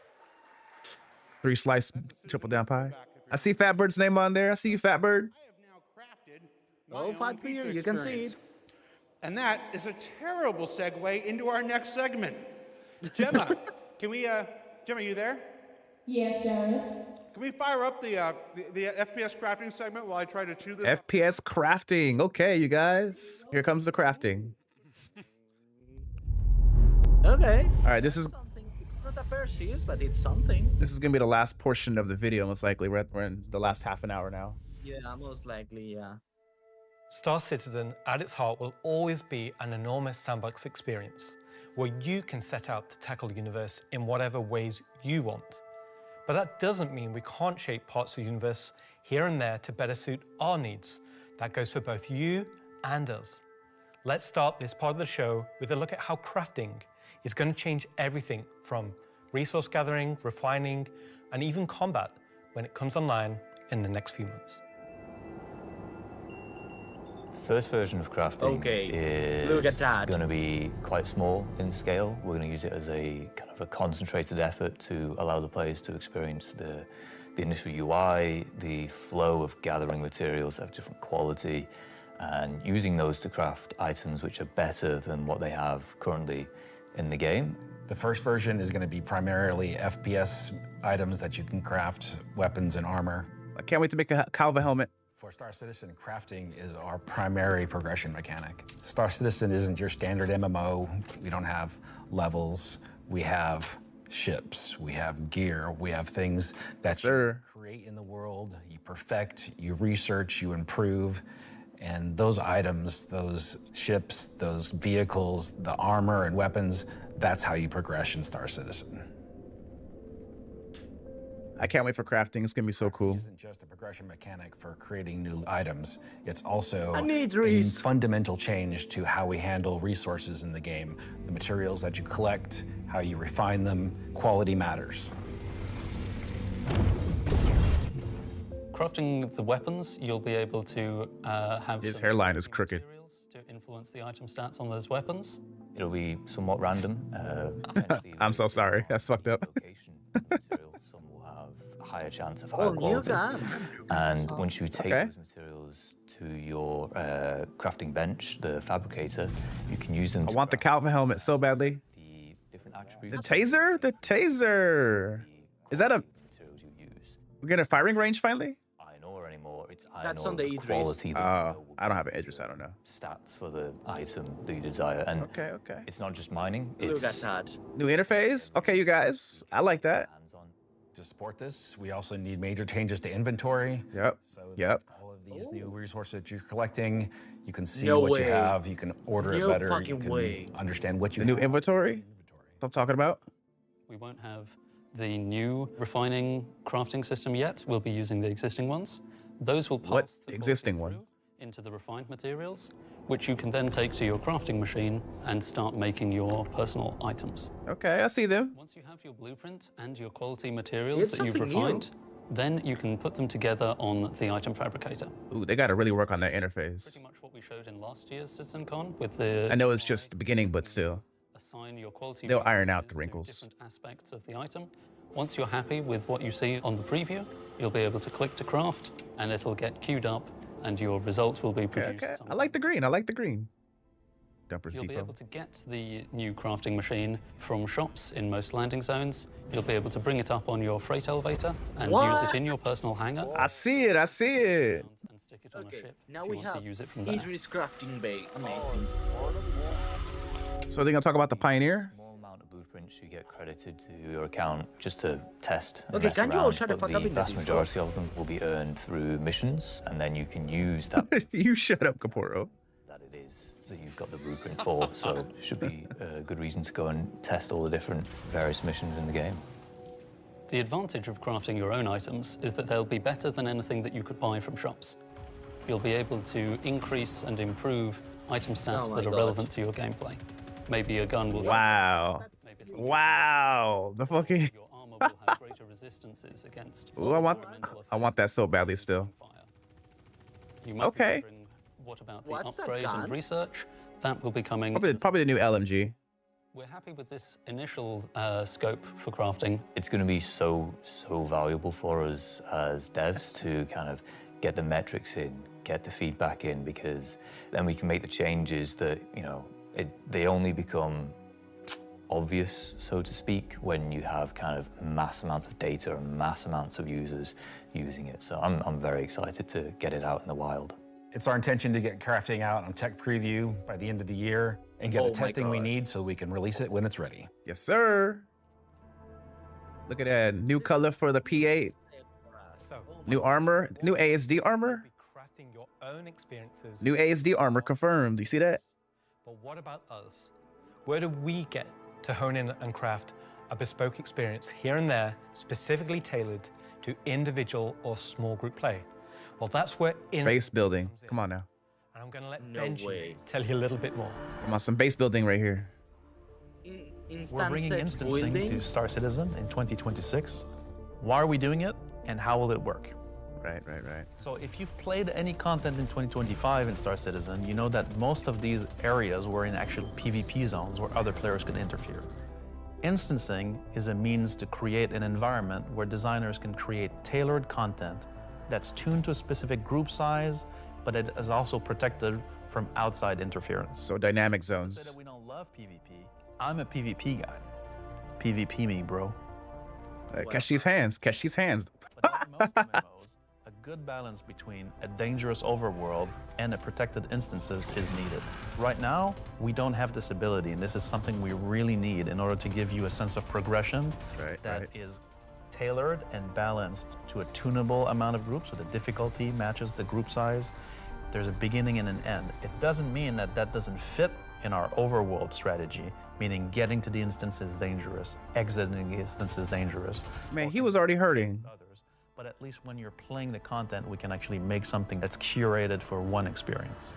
3-slice triple down pie. I see Fat Bird's name on there. I see you, Fat Bird. Oh, Fat Beer, you can see it. And that is a terrible segue into our next segment. Gemma, Gemma, are you there? Yes, Darius. Can we fire up the FPS crafting segment while I try to chew this? FPS crafting. Okay, you guys. Here comes the crafting. Okay. All right, this is Not a Perseus, but it's something. This is gonna be the last portion of the video, most likely. We're in the last half an hour now. Yeah, most likely, yeah. Star Citizen, at its heart, will always be an enormous sandbox experience where you can set out to tackle the universe in whatever ways you want. But that doesn't mean we can't shape parts of the universe here and there to better suit our needs. That goes for both you and us. Let's start this part of the show with a look at how crafting is going to change everything from resource gathering, refining, and even combat when it comes online in the next few months. First version of crafting is going to be quite small in scale. We're going to use it as a kind of a concentrated effort to allow the players to experience the initial UI, the flow of gathering materials that have different quality, and using those to craft items which are better than what they have currently in the game. The first version is going to be primarily FPS items that you can craft, weapons and armor. I can't wait to make a Calva helmet. For Star Citizen, crafting is our primary progression mechanic. Star Citizen isn't your standard MMO. We don't have levels. We have ships. We have gear. We have things that you create in the world, you perfect, you research, you improve. And those items, those ships, those vehicles, the armor and weapons, that's how you progress in Star Citizen. I can't wait for crafting. It's gonna be so cool. It isn't just a progression mechanic for creating new items. It's also a fundamental change to how we handle resources in the game. The materials that you collect, how you refine them, quality matters. Crafting the weapons, you'll be able to have his hairline is crooked to influence the item stats on those weapons. It'll be somewhat random. I'm so sorry. That's fucked up. Some will have a higher chance of higher quality. And once you take those materials to your crafting bench, the fabricator, you can use them. I want the Calva helmet so badly. The different attributes. The taser? The taser. Is that a? We get a firing range finally? Iron ore anymore. It's iron That's ore on the Idris. quality. I don't have an Idris. I don't know. Stats for the item that you desire, and okay. It's not just mining. Look It's at that. New interface. Okay, you guys. I like that. To support this, we also need major changes to inventory. Yep. So all of these new resources that you're collecting, you can see No what you way. have, you can order No it better, you fucking can way. understand what you The new have. inventory. What I'm talking about. We won't have the new refining crafting system yet. We'll be using the existing ones. Those will pass the existing one? into the refined materials, which you can then take to your crafting machine and start making your personal items. Okay, I see them. Once you have your blueprint and your quality materials It's that you've something new. refined, then you can put them together on the item fabricator. Ooh, they got to really work on that interface. Pretty much what we showed in last year's CitizenCon with the. I know it's just the beginning, but still. Assign your quality They'll iron out the resources to wrinkles. different aspects of the item. Once you're happy with what you see on the preview, you'll be able to click to craft, and it'll get queued up, and your result will be produced. Okay. I like the green. I like the green. Dumpers You'll be Depot. able to get the new crafting machine from shops in most landing zones. You'll be able to bring it up on your freight elevator and use it in your personal hangar. I see it. I see it. And stick it on a ship Now if we you want have to use it from there. Idris crafting bay. Amazing. So they're gonna talk about the Pioneer. blueprints you get credited to your account just to test. And Okay, mess can you all around, shut the but fuck up the in the vast Discord? majority of them will be earned through missions, and then you can use that. You shut up, Kaporo. That it is that you've got the blueprint for, so it should be a good reason to go and test all the different various missions in the game. The advantage of crafting your own items is that they'll be better than anything that you could buy from shops. You'll be able to increase and improve item stats that are relevant to your gameplay. Maybe a gun will... Wow. Wow. The fucking... Your armor will have greater resistances against... Ooh, I want that so badly still. You might be wondering, what about the upgrade and research? That will be coming... Probably the new LMG. We're happy with this initial scope for crafting. It's going to be so valuable for us as devs to kind of get the metrics in, get the feedback in, because then we can make the changes that, you know, they only become obvious, so to speak, when you have kind of mass amounts of data and mass amounts of users using it. So I'm very excited to get it out in the wild. It's our intention to get crafting out on tech preview by the end of the year and get the testing we need so we can release it when it's ready. Yes, sir. Look at that. New color for the P8. New armor. New ASD armor. Crafting your own experiences. New ASD armor confirmed. You see that? But what about us? Where do we get to hone in and craft a bespoke experience here and there, specifically tailored to individual or small group play? Well, that's where base building. Come on now. And I'm going to let Benji tell you a little bit more. Come on, some base building right here. We're bringing instancing to Star Citizen in 2026. Why are we doing it, and how will it work? Right. So if you've played any content in 2025 in Star Citizen, you know that most of these areas were in actual PvP zones where other players could interfere. Instancing is a means to create an environment where designers can create tailored content that's tuned to a specific group size, but it is also protected from outside interference. So dynamic zones. Say that we don't love PvP. I'm a PvP guy. PvP me, bro. Catch these hands. Catch these hands. But like most MMOs, a good balance between a dangerous overworld and a protected instances is needed. Right now, we don't have this ability, and this is something we really need in order to give you a sense of progression that is tailored and balanced to a tunable amount of groups, so the difficulty matches the group size. There's a beginning and an end. It doesn't mean that that doesn't fit in our overworld strategy, meaning getting to the instance is dangerous, exiting the instance is dangerous. Man, he was already hurting. But at least when you're playing the content, we can actually make something that's curated for one experience.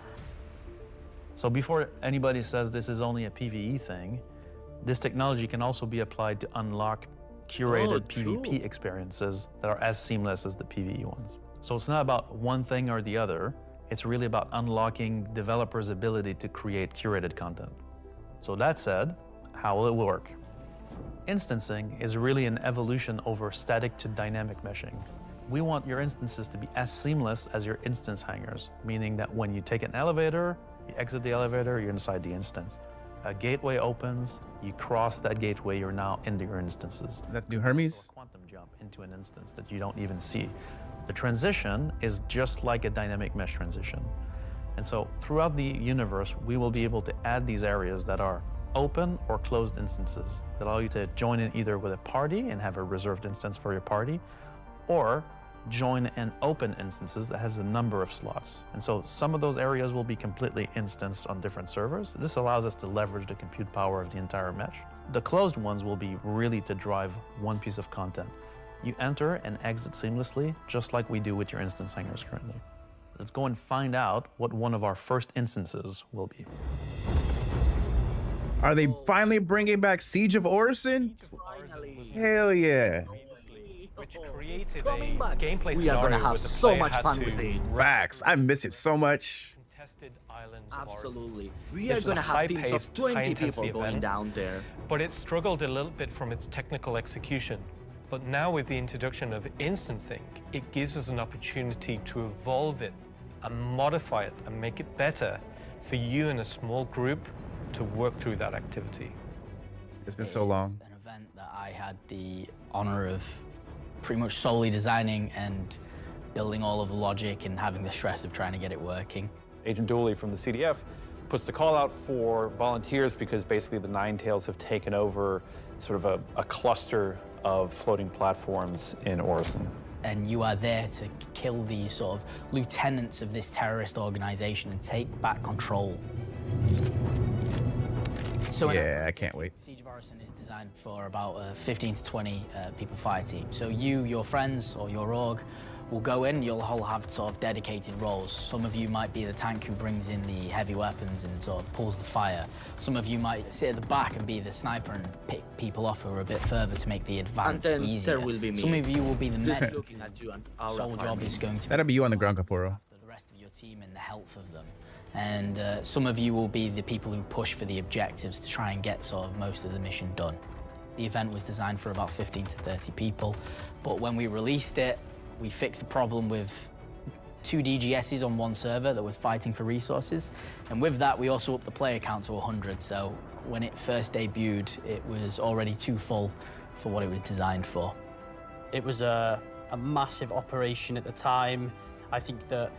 So before anybody says this is only a PvE thing, this technology can also be applied to unlock curated PvP experiences that are as seamless as the PvE ones. So it's not about one thing or the other, it's really about unlocking developers' ability to create curated content. So that said, how will it work? Instancing is really an evolution over static to dynamic meshing. We want your instances to be as seamless as your instance hangers, meaning that when you take an elevator, you exit the elevator, you're inside the instance. A gateway opens, you cross that gateway, you're now into your instances. Is that new Hermes? A quantum jump into an instance that you don't even see. The transition is just like a dynamic mesh transition. And so throughout the universe, we will be able to add these areas that are open or closed instances that allow you to join in either with a party and have a reserved instance for your party, or join in open instances that has a number of slots. And so some of those areas will be completely instanced on different servers. This allows us to leverage the compute power of the entire mesh. The closed ones will be really to drive one piece of content. You enter and exit seamlessly, just like we do with your instance hangers currently. Let's go and find out what one of our first instances will be. Are they finally bringing back Siege of Orison? Hell yeah. Which created a gameplay We are gonna scenario have where the so player much had fun to with it. Facts. I miss it so much. contested islands of Orison. Absolutely. We This are was a gonna have teams high-paced, of 20 high-intensity people going event, down there. But it struggled a little bit from its technical execution. But now with the introduction of instancing, it gives us an opportunity to evolve it and modify it and make it better for you and a small group to work through that activity. It's been so long. An event that I had the honor of pretty much solely designing and building all of the logic and having the stress of trying to get it working. Agent Dooley from the CDF puts the call out for volunteers because basically the Nine Tails have taken over sort of a cluster of floating platforms in Orison. And you are there to kill these sort of lieutenants of this terrorist organization and take back control. So yeah, I can't wait. Siege of Orison is designed for about a 15 to 20 people fire team. So you, your friends, or your org will go in. You'll all have sort of dedicated roles. Some of you might be the tank who brings in the heavy weapons and sort of pulls the fire. Some of you might sit at the back and be the sniper and pick people off who are a bit further to make the advance and then easier. there will be me. Some of you will be the medic. Looking at you and our Sole job is going to That'll be you on the ground, Caporo. the rest of your team and the health of them. And some of you will be the people who push for the objectives to try and get sort of most of the mission done. The event was designed for about 15 to 30 people, but when we released it, we fixed the problem with 2 DGSs on one server that was fighting for resources. And with that, we also upped the player count to 100. So when it first debuted, it was already too full for what it was designed for. It was a massive operation at the time. I think that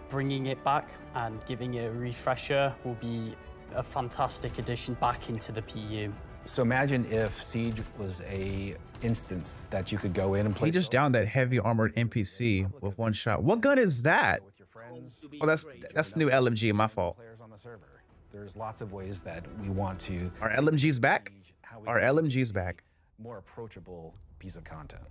bringing it back and giving it a refresher will be a fantastic addition back into the PU. So imagine if Siege was a instance that you could go in and play. He just downed that heavy armored NPC with one shot. What gun is that? Oh, that's the new LMG. My fault. There's lots of ways that we want to. Are LMGs back? Are LMGs back? More approachable piece of content.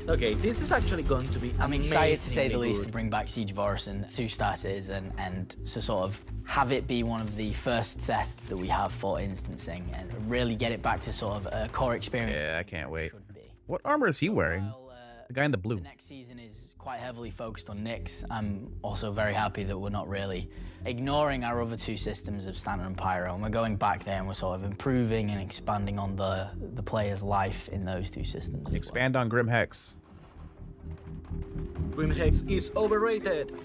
Okay, this is actually going to be I'm excited to say the amazingly least good. to bring back Siege of Orison, 2-star citizen, and to sort of have it be one of the first tests that we have for instancing and really get it back to sort of a core experience. Yeah, I can't wait. What armor is he wearing? The guy in the blue. The next season is quite heavily focused on Nyx. I'm also very happy that we're not really ignoring our other 2 systems of Standard and Pyro, and we're going back there and we're sort of improving and expanding on the player's life in those 2 systems. Expand on Grim Hex. Grim Hex is overrated.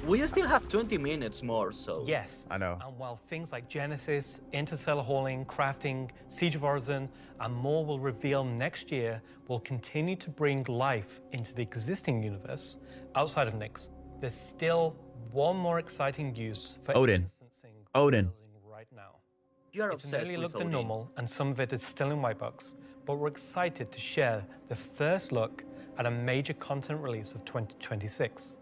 We still have 20 minutes more, so... Yes. I know. And while things like Genesis, interstellar hauling, crafting, Siege of Orison, and more will reveal next year, we'll continue to bring life into the existing universe outside of Nyx. There's still one more exciting use for Odin. instancing Odin. right now. You are It's an obsessed early with look than Odin. normal, and some of it is still in white box, but we're excited to share the first look at a major content release of 2026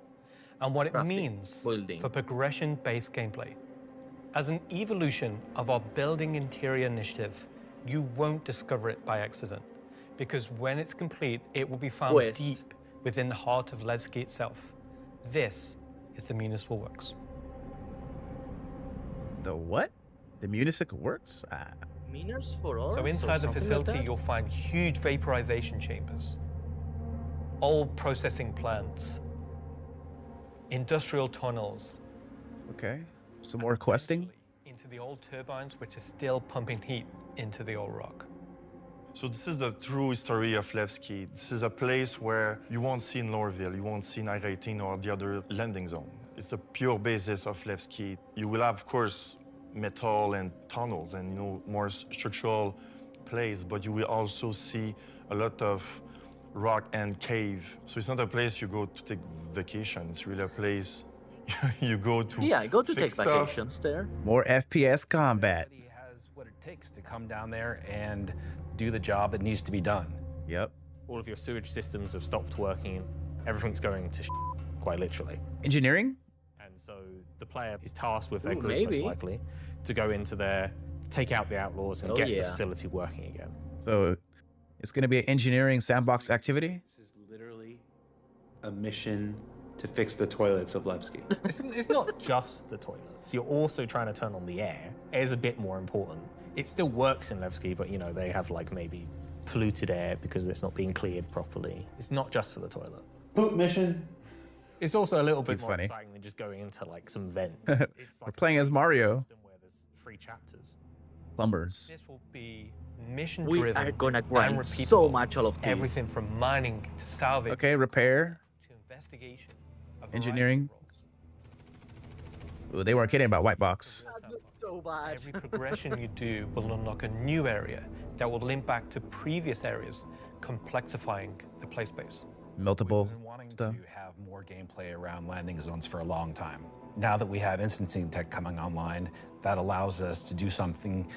and what it Crafting, means building. for progression-based gameplay. As an evolution of our building interior initiative, you won't discover it by accident, because when it's complete, it will be found Quest. deep within the heart of Levski itself. This is the Municipal Works. The what? The Municipal Works? Miners for all? So inside the facility, you'll find huge vaporization chambers, old processing plants, industrial tunnels. Okay. Some more questing? Into the old turbines, which are still pumping heat into the old rock. So this is the true history of Levski. This is a place where you won't see in Lorville, you won't see in I-18 or the other landing zone. It's the pure basis of Levski. You will have, of course, metal and tunnels and more structural plays, but you will also see a lot of rock and cave. So it's not a place you go to take vacation. It's really a place you go to. Yeah, I go to take fix stuff. vacations there. More FPS combat. Has what it takes to come down there and do the job that needs to be done. Yep. All of your sewage systems have stopped working. Everything's going to quite literally. Engineering? And so the player is tasked with their Ooh, group, most maybe. likely, to go into there, take out the outlaws, and Oh, get yeah. the facility working again. So it's going to be an engineering sandbox activity? This is literally a mission to fix the toilets of Levski. It's not just the toilets. You're also trying to turn on the air. Air is a bit more important. It still works in Levski, but they have maybe polluted air because it's not being cleared properly. It's not just for the toilet. Poop mission. It's also a little bit He's more funny. exciting than just going into some vents. It's We're playing as Mario. system where there's 3 chapters. Plumbers. This will be mission We driven are gonna and grind repeatable. so much all of these. Everything from mining to salvage Okay, repair, to investigation. a variety engineering. of roles. Ooh, they weren't kidding about white box. So bad. Every progression you do will unlock a new area that will link back to previous areas, complexifying the play space. Multiple We've been wanting stuff. to have more gameplay around landing zones for a long time. now that we have instancing tech coming online, that allows us to do something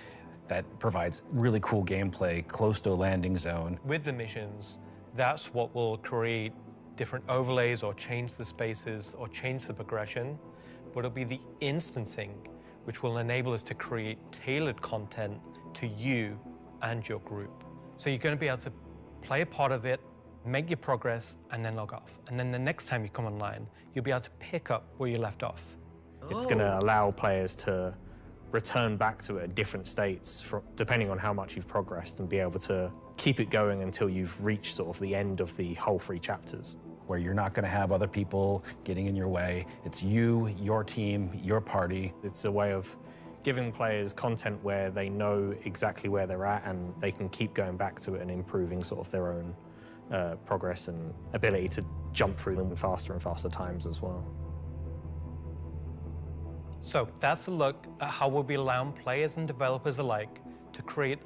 that provides really cool gameplay close to a landing zone. With the missions, that's what will create different overlays or change the spaces or change the progression, but it'll be the instancing which will enable us to create tailored content to you and your group. So you're going to be able to play a part of it, make your progress, and then log off. And then the next time you come online, you'll be able to pick up where you left off. It's going to allow players to return back to it at different states depending on how much you've progressed and be able to keep it going until you've reached sort of the end of the whole 3 chapters. Where you're not going to have other people getting in your way. It's you, your team, your party. It's a way of giving players content where they know exactly where they're at and they can keep going back to it and improving sort of their own progress and ability to jump through them with faster and faster times as well. So that's a look at how we'll be allowing players and developers alike to create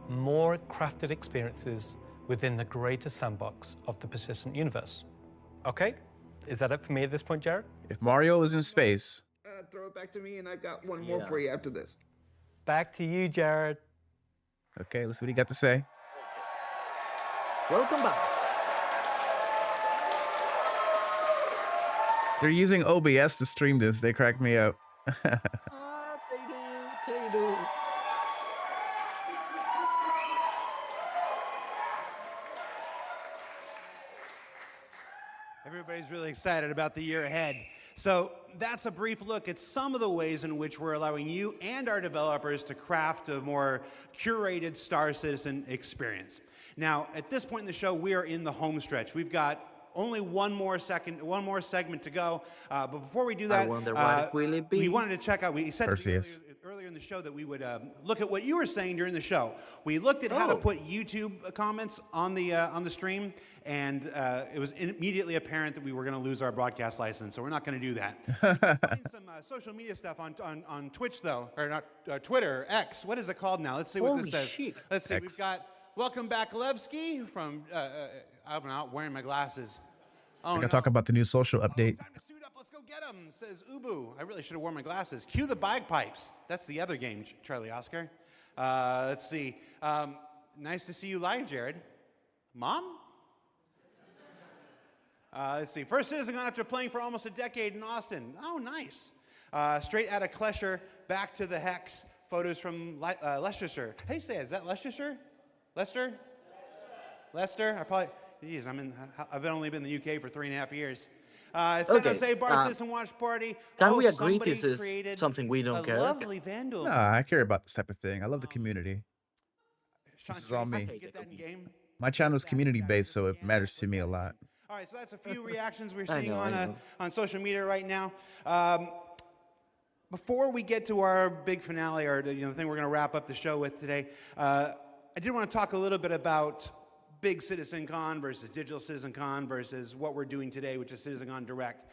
more crafted experiences within the greater sandbox of the persistent universe. Okay, is that it for me at this point, Jared? If Mario is in space, Throw it back to me, and I've got one more for you after this. Back to you, Jared. okay, let's see what he got to say. Welcome back. They're using OBS to stream this. They cracked me up. They do. Everybody's really excited about the year ahead. So that's a brief look at some of the ways in which we're allowing you and our developers to craft a more curated Star Citizen experience. Now, at this point in the show, we are in the home stretch. We've got only one more segment to go. But before we do that, I wonder what will it be? we wanted to check out, we said Perseus. earlier in the show that we would look at what you were saying during the show. We looked at how to put YouTube comments on the stream, and it was immediately apparent that we were going to lose our broadcast license, so we're not going to do that. Find some social media stuff on Twitch, though, or not Twitter, X. What is it called now? Let's see what this says. Shit. Let's see. X. We've got Welcome Back Levski from. I'm not wearing my glasses. I think I'll talk about the new social update. Time to suit up. Let's go get them. Says Ubu. I really should have worn my glasses. Cue the bagpipes. That's the other game, Charlie Oscar. Let's see. Nice to see you live, Jared. Mom? Let's see. First CitizenCon after playing for almost a decade in Austin. Oh, nice. Straight out of Klesher, back to the Hex. Photos from Leicestershire. How do you say it? Is that Leicestershire? Leicester? Leicester? I probably. Geez, I've only been in the UK for 3.5 years. San Jose Bar Citizen Watch Party. Can we agree this is something we don't care? Lovely vandal. No, I care about this type of thing. I love the community. This is all me. Get that in game? My channel is community-based, so it matters to me a lot. All right, so that's a few reactions we're seeing on social media right now. Before we get to our big finale, or the thing we're going to wrap up the show with today, I did want to talk a little bit about big CitizenCon versus digital CitizenCon versus what we're doing today, which is CitizenCon Direct.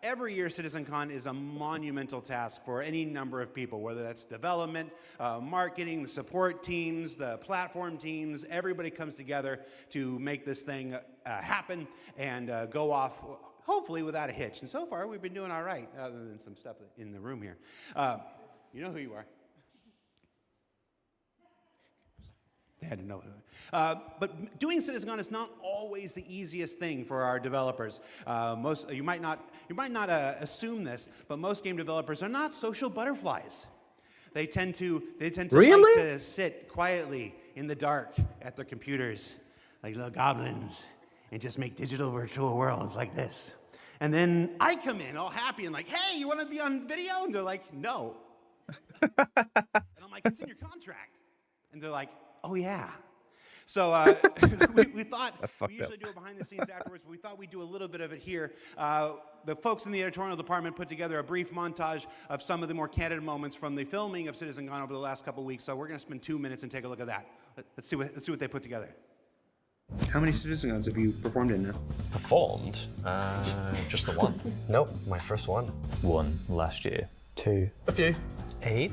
Every year, CitizenCon is a monumental task for any number of people, whether that's development, marketing, the support teams, the platform teams. Everybody comes together to make this thing happen and go off, hopefully without a hitch. And so far, we've been doing all right, other than some stuff in the room here. You know who you are. They had to know. But doing CitizenCon is not always the easiest thing for our developers. You might not assume this, but most game developers are not social butterflies. They tend to like to sit quietly in the dark at their computers, like little goblins, and just make digital virtual worlds like this. And then I come in all happy and like, hey, you want to be on video? And they're like, no. And I'm like, it's in your contract. And they're like, oh, yeah. So we thought we usually do it behind the scenes afterwards, but we thought we'd do a little bit of it here. The folks in the editorial department put together a brief montage of some of the more candid moments from the filming of CitizenCon over the last couple of weeks. So we're going to spend 2 minutes and take a look at that. Let's see what they put together. How many CitizenCons have you performed in now? Performed? Just the one. Nope, my first one. One last year. 2. A few. 8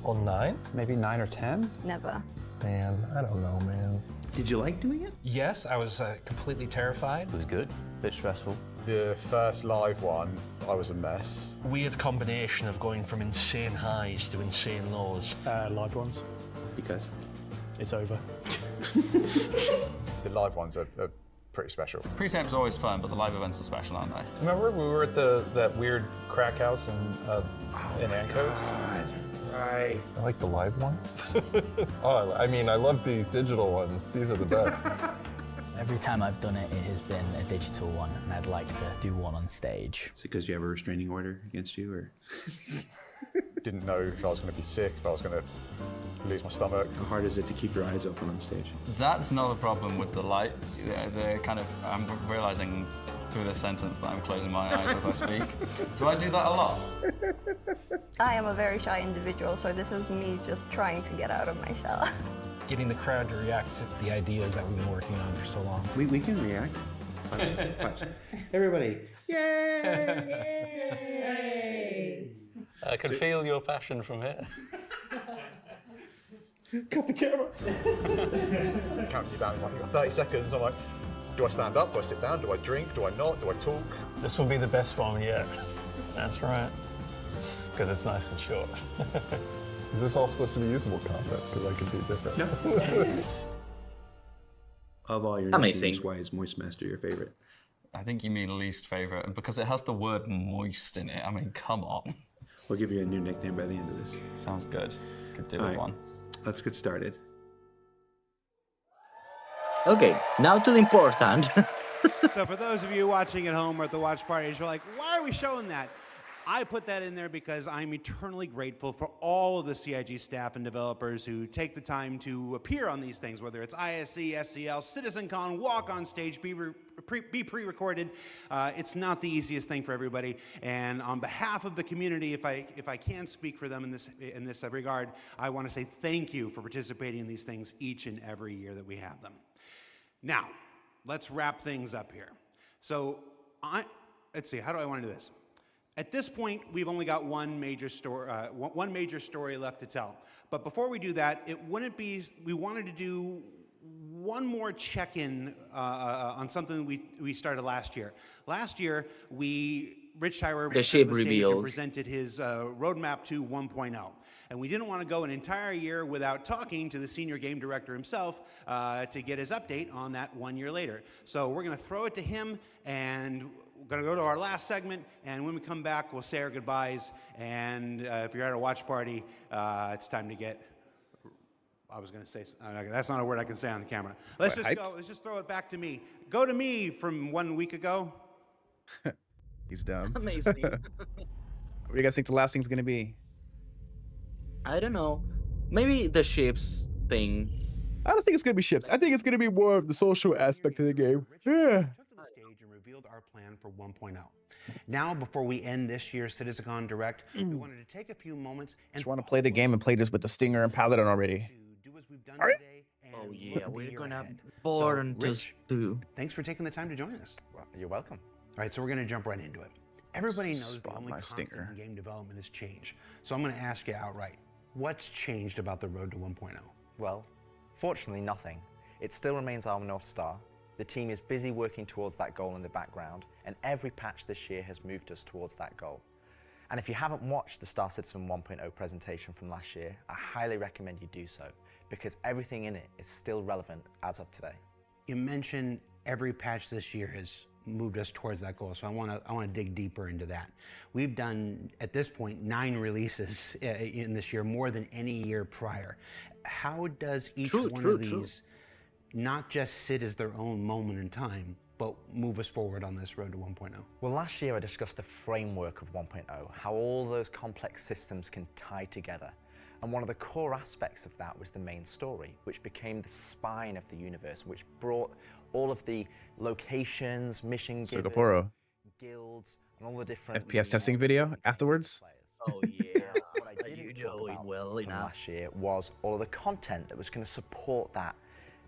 or 9? Maybe 9 or 10? Never. Man, I don't know, man. Did you like doing it? Yes, I was completely terrified. It was good. Bit stressful. The first live one, I was a mess. Weird combination of going from insane highs to insane lows. Live ones. Because? It's over. The live ones are pretty special. Pre-samp's always fun, but the live events are special, aren't they? Remember we were at that weird crack house in Ancos? Right. I like the live ones. Oh, I mean, I love these digital ones. These are the best. Every time I've done it, it has been a digital one, and I'd like to do one on stage. Is it because you have a restraining order against you, or? Didn't know if I was going to be sick, if I was going to lose my stomach. How hard is it to keep your eyes open on stage? That's another problem with the lights. They're kind of, I'm realizing through this sentence that I'm closing my eyes as I speak. Do I do that a lot? I am a very shy individual, so this is me just trying to get out of my shell. Getting the crowd to react to the ideas that we've been working on for so long. We can react. Watch. Everybody. Yay! I can feel your passion from here. Cut the camera. Counting you down in like 30 seconds. I'm like, do I stand up? Do I sit down? Do I drink? Do I not? Do I talk? This will be the best one yet. That's right. Because it's nice and short. Is this all supposed to be usable content? Because I can be different. Of all your Amazing. nicknames, why is Moist Master your favorite? I think you mean least favorite, and because it has the word moist in it. I mean, come on. We'll give you a new nickname by the end of this. Sounds good. Could do All with right, one. Let's get started. Okay, now to the important. So for those of you watching at home or at the watch parties, you're like, why are we showing that? I put that in there because I'm eternally grateful for all of the CIG staff and developers who take the time to appear on these things, whether it's ISC, SCL, CitizenCon, walk on stage, be pre-recorded. It's not the easiest thing for everybody. And on behalf of the community, if I can speak for them in this regard, I want to say thank you for participating in these things each and every year that we have them. Now, let's wrap things up here. So, let's see, how do I want to do this? At this point, we've only got one major story left to tell. But before we do that, we wanted to do one more check-in on something we started last year. Last year, Rich Tyler The ship on the stage and reveals. presented his roadmap to 1.0. And we didn't want to go an entire year without talking to the senior game director himself to get his update on that 1 year later. So we're going to throw it to him, and we're going to go to our last segment, and when we come back, we'll say our goodbyes. And if you're at a watch party, it's time to get. I was going to say that's not a word I can say on the camera. Let's just go. Let's just throw it back to me. Go to me from 1 week ago. He's dumb. Amazing. What do you guys think the last thing's gonna be? I don't know. Maybe the ships thing. I don't think it's gonna be ships. I think it's gonna be more of the social aspect of the game. Yeah. Stage and revealed our plan for 1.0. Now, before we end this year's CitizenCon Direct, we wanted to take a few moments and Just want to play the game and play this with the Stinger and Paladin already. All right. Oh yeah, we're gonna board and just do. Thanks for taking the time to join us. Well, you're welcome. All right, so we're going to jump right into it. Everybody knows the Spot only my constant stinger. in game development is change. So I'm going to ask you outright, what's changed about the road to 1.0? Well, fortunately, nothing. It still remains our North Star. The team is busy working towards that goal in the background, and every patch this year has moved us towards that goal. And if you haven't watched the Star Citizen 1.0 presentation from last year, I highly recommend you do so, because everything in it is still relevant as of today. You mentioned every patch this year has moved us towards that goal, so I want to dig deeper into that. We've done, at this point, 9 releases in this year, more than any year prior. How does each one of these not just sit as their own moment in time, but move us forward on this road to 1.0? Well, last year I discussed the framework of 1.0, how all those complex systems can tie together. And one of the core aspects of that was the main story, which became the spine of the universe, which brought all of the locations, mission givers, guilds, and all the different FPS testing video afterwards. Oh yeah, you doing well enough. Last year was all of the content that was going to support that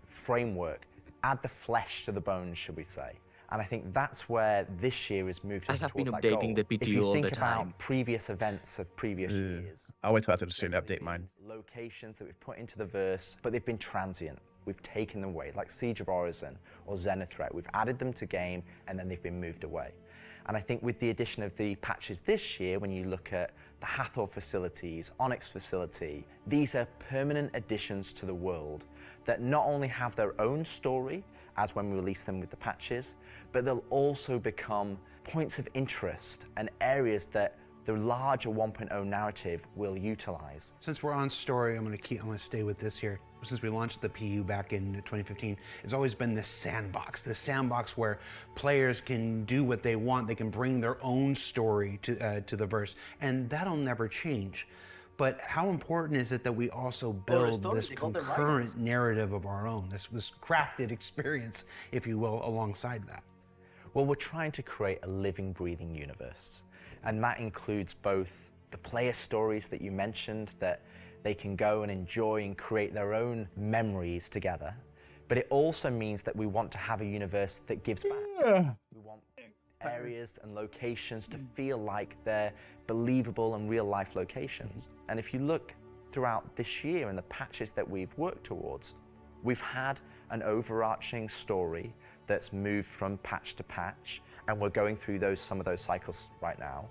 framework, add the flesh to the bones, should we say. And I think that's where this year has moved us I have towards been that updating goal. the If you PTU all think the time. about previous events of previous years, I'll wait till after the stream to update mine. locations that we've put into the verse, but they've been transient. We've taken them away, like Siege of Orison or Zenithreat. We've added them to game, and then they've been moved away. And I think with the addition of the patches this year, when you look at the Hathor facilities, Onyx facility, these are permanent additions to the world that not only have their own story, as when we release them with the patches, but they'll also become points of interest and areas that the larger 1.0 narrative will utilize. Since we're on story, I'm going to stay with this here. Since we launched the PU back in 2015, it's always been this sandbox where players can do what they want. They can bring their own story to the verse, and that'll never change. But how important is it that we also build this concurrent narrative of our own, this crafted experience, if you will, alongside that? Well, we're trying to create a living, breathing universe. And that includes both the player stories that you mentioned, that they can go and enjoy and create their own memories together. But it also means that we want to have a universe that gives back. We want areas and locations to feel like they're believable and real life locations. And if you look throughout this year and the patches that we've worked towards, we've had an overarching story that's moved from patch to patch, and we're going through some of those cycles right now.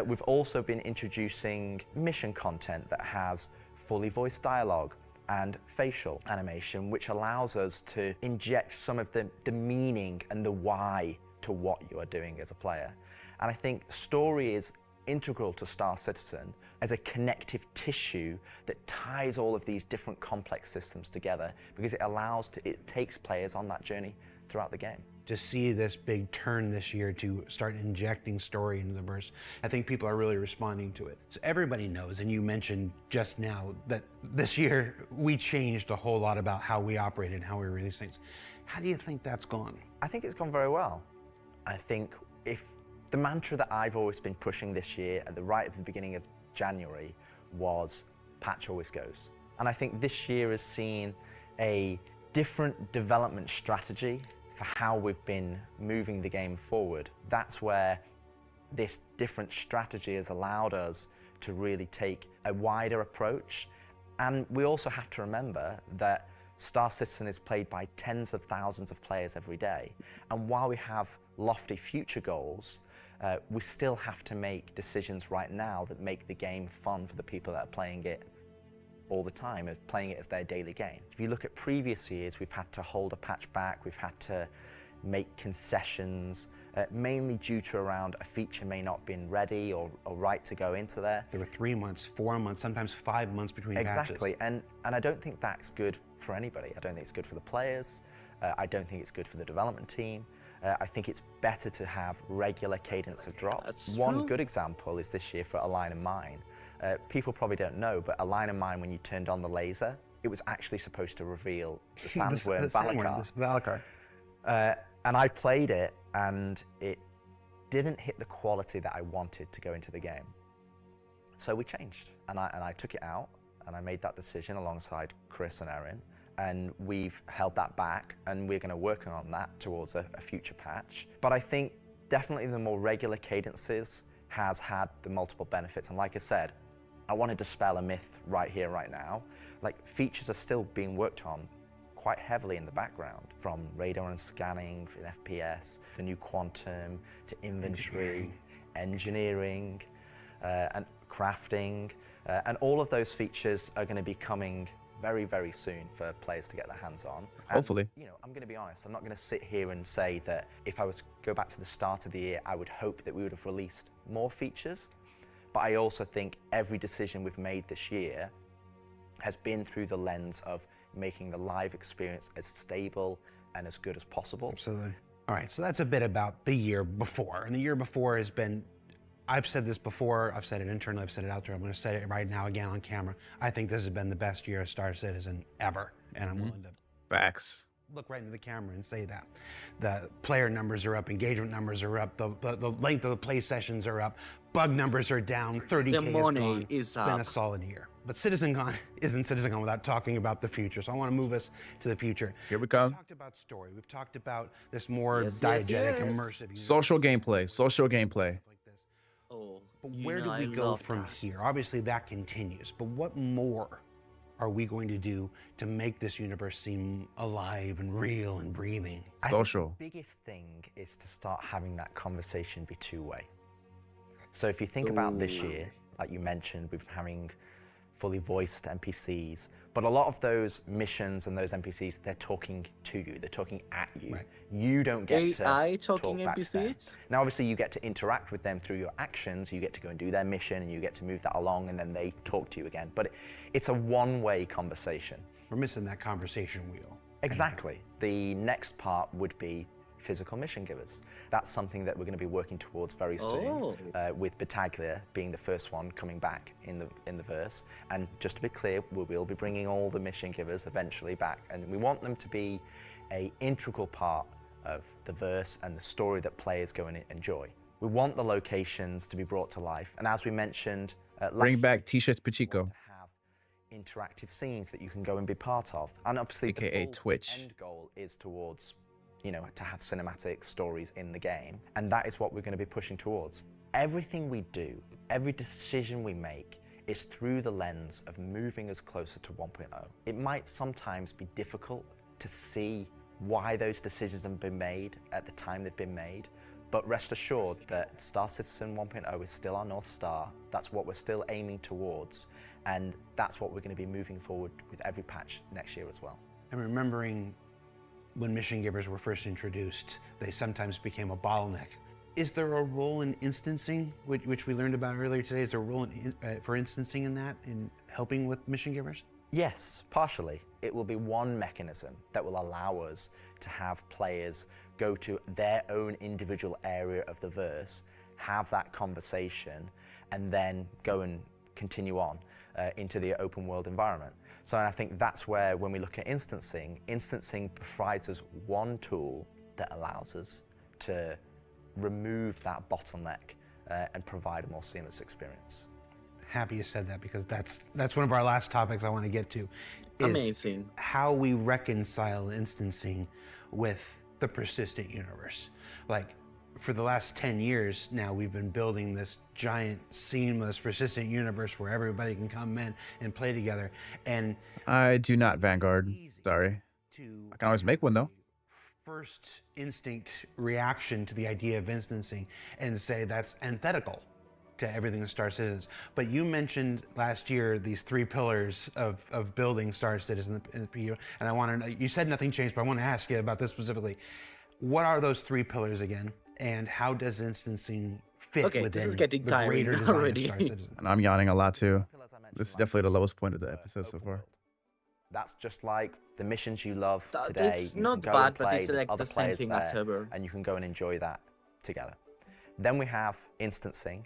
We've also been introducing mission content that has fully voiced dialogue and facial animation, which allows us to inject some of the meaning and the why to what you are doing as a player. And I think story is integral to Star Citizen as a connective tissue that ties all of these different complex systems together, because it takes players on that journey throughout the game. To see this big turn this year to start injecting story into the verse, I think people are really responding to it. So everybody knows, and you mentioned just now, that this year we changed a whole lot about how we operate and how we release things. How do you think that's gone? I think it's gone very well. I think if the mantra that I've always been pushing this year at the beginning of January was patch always goes. And I think this year has seen a different development strategy for how we've been moving the game forward. That's where this different strategy has allowed us to really take a wider approach. And we also have to remember that Star Citizen is played by tens of thousands of players every day. And while we have lofty future goals, we still have to make decisions right now that make the game fun for the people that are playing it all the time, playing it as their daily game. If you look at previous years, we've had to hold a patch back, we've had to make concessions, mainly due to around a feature may not have been ready or right to go into there. There were 3 months, 4 months, sometimes 5 months between patches. Exactly, and I don't think that's good for anybody. I don't think it's good for the players. I don't think it's good for the development team. I think it's better to have regular cadence of drops. One good example is this year for A Line of Mine. People probably don't know, but A Line of Mine, when you turned on the laser, it was actually supposed to reveal the sandworm Valakar. And I played it, and it didn't hit the quality that I wanted to go into the game. So we changed, and I took it out, and I made that decision alongside Chris and Erin, and we've held that back, and we're going to work on that towards a future patch. But I think definitely the more regular cadences has had the multiple benefits, and like I said, I want to dispel a myth right here, right now. Like, features are still being worked on quite heavily in the background, from radar and scanning in FPS, the new quantum, to inventory, engineering and crafting, and all of those features are going to be coming very, very soon for players to get their hands on. And, hopefully. You know, I'm going to be honest, I'm not going to sit here and say that if I was to go back to the start of the year, I would hope that we would have released more features. But I also think every decision we've made this year has been through the lens of making the live experience as stable and as good as possible. Absolutely. All right, so that's a bit about the year before. And the year before has been, I've said this before, I've said it internally, I've said it out there, I'm going to say it right now again on camera. I think this has been the best year of Star Citizen ever. And I'm willing to facts. Look right into the camera and say that. The player numbers are up, engagement numbers are up, the length of the play sessions are up, bug numbers are down, 30K the money is up. It's been a solid year. But CitizenCon isn't CitizenCon without talking about the future. So I want to move us to the future. Here we come. We've talked about story. We've talked about this more diegetic, immersive. Social gameplay. Social gameplay. But where do we go from here? Obviously that continues. But what more are we going to do to make this universe seem alive and real and breathing? Social. The biggest thing is to start having that conversation be two-way. So if you think about this year, like you mentioned, we've been having fully voiced NPCs, but a lot of those missions and those NPCs, they're talking to you, they're talking at you. Right. You don't get to AI talking talk back to them. NPCs? Now obviously you get to interact with them through your actions, you get to go and do their mission and you get to move that along and then they talk to you again. But it's a one-way conversation. We're missing that conversation wheel. Exactly. The next part would be physical mission givers. That's something that we're going to be working towards very soon, with Battaglia being the first one coming back in the verse. And just to be clear, we will be bringing all the mission givers eventually back, and we want them to be an integral part of the verse and the story that players go and enjoy. We want the locations to be brought to life, and as we mentioned, bring back T-shirts Pachico. Interactive scenes that you can go and be part of, and obviously AKA the Twitch. end goal is towards, you know, to have cinematic stories in the game, and that is what we're going to be pushing towards. Everything we do, every decision we make is through the lens of moving us closer to 1.0. It might sometimes be difficult to see why those decisions have been made at the time they've been made, but rest assured that Star Citizen 1.0 is still our North Star. That's what we're still aiming towards, and that's what we're going to be moving forward with every patch next year as well. And remembering when mission givers were first introduced, they sometimes became a bottleneck. Is there a role in instancing, which we learned about earlier today? Is there a role for instancing in that, in helping with mission givers? Yes, partially. It will be one mechanism that will allow us to have players go to their own individual area of the verse, have that conversation, and then go and continue on into the open world environment. So I think that's where, when we look at instancing provides us one tool that allows us to remove that bottleneck and provide a more seamless experience. Happy you said that, because that's one of our last topics I want to get to. Is Amazing. How we reconcile instancing with the persistent universe. Like, for the last 10 years now, we've been building this giant, seamless, persistent universe where everybody can come in and play together. And I do not Vanguard. Sorry. I can always make one though. First instinct reaction to the idea of instancing and say that's antithetical to everything that Star Citizens. But you mentioned last year these three pillars of building Star Citizen in the PU, and I want to, you said nothing changed, but I want to ask you about this specifically. What are those three pillars again, and how does instancing fit within this is getting the tiring greater design already. of Star Citizen? And I'm yawning a lot too. This is definitely the lowest point of the episode so far. That's just like the missions you love today. It's You not can go bad, and but play, it's there's like other the same players thing as there, ever. and you can go and enjoy that together. Then we have instancing,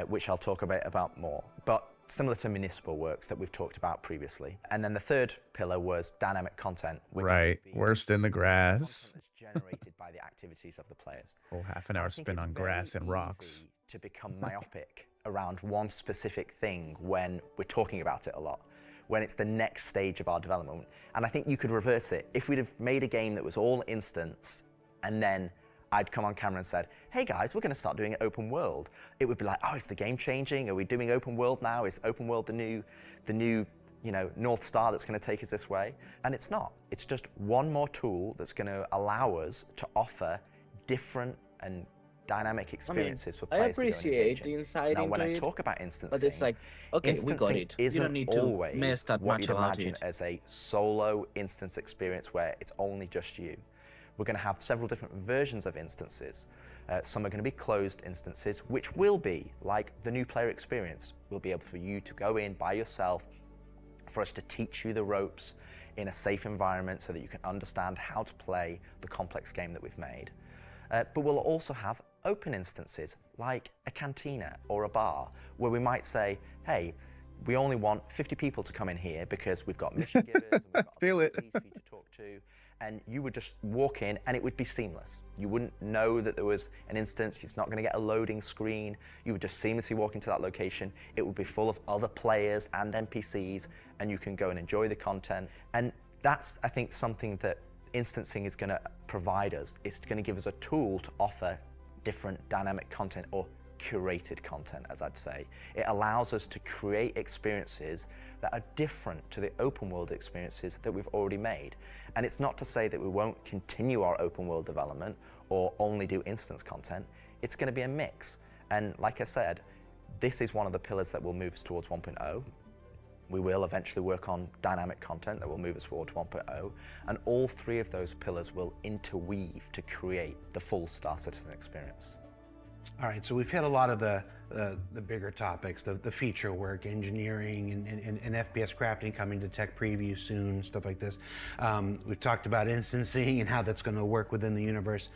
which I'll talk about more, but similar to municipal works that we've talked about previously. And then the third pillar was dynamic content, which Right, worst in the grass. generated by the activities of the players. Oh, half an hour spent on grass and rocks. To become myopic around one specific thing when we're talking about it a lot, when it's the next stage of our development. And I think you could reverse it. If we'd have made a game that was all instance, and then I'd come on camera and said, hey guys, we're going to start doing it open world, it would be like, oh, is the game changing? Are we doing open world now? Is open world the new you know, North Star that's going to take us this way? And it's not. It's just one more tool that's going to allow us to offer different and dynamic experiences for players I appreciate the insight Now, into when I it, talk about instancing, but it's like, okay, we got instancing it. You don't isn't need to always mess that what much you'd about imagine it. as a solo instance experience where it's only just you. We're going to have several different versions of instances. Some are going to be closed instances, which will be like the new player experience. We'll be able for you to go in by yourself, for us to teach you the ropes in a safe environment so that you can understand how to play the complex game that we've made. But we'll also have open instances like a cantina or a bar where we might say, hey, we only want 50 people to come in here because we've got mission givers and we've got Feel it. for you to talk to. And you would just walk in and it would be seamless. You wouldn't know that there was an instance. You're not going to get a loading screen. You would just seamlessly walk into that location. It would be full of other players and NPCs, and you can go and enjoy the content. And that's, I think, something that instancing is going to provide us. It's going to give us a tool to offer different dynamic content or curated content, as I'd say. It allows us to create experiences that are different to the open world experiences that we've already made. And it's not to say that we won't continue our open world development or only do instance content. It's going to be a mix. And like I said, this is one of the pillars that will move us towards 1.0. We will eventually work on dynamic content that will move us towards 1.0. And all three of those pillars will interweave to create the full Star Citizen experience. All right, so we've hit a lot of the bigger topics, the feature work, engineering, and FPS crafting coming to tech preview soon, stuff like this. We've talked about instancing and how that's going to work within the universe.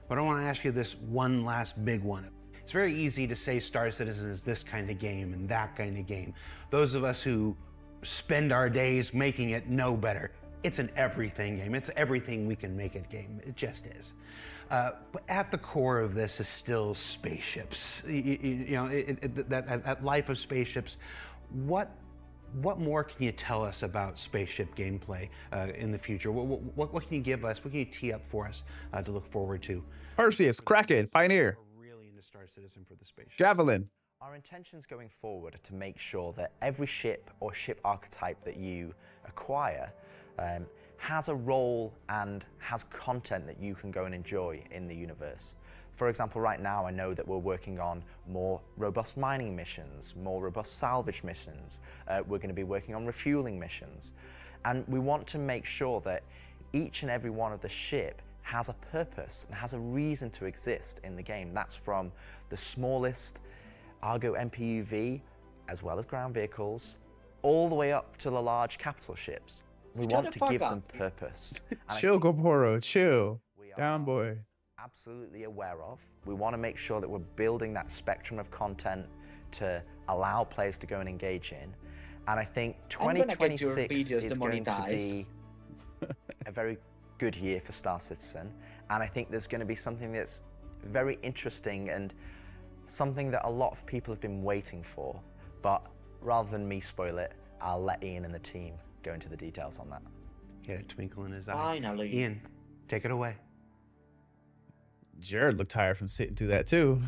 But I want to ask you this one last big one. It's very easy to say Star Citizen is this kind of game and that kind of game. Those of us who spend our days making it know better. It's an everything game. It's everything we can make it game. It just is. But at the core of this is still spaceships. That life of spaceships. What more can you tell us about spaceship gameplay in the future? What can you give us? What can you tee up for us to look forward to? Perseus, Kraken, Pioneer, really into Star Citizen for the spaceship. Javelin. Our intentions going forward are to make sure that every ship or ship archetype that you acquire has a role and has content that you can go and enjoy in the universe. For example, right now I know that we're working on more robust mining missions, more robust salvage missions. We're going to be working on refueling missions. And we want to make sure that each and every one of the ship has a purpose and has a reason to exist in the game. That's from the smallest Argo MPUV, as well as ground vehicles, all the way up to the large capital ships. We want to give them purpose. Chill, Goporo, chill. Down, boy. Absolutely aware of. We want to make sure that we're building that spectrum of content to allow players to go and engage in. And I think 2026 is going to be a very good year for Star Citizen. And I think there's going to be something that's very interesting and something that a lot of people have been waiting for. But rather than me spoil it, I'll let Ian and the team go into the details on that. He had a twinkle in his eye. Finally. Ian, take it away. Jared looked tired from sitting through that too.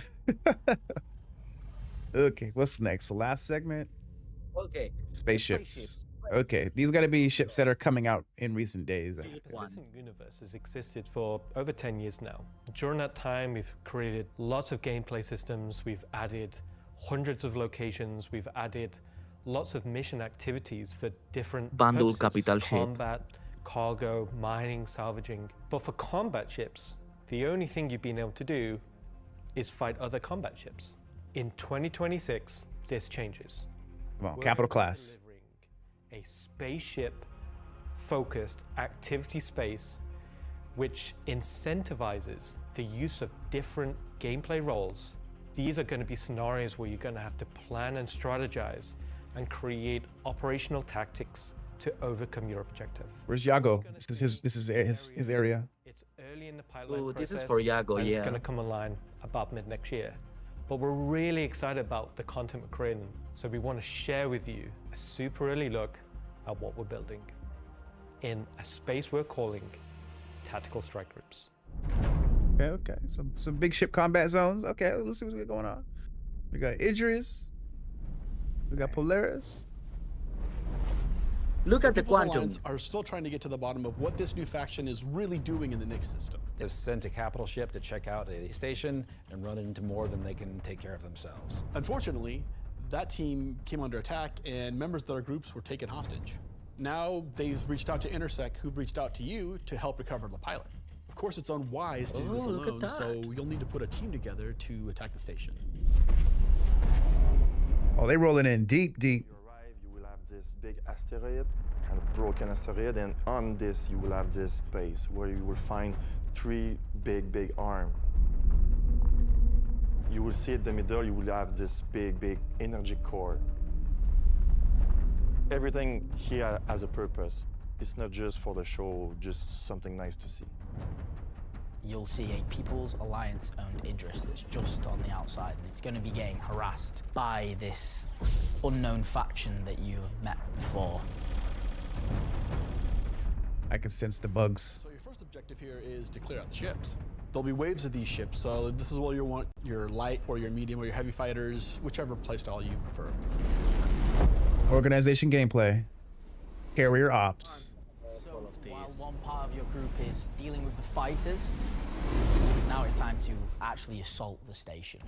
Okay, what's next? The last segment? Okay. Spaceships. Okay, these got to be ships that are coming out in recent days. The Persistent Universe has existed for over 10 years now. During that time, we've created lots of gameplay systems, we've added hundreds of locations, we've added lots of mission activities for different Bundle purposes. capital ship. Combat, cargo, mining, salvaging. But for combat ships, the only thing you've been able to do is fight other combat ships. In 2026, this changes. Come on, capital class. A spaceship-focused activity space which incentivizes the use of different gameplay roles. These are going to be scenarios where you're going to have to plan and strategize and create operational tactics to overcome your objective. Where's Yago? This is his area. It's early in the pipeline process. This is for Yago, and yeah. It's going to come online about mid next year. But we're really excited about the content we're creating, so we want to share with you a super early look at what we're building in a space we're calling Tactical Strike Groups. Okay. Some big ship combat zones. Okay, let's see what's going on. We got Idris. We got Polaris. Look at the People's quantum. Alliance are still trying to get to the bottom of what this new faction is really doing in the Nyx system. They've sent a capital ship to check out a station and run into more than they can take care of themselves. Unfortunately, that team came under attack and members of their groups were taken hostage. Now they've reached out to Intersec, who've reached out to you to help recover the pilot. Of course, it's unwise to do this alone, so you'll need to put a team together to attack the station. Oh, they rolling in deep. You will have this big asteroid, kind of broken asteroid, and on this you will have this space where you will find three big arms. You will see in the middle, you will have this big energy core. Everything here has a purpose. It's not just for the show, just something nice to see. You'll see a People's Alliance-owned Idris that's just on the outside, and it's going to be getting harassed by this unknown faction that you have met before. I can sense the bugs. So your first objective here is to clear out the ships. There'll be waves of these ships, so this is where you want your light or your medium or your heavy fighters, whichever playstyle you prefer. Organization gameplay. Carrier ops. So while one part of your group is dealing with the fighters, now it's time to actually assault the station.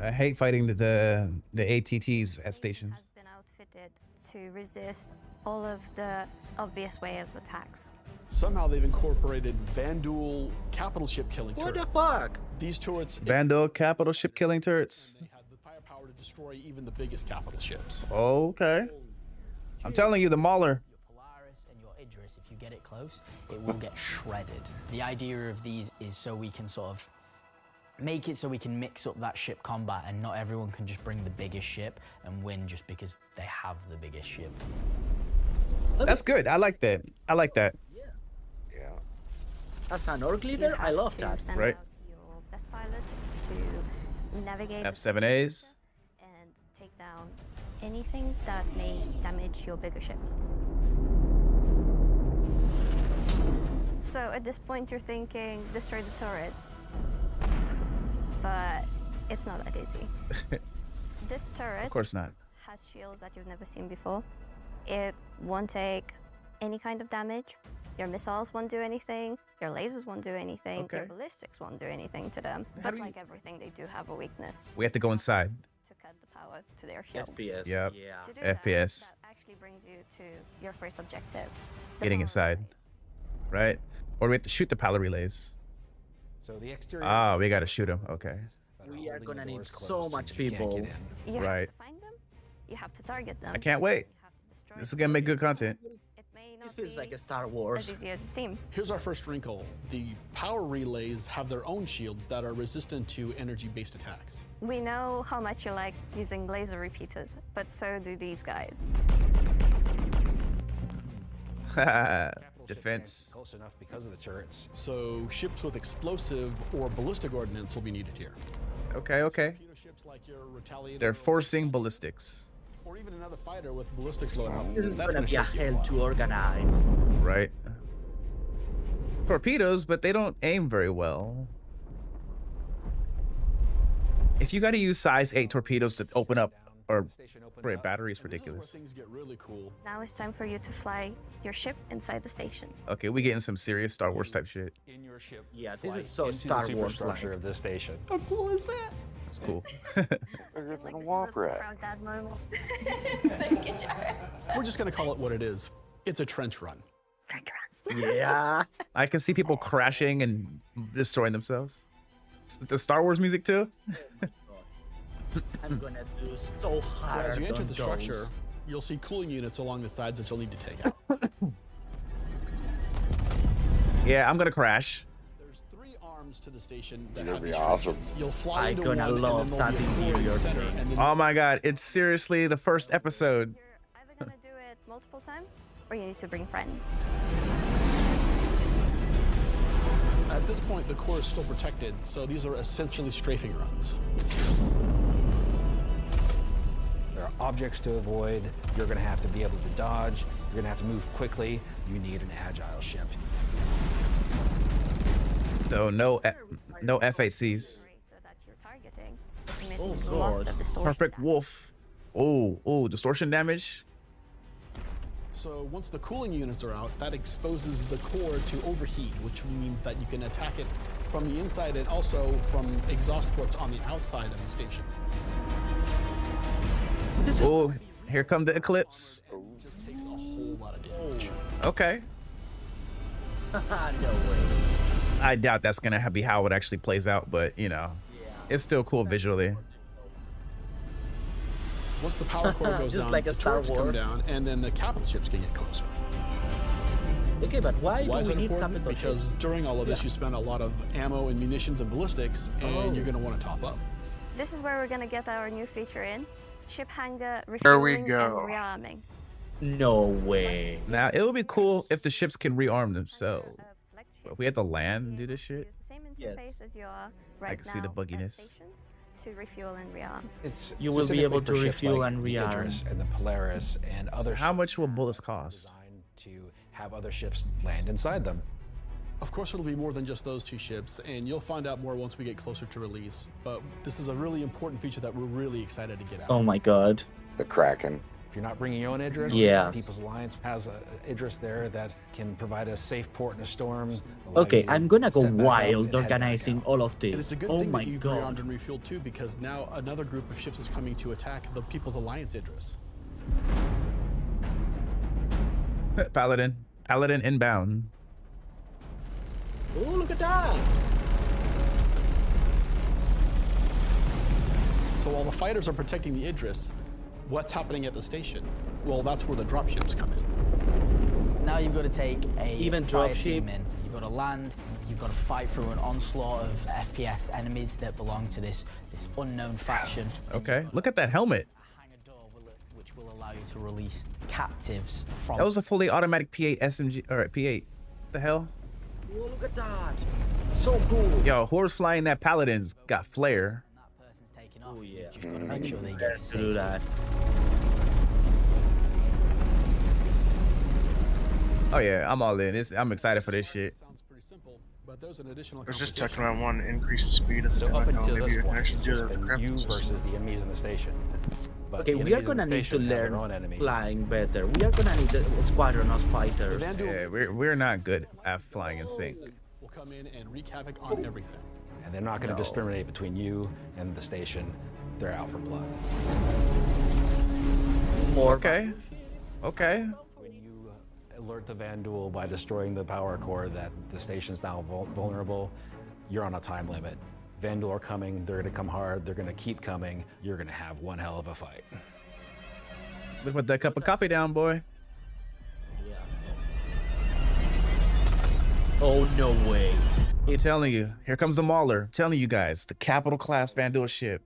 I hate fighting the ATTs at stations. Has been outfitted to resist all of the obvious way of attacks. Somehow they've incorporated Vandal capital ship killing turrets. What the fuck? These turrets Vandal capital ship killing turrets. they have the firepower to destroy even the biggest capital ships. Okay. I'm telling you, the Mauler. Polaris and your Idris, if you get it close, it will get shredded. The idea of these is so we can sort of make it so we can mix up that ship combat and not everyone can just bring the biggest ship and win just because they have the biggest ship. That's good. I like that. I like that. As an orc leader, I love that. Right. Your best pilots to navigate the F7As. and take down anything that may damage your bigger ships. So at this point you're thinking, destroy the turrets. But it's not that easy. This turret Of course not. has shields that you've never seen before. It won't take any kind of damage. Your missiles won't do anything. Your lasers won't do anything. Your Okay. ballistics won't do anything to them. How But do you- like everything, they do have a weakness We have to go inside. to cut the power to their shields. FPS. Yep. Yeah. To do FPS. That actually brings you to your first objective. the Getting power inside. relays. Right? Or we have to shoot the power relays. So the exterior. Ah, we got to shoot them. Okay. We are gonna need so much people. You have Right. to find them. You have to target them. I can't wait. You have to destroy This is them. going to make good content. It may This not feels be like a Star as Wars. easy as it seems. Here's our first wrinkle. The power relays have their own shields that are resistant to energy-based attacks. We know how much you like using laser repeaters, but so do these guys. Defense. Close enough because of the turrets. So ships with explosive or ballistic ordnance will be needed here. Okay, okay. Torpedo ships like your Retaliator They're forcing ballistics. or even another fighter with ballistics loaded up. This is That's gonna be a take you hell while. to organize. Right. Torpedoes, but they don't aim very well. If you got to use size 8 torpedoes to open up or for a battery, is And this is where ridiculous. things get really cool. Now it's time for you to fly your ship inside the station. Okay, we getting some serious Star Wars type shit. In your ship. Yeah, this fly is so into Star the Wars superstructure like. of this station. How cool is that? It's cool. Like this is a proud dad moment. Thank you, Jared. We're just gonna call it what it is. It's a trench run. Yeah. I can see people crashing and destroying themselves. The Star Wars music too. I'm gonna do so So hard as you enter on the structure, those. you'll see cooling units along the sides that you'll need to take out. Yeah, I'm gonna crash. There's 3 arms to the station that It's gonna have be these awesome. trenches. You'll fly I into gonna one, love and then there'll that be a core in the interior center, thing. and then Oh my god, it's seriously the first episode. You're either gonna do it multiple times, or you need to bring friends. at this point the core is still protected, so these are essentially strafing runs. There are objects to avoid. You're going to have to be able to dodge. You're going to have to move quickly. You need an agile ship. So no F8Cs. So that you're targeting. It's Oh, emitting lots God. of distortion. Perfect wolf. Oh, distortion damage. So once the cooling units are out, that exposes the core to overheat, which means that you can attack it from the inside and also from exhaust ports on the outside of the station. Oh, here come the eclipse. It just takes a whole lot of damage. Okay. No way. I doubt that's gonna be how it actually plays out, but you know, it's still cool visually. Once the power core goes Just down, like a the Star turrets come Wars. down, and then the capital ships can get closer. Okay, but why Why do is we that need important? capital Because ships? during all of this, you spend a lot of ammo and munitions and ballistics, and Oh. you're going to want to top up. This is where we're gonna get our new feature in. Ship hangar There we refueling go. and rearming. No way. Now it would be cool if the ships can rearm themselves. If we had to land and do this shit, Use the same interface as you are right can see the now at bugginess. stations to refuel and rearm. It's You will be specifically able for to ships refuel like and the rearm. Idris and the Polaris and other how ships much will bullets cost? designed to have other ships land inside them. Of course, it'll be more than just those 2 ships, and you'll find out more once we get closer to release. But this is a really important feature that we're really excited to get out. Oh my god. The Kraken. If you're not bringing your own Idris, Yeah. People's Alliance has a Idris there that can provide a safe port in a storm. Okay, I'm gonna go wild organizing all of And it's this. a good Oh thing my that you've god. rearmed and refueled too, because now another group of ships is coming to attack the People's Alliance Idris. Paladin inbound. Oh, look at that. So while the fighters are protecting the Idris, what's happening at the station? Well, that's where the dropships come in. Now you've got to take a Even fire dropship. team in. You've got to land. You've got to fight through an onslaught of FPS enemies that belong to this unknown faction. Okay, look at that helmet. Which will allow you to release captives from. That was a fully automatic P8 SMG or P8. The hell? Oh, look at that. So cool. Yo, whoever's flying that Paladin's got flair. Oh yeah. Just got to make sure they get to Do safety. that. Oh yeah, I'm all in. I'm excited for this shit. Sounds pretty simple, but there's an additional I was just complication. checking on one, increase the speed of the So up demo. until Maybe this you can point, actually it's do just the been crafting you system. versus the enemies in the station. But Okay, the we are enemies in the gonna need to station have their own learn enemies. flying better. We are gonna need a squadron of fighters. Yeah, we're not good at flying in sync. Will come in and wreak havoc on everything. And they're not going to No. discriminate between you and the station. They're out for blood. More. Okay. Okay. When you alert the Vandal by destroying the power core that the station's now vulnerable, you're on a time limit. Vandal are coming, they're going to come hard, they're going to keep coming, you're going to have one hell of a fight. Let's put that cup of coffee down, boy. Oh, no way. I'm telling you, here comes the Mauler. I'm telling you guys, the capital class Vandal ship.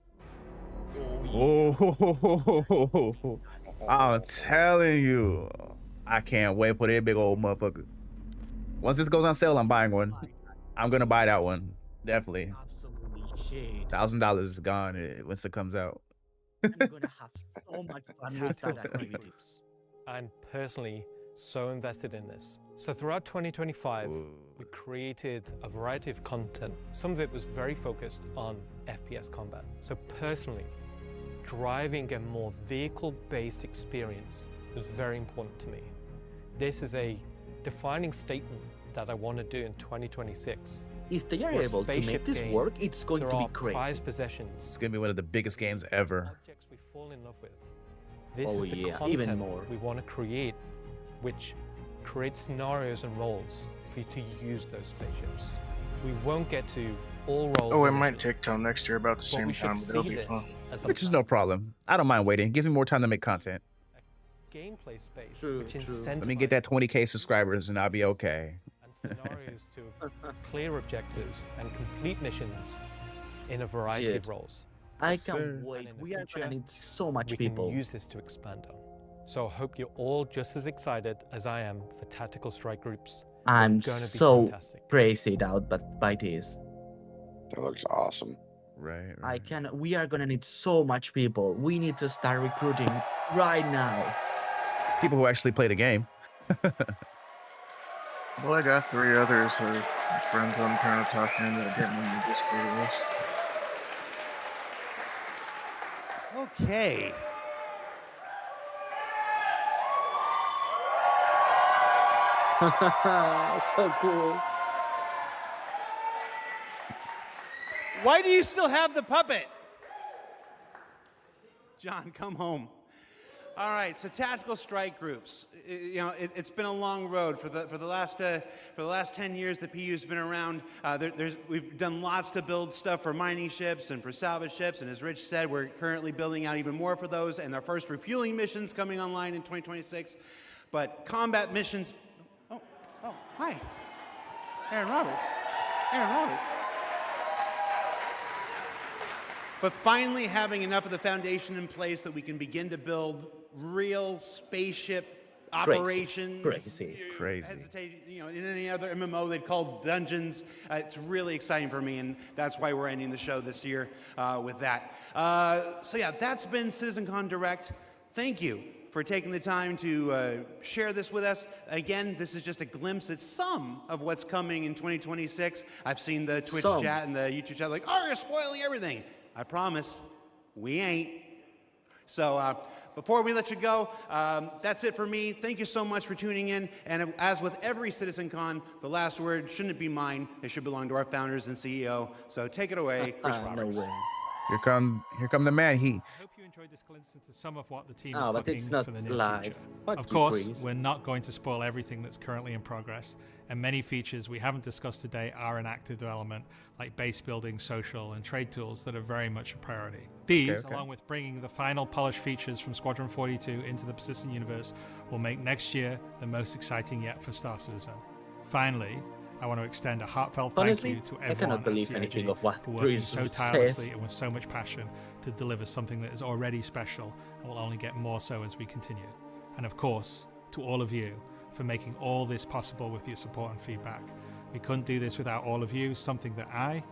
Oh, I'm telling you, I can't wait for that big old motherfucker. Once this goes on sale, I'm buying one. I'm gonna buy that one, definitely. Absolutely shit. $1,000 is gone once it comes out. I'm gonna have so much fun with that activity. I'm personally so invested in this. So throughout 2025, we created a variety of content. Some of it was very focused on FPS combat. So personally, driving a more vehicle-based experience was very important to me. This is a defining statement that I want to do in 2026. If they are We're a able to make spaceship this game. work, it's going There to be are crazy. prized possessions. It's gonna be one of the biggest games ever. Objects we fall in love with. This Oh is the yeah, content even more. we want to create, which creates scenarios and roles for you to use those spaceships. We won't get to all roles. Oh, it initially, might take till next year about the but same we should time, but it'll see be this fun. as a Which is no problem. I don't mind waiting. It gives me more time to make content. gameplay space, True, which true. incentivizes Let me get that 20K subscribers and I'll be okay. and scenarios to clear objectives and complete missions in a variety Dude, of roles. I Yes, can't sir. wait. And in the We are future, gonna need so much we people. can use this to expand on. So I hope you're all just as excited as I am for tactical strike groups. I'm They're gonna be so fantastic. crazy out by this. That looks awesome. Right. We are gonna need so much people. We need to start recruiting right now. People who actually play the game. Well, I got 3 others friends I'm trying to talk into getting in the Discord with us. Okay. So cool. Why do you still have the puppet? John, come home. All right, so tactical strike groups. You know, it's been a long road for the last 10 years. The PU's been around. We've done lots to build stuff for mining ships and for salvage ships, and as Rich said, we're currently building out even more for those. And our first refueling missions coming online in 2026. But combat missions. Oh, hi, Aaron Roberts. Aaron Roberts. But finally having enough of the foundation in place that we can begin to build real spaceship operations. Crazy. Hesitate, you know, in any other MMO they'd call dungeons. It's really exciting for me, and that's why we're ending the show this year with that. So yeah, that's been CitizenCon Direct. Thank you for taking the time to share this with us. Again, this is just a glimpse at some of what's coming in 2026. I've seen the Twitch chat and the YouTube chat like, oh, you're spoiling everything. I promise, we ain't. So before we let you go, that's it for me. Thank you so much for tuning in. And as with every CitizenCon, the last word shouldn't be mine. It should belong to our founders and CEO. So take it away, Chris Roberts. No way. Here come the man. I hope you enjoyed this glimpse into some of what the team is but cooking it's not for the near live. future. Fuck Of you, course, Chris. we're not going to spoil everything that's currently in progress, and many features we haven't discussed today are in active development, like base building, social, and trade tools that are very much a priority. These, along with bringing the final polished features from Squadron 42 into the persistent universe, will make next year the most exciting yet for Star Citizen. Finally, I want to extend a heartfelt Honestly, thank you to I everyone cannot at believe CIG anything of what for working Chris so says. tirelessly and with so much passion to deliver something that is already special and will only get more so as we continue. And of course, to all of you for making all this possible with your support and feedback. We couldn't do this without all of you, something that I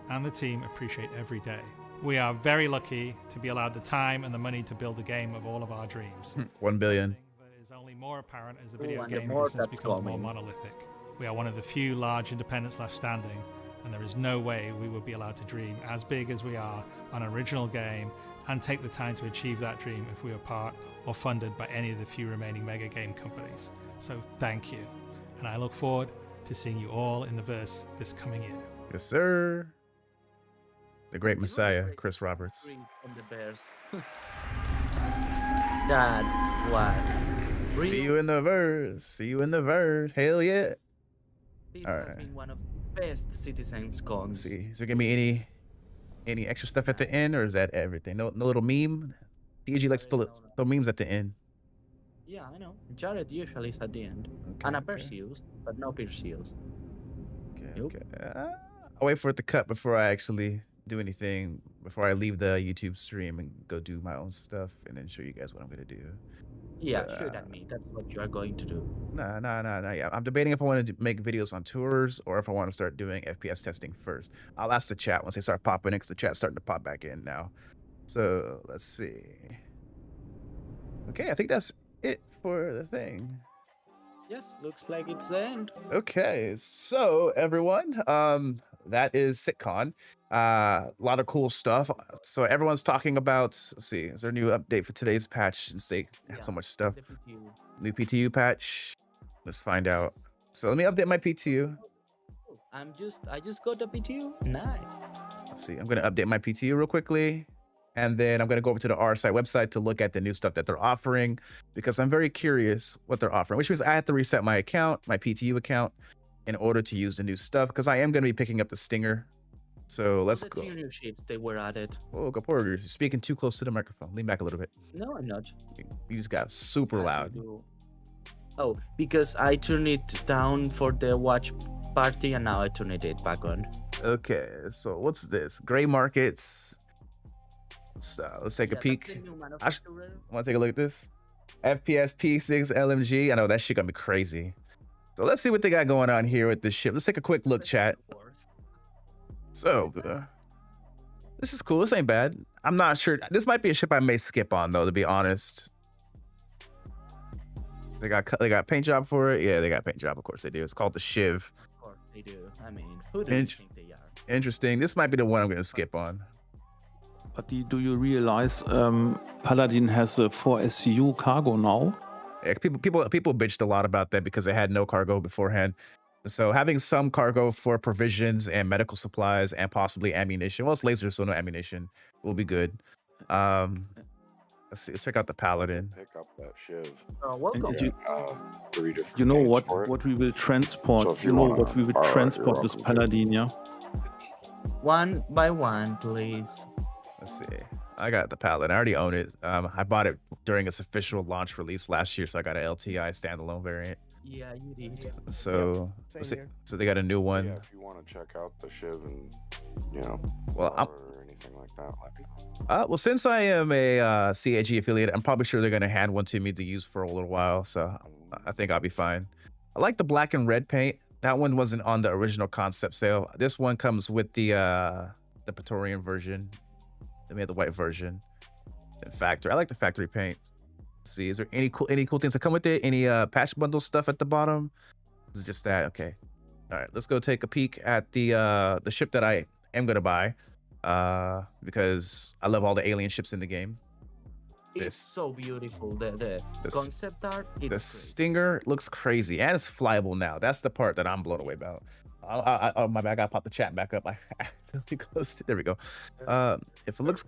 and the team appreciate every day. We are very lucky to be allowed the time and the money to build a game of all of our dreams. 1 billion. That is only more apparent as the video and the game more business that's becomes more coming. monolithic. We are one of the few large independents left standing, and there is no way we would be allowed to dream as big as we are on an original game and take the time to achieve that dream if we were part or funded by any of the few remaining mega game companies. So thank you, and I look forward to seeing you all in the verse this coming year. Yes, sir. The great Messiah, Chris Roberts. Drink from the Bears. That was real. See you in the verse. See you in the verse. Hell yeah. This All has right. been one of the best CitizenCons. Let's see. Is there gonna be any extra stuff at the end, or is that everything? No little meme. TG likes to throw memes at the end. Yeah, I know. Jared usually is at the end. And a Perseus, but no Perseus. Okay. I'll wait for it to cut before I actually do anything. Before I leave the YouTube stream and go do my own stuff, and then show you guys what I'm gonna do. Yeah, shoot at me. That's what you are going to do. Nah. Yeah, I'm debating if I want to make videos on tours or if I want to start doing FPS testing first. I'll ask the chat once they start popping in, because the chat's starting to pop back in now. So let's see. Okay, I think that's it for the thing. Yes, looks like it's the end. Okay, so everyone, that is CitizenCon. A lot of cool stuff. So everyone's talking about, let's see, is there a new update for today's patch since they have so much stuff? New PTU patch. Let's find out. So let me update my PTU. I just got the PTU. Nice. Let's see, I'm gonna update my PTU real quickly. And then I'm gonna go over to the R site website to look at the new stuff that they're offering, because I'm very curious what they're offering, which means I have to reset my account, my PTU account, in order to use the new stuff, because I am gonna be picking up the Stinger. So let's The go. two new ships, they were added. Oh, Gaporg, you're speaking too close to the microphone. Lean back a little bit. No, I'm not. You just got super loud. Oh, because I turned it down for the watch party and now I turned it back on. Okay, so what's this? Gray markets. Let's take a peek. Want to take a look at this? FPS P6 LMG. I know that shit gonna be crazy. So let's see what they got going on here with this ship. Let's take a quick look, chat. So, this is cool. This ain't bad. I'm not sure. This might be a ship I may skip on, though, to be honest. They got paint job for it. Yeah, they got paint job. Of course they do. It's called the Shiv. Of course they do. I mean, who do you think they are? Interesting. This might be the one I'm gonna skip on. But do you realize Paladin has a 4 SCU cargo now? Yeah, people bitched a lot about that because they had no cargo beforehand. So having some cargo for provisions and medical supplies and possibly ammunition. Well, it's lasers, so no ammunition will be good. Let's see. Let's check out the Paladin. Pick up that Shiv. Welcome. And 3 different you know names what for it. we will transport. So if you you know wanna what we will borrow it, you're transport with welcome to. Paladin, yeah? One by one, please. Let's see. I got the Paladin. I already own it. I bought it during its official launch release last year, so I got an LTI standalone variant. Yeah, you did. So, so they got a new one. Yeah, if you want to check out the Shiv and, Well, I'm, or anything like that, let me know. well, since I am a CAG affiliate, I'm probably sure they're gonna hand one to me to use for a little while. So I think I'll be fine. I like the black and red paint. That one wasn't on the original concept sale. This one comes with the Praetorian version. They made the white version. In factory, I like the factory paint. see, is there any cool things that come with it? Any patch bundle stuff at the bottom? Is it just that? Okay. All right, let's go take a peek at the ship that I am gonna buy, because I love all the alien ships in the game. It's so beautiful. The concept art. The It's Stinger looks crazy, and it's flyable now. That's the part that I'm blown away about. Oh my bad, I gotta pop the chat back up. I accidentally closed it. There we go. If it looks,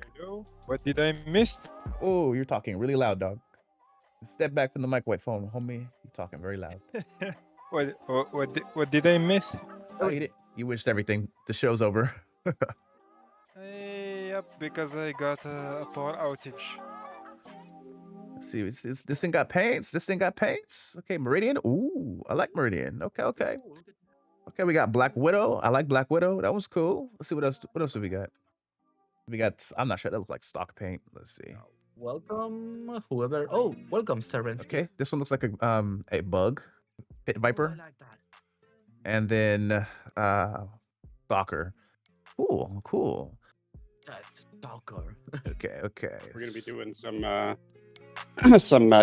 What did I miss? oh, you're talking really loud, dog. Step back from the microwave phone, homie. You're talking very loud. What did I miss? Oh, you wished everything. The show's over. Yep, because I got a power outage. Let's see, this thing got paints. This thing got paints. Okay, Meridian. Ooh, I like Meridian. Okay, okay. Okay, we got Black Widow. I like Black Widow. That was cool. Let's see what else. What else do we got? We got. I'm not sure. That looks like stock paint. Let's see. welcome, whoever. Oh, welcome, servants. Okay, this one looks like a bug, pit viper, I like that. and then stalker. Cool, cool. Stalker. Okay, okay. We're gonna be doing some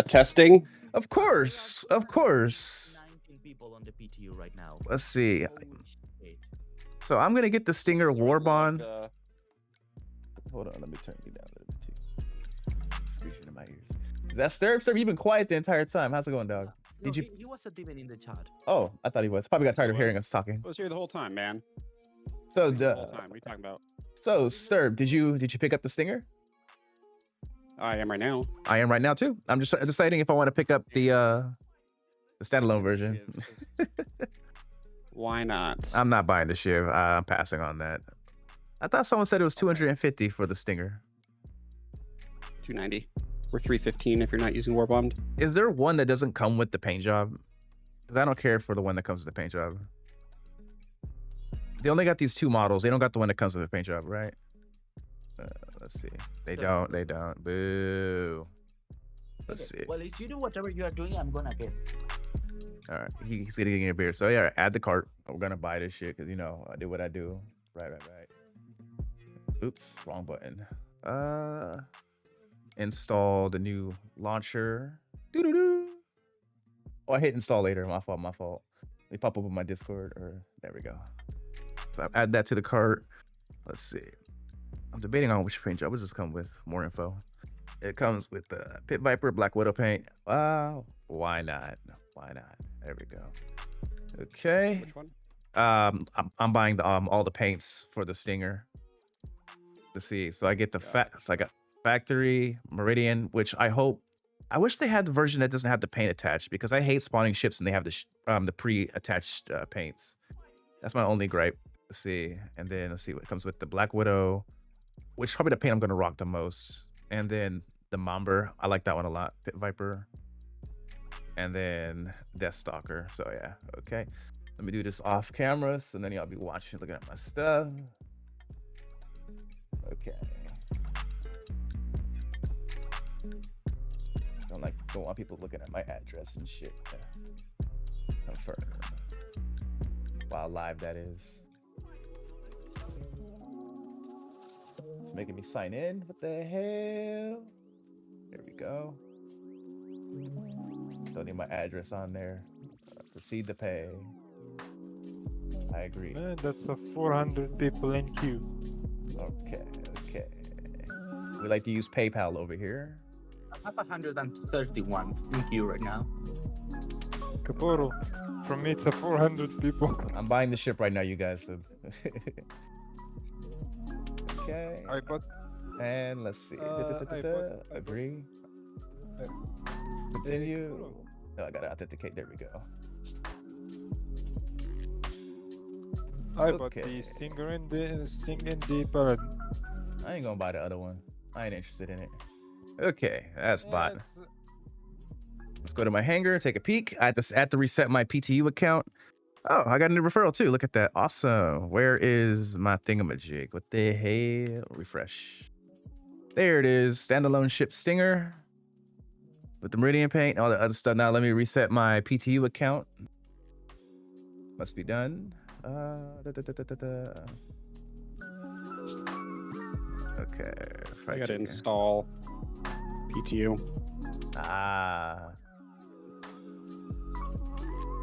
testing. Of course, of course. 19 people on the PTU right now. Let's see. So I'm gonna get the Stinger Warbond. Hold on, let me turn you down a little bit too. Screeching in my ears. Is that Sturb? Sturb, you've been quiet the entire time. How's it going, dog? No, Did you? He wasn't even in the chat. Oh, I thought he was. Probably got tired of hearing us talking. I was here the whole time, man. So, The whole time. What are you talking about? so Sturb, did you pick up the Stinger? I am right now. I am right now too. I'm just deciding if I want to pick up the standalone version. Why not? I'm not buying the Shiv. I'm passing on that. I thought someone said it was 250 for the Stinger. 290 or 315 if you're not using Warbombed. Is there one that doesn't come with the paint job? Because I don't care for the one that comes with the paint job. They only got these two models. They don't got the one that comes with the paint job, right? Let's see. They don't. They don't. Boo. Let's see. Well, if you do whatever you are doing, I'm gonna get. All right. He's getting a beer. So yeah, add the cart. We're gonna buy this shit because you know I do what I do. Right. Oops, wrong button. Install the new launcher. Doo-doo-doo. Oh, I hit install later. My fault. They pop up on my Discord. Or there we go. So I add that to the cart. Let's see. I'm debating on which paint job. What does this come with? More info. It comes with the Pit Viper, Black Widow paint. Wow. Why not? Why not? There we go. Okay. Which one? I'm buying the all the paints for the Stinger. Let's see. So I get the so I got Factory, Meridian, which I wish they had the version that doesn't have the paint attached because I hate spawning ships and they have the pre-attached paints. That's my only gripe. Let's see. And then let's see what comes with the Black Widow, which is probably the paint I'm gonna rock the most. And then the Momber. I like that one a lot. Pit Viper. And then Death Stalker. So yeah, okay. Let me do this off camera, so then y'all be watching, looking at my stuff. Okay. Don't want people looking at my address and shit. Confirm. While live, that is. It's making me sign in. What the hell? There we go. Don't need my address on there. Proceed to pay. I agree. That's a 400 people in queue. Okay. We like to use PayPal over here. I have 131 in queue right now. Kaporo, from me it's a 400 people. I'm buying the ship right now, you guys. So. Okay. And let's see. Agree. Continue. Oh, I gotta authenticate. There we go. I bought the Stinger and the Paladin. I ain't gonna buy the other one. I ain't interested in it. Okay, that's bot. Let's go to my hangar, take a peek. I have to reset my PTU account. Oh, I got a new referral too. Look at that. Awesome. Where is my thingamajig? What the hell? Refresh. There it is. Standalone ship Stinger with the Meridian paint, all the other stuff. Now let me reset my PTU account. Must be done. Okay. I gotta install PTU. Ah.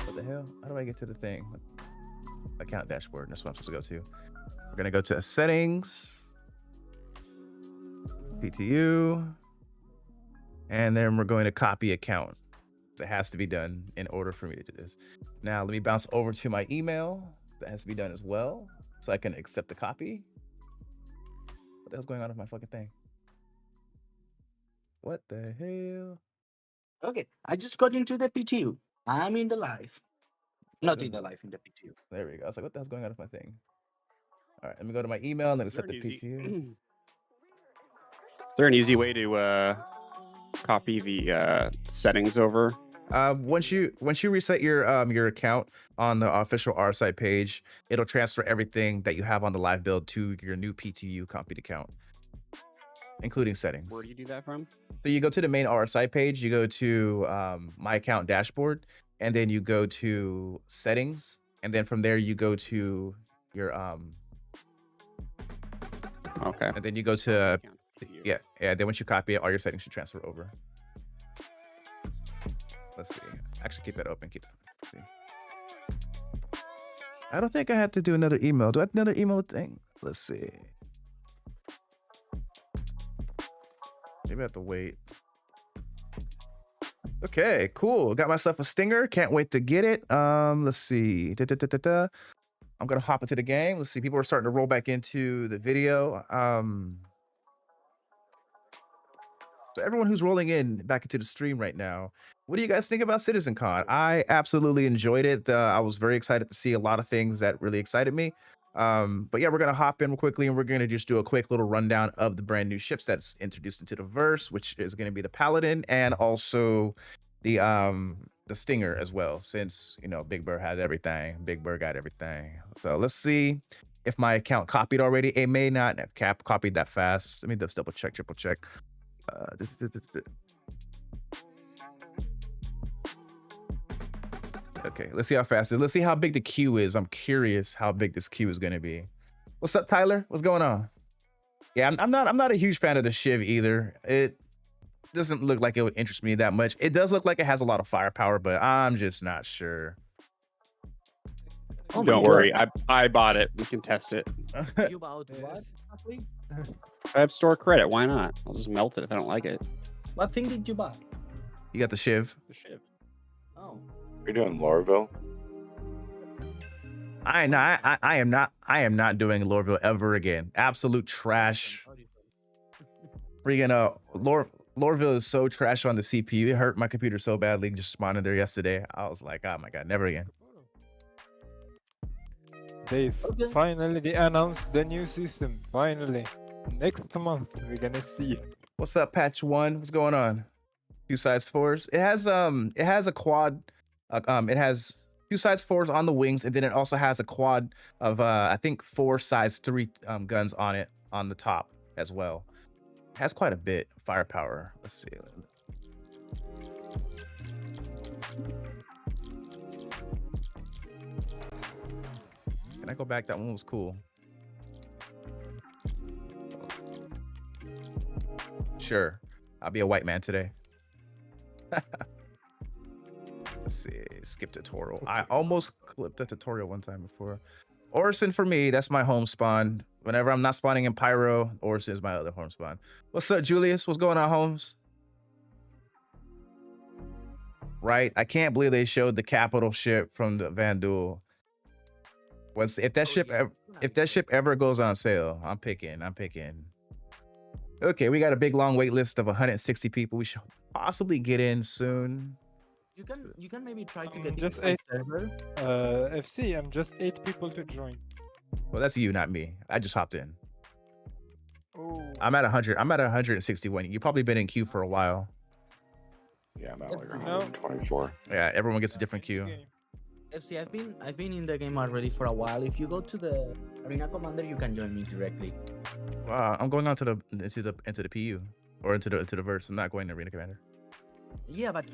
What the hell? How do I get to the thing? Account dashboard. That's what I'm supposed to go to. We're gonna go to settings, PTU, and then we're going to copy account. It has to be done in order for me to do this. Now let me bounce over to my email. That has to be done as well, so I can accept the copy. What the hell's going on with my fucking thing? What the hell? Okay, I just got into the PTU. I'm in the live. Not in the live, in the PTU. There we go. I was like, what the hell's going on with my thing? All right, let me go to my email and then accept the PTU. Is there an easy way to copy the settings over? Once you reset your account on the official R site page, it'll transfer everything that you have on the live build to your new PTU copied account, including settings. Where do you do that from? So you go to the main R site page, you go to my account dashboard, and then you go to settings, and then from there you go to your Okay. and then you go to yeah. Then once you copy it, all your settings should transfer over. Let's see. Actually, keep that open. See. I don't think I have to do another email. Do I have another email thing? Let's see. Maybe I have to wait. Okay, cool. Got myself a stinger. Can't wait to get it. Let's see. I'm gonna hop into the game. Let's see. People are starting to roll back into the video. So everyone who's rolling in back into the stream right now, what do you guys think about CitizenCon? I absolutely enjoyed it. I was very excited to see a lot of things that really excited me. But yeah, we're gonna hop in quickly and we're gonna just do a quick little rundown of the brand new ships that's introduced into the verse, which is gonna be the Paladin and also the Stinger as well, since you know Big Bird had everything. Big Bird got everything. So let's see if my account copied already. It may not have copied that fast. Let me just double check, triple check. Okay, let's see how fast it is. Let's see how big the queue is. I'm curious how big this queue is going to be. What's up, Tyler? What's going on? Yeah, I'm not a huge fan of the Shiv either. It doesn't look like it would interest me that much. It does look like it has a lot of firepower, but I'm just not sure. Oh, Don't worry, I bought it. We can test it. You bought what? I have store credit. Why not? I'll just melt it if I don't like it. What thing did you buy? You got the Shiv. The Shiv. Oh. You're doing Lorville? I am not doing Lorville ever again. Absolute trash. Freaking Lorville is so trash on the CPU. It hurt my computer so badly just spawning there yesterday. I was like, oh my god, never again. They finally announced the new system. Finally, next month we're gonna see. What's up, Patch 1? What's going on? 2 size 4s. It has a quad. It has 2 size 4s on the wings, and then it also has a quad of I think 4 size 3 guns on it on the top as well. It has quite a bit of firepower. Let's see. Can I go back? That one was cool. Sure. I'll be a white man today. Let's see. Skip tutorial. I almost clipped a tutorial one time before. Orison for me, that's my home spawn. Whenever I'm not spawning in Pyro, Orison is my other home spawn. What's up, Julius? What's going on, Holmes? Right. I can't believe they showed the capital ship from the Vandul. If that ship ever goes on sale, I'm picking. Okay, we got a big long wait list of 160 people. We should possibly get in soon. You can maybe try to get just in 8 server. FC. I'm just 8 people to join. Well, that's you, not me. I just hopped in. Oh. I'm at 100. I'm at 161. You've probably been in queue for a while. Yeah, I'm at like 124. Yeah, everyone gets a different queue. FC, I've been in the game already for a while. If you go to the Arena Commander, you can join me directly. Wow, I'm going on to into the PU or into the verse. I'm not going to Arena Commander. Yeah, but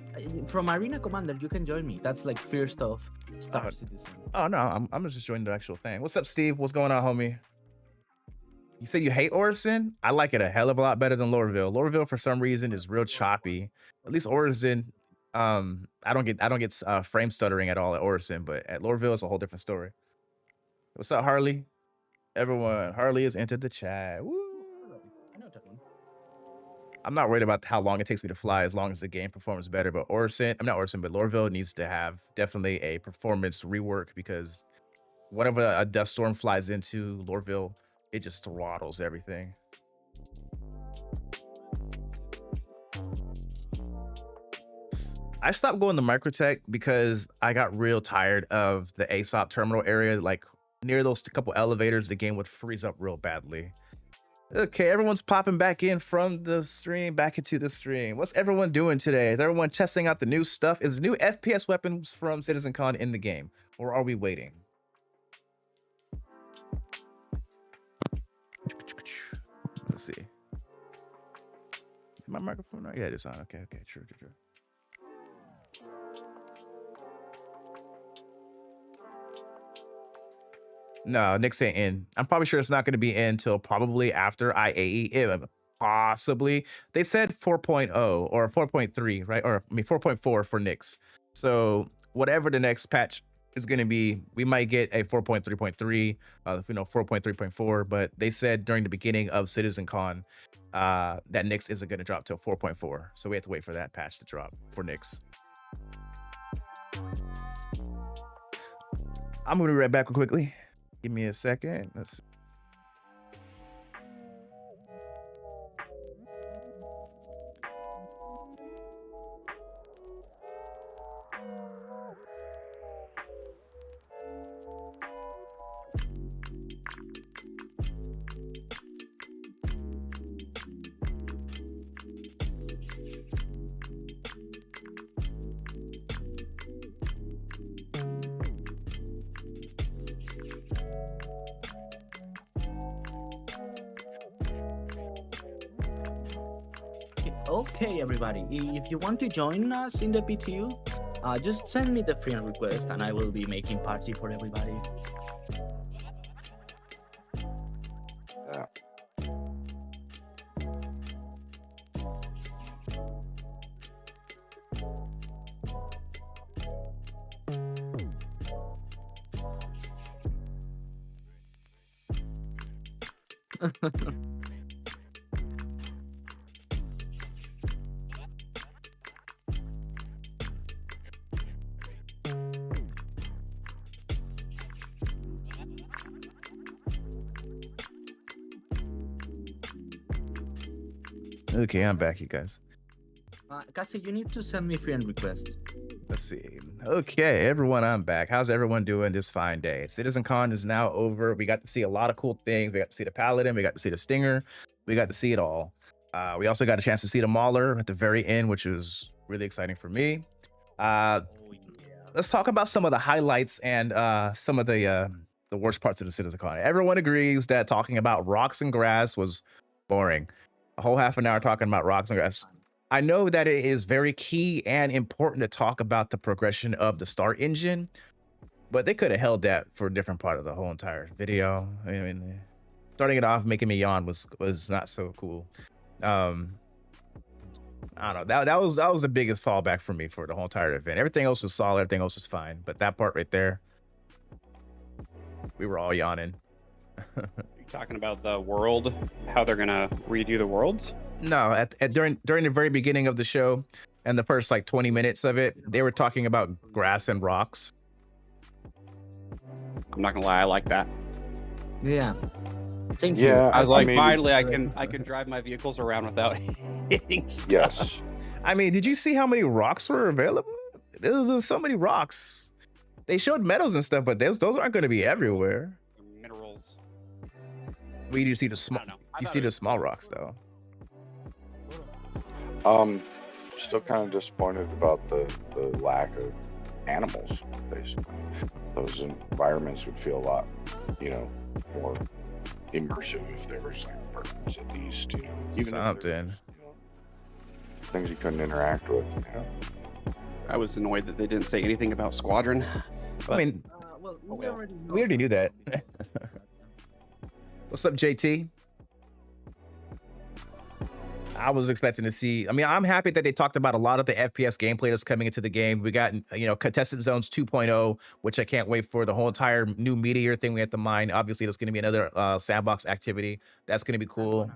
from Arena Commander, you can join me. That's like first of Star Citizen. Oh no, I'm just joining the actual thing. What's up, Steve? What's going on, homie? You say you hate Orison? I like it a hell of a lot better than Lorville. Lorville, for some reason, is real choppy. At least Orison, I don't get frame stuttering at all at Orison, but at Lorville, it's a whole different story. What's up, Harley? Everyone, Harley has entered the chat. Woo. I'm not worried about how long it takes me to fly as long as the game performs better, but Lorville needs to have definitely a performance rework because whenever a dust storm flies into Lorville, it just throttles everything. I stopped going to Microtech because I got real tired of the ASOP terminal area. Like near those couple elevators, the game would freeze up real badly. Okay, everyone's popping back in from the stream, back into the stream. What's everyone doing today? Is everyone testing out the new stuff? Is new FPS weapons from CitizenCon in the game? Or are we waiting? Let's see. Is my microphone on? Yeah, it is on. Okay, true. No, Nick's ain't in. I'm probably sure it's not going to be in until probably after IAE. Possibly. They said 4.0 or 4.3, right? Or 4.4 for Nick's. So whatever the next patch is going to be, we might get a 4.3.3, 4.3.4. But they said during the beginning of CitizenCon that Nick's isn't going to drop till 4.4. So we have to wait for that patch to drop for Nick's. I'm going to be right back real quickly. Give me a second. Let's see. Okay, everybody, if you want to join us in the PTU, just send me the friend request and I will be making party for everybody. Yeah. Okay, I'm back, you guys. Cassie, you need to send me friend request. Let's see. Okay, everyone, I'm back. How's everyone doing this fine day? CitizenCon is now over. We got to see a lot of cool things. We got to see the Paladin. We got to see the Stinger. We got to see it all. We also got a chance to see the Mauler at the very end, which was really exciting for me. Let's talk about some of the highlights and some of the worst parts of the CitizenCon. Everyone agrees that talking about rocks and grass was boring. A whole half an hour talking about rocks and grass. I know that it is very key and important to talk about the progression of the start engine, but they could have held that for a different part of the whole entire video. I mean, starting it off making me yawn was not so cool. I don't know. That was the biggest fallback for me for the whole entire event. Everything else was solid. Everything else was fine, but that part right there, we were all yawning. Talking about the world, how they're gonna redo the worlds? No, during the very beginning of the show and the first like 20 minutes of it, they were talking about grass and rocks. I'm not gonna lie, I like that. Yeah. Same here. Yeah, I was like, I mean, finally, I can drive my vehicles around without hitting stuff. Yes. I mean, did you see how many rocks were available? There's so many rocks. They showed metals and stuff, but those aren't going to be everywhere. Minerals. We do see the small. You see the small rocks though. Still kind of disappointed about the lack of animals. Basically, those environments would feel a lot, more immersive if there was like birds at least, even something. Things you couldn't interact with. I was annoyed that they didn't say anything about Squadron. But, I mean, Well, we already knew that. What's up, JT? I was expecting to see. I mean, I'm happy that they talked about a lot of the FPS gameplay that's coming into the game. We got, Contestant Zones 2.0, which I can't wait for. The whole entire new meteor thing we have to mine. Obviously, there's going to be another sandbox activity. That's going to be cool.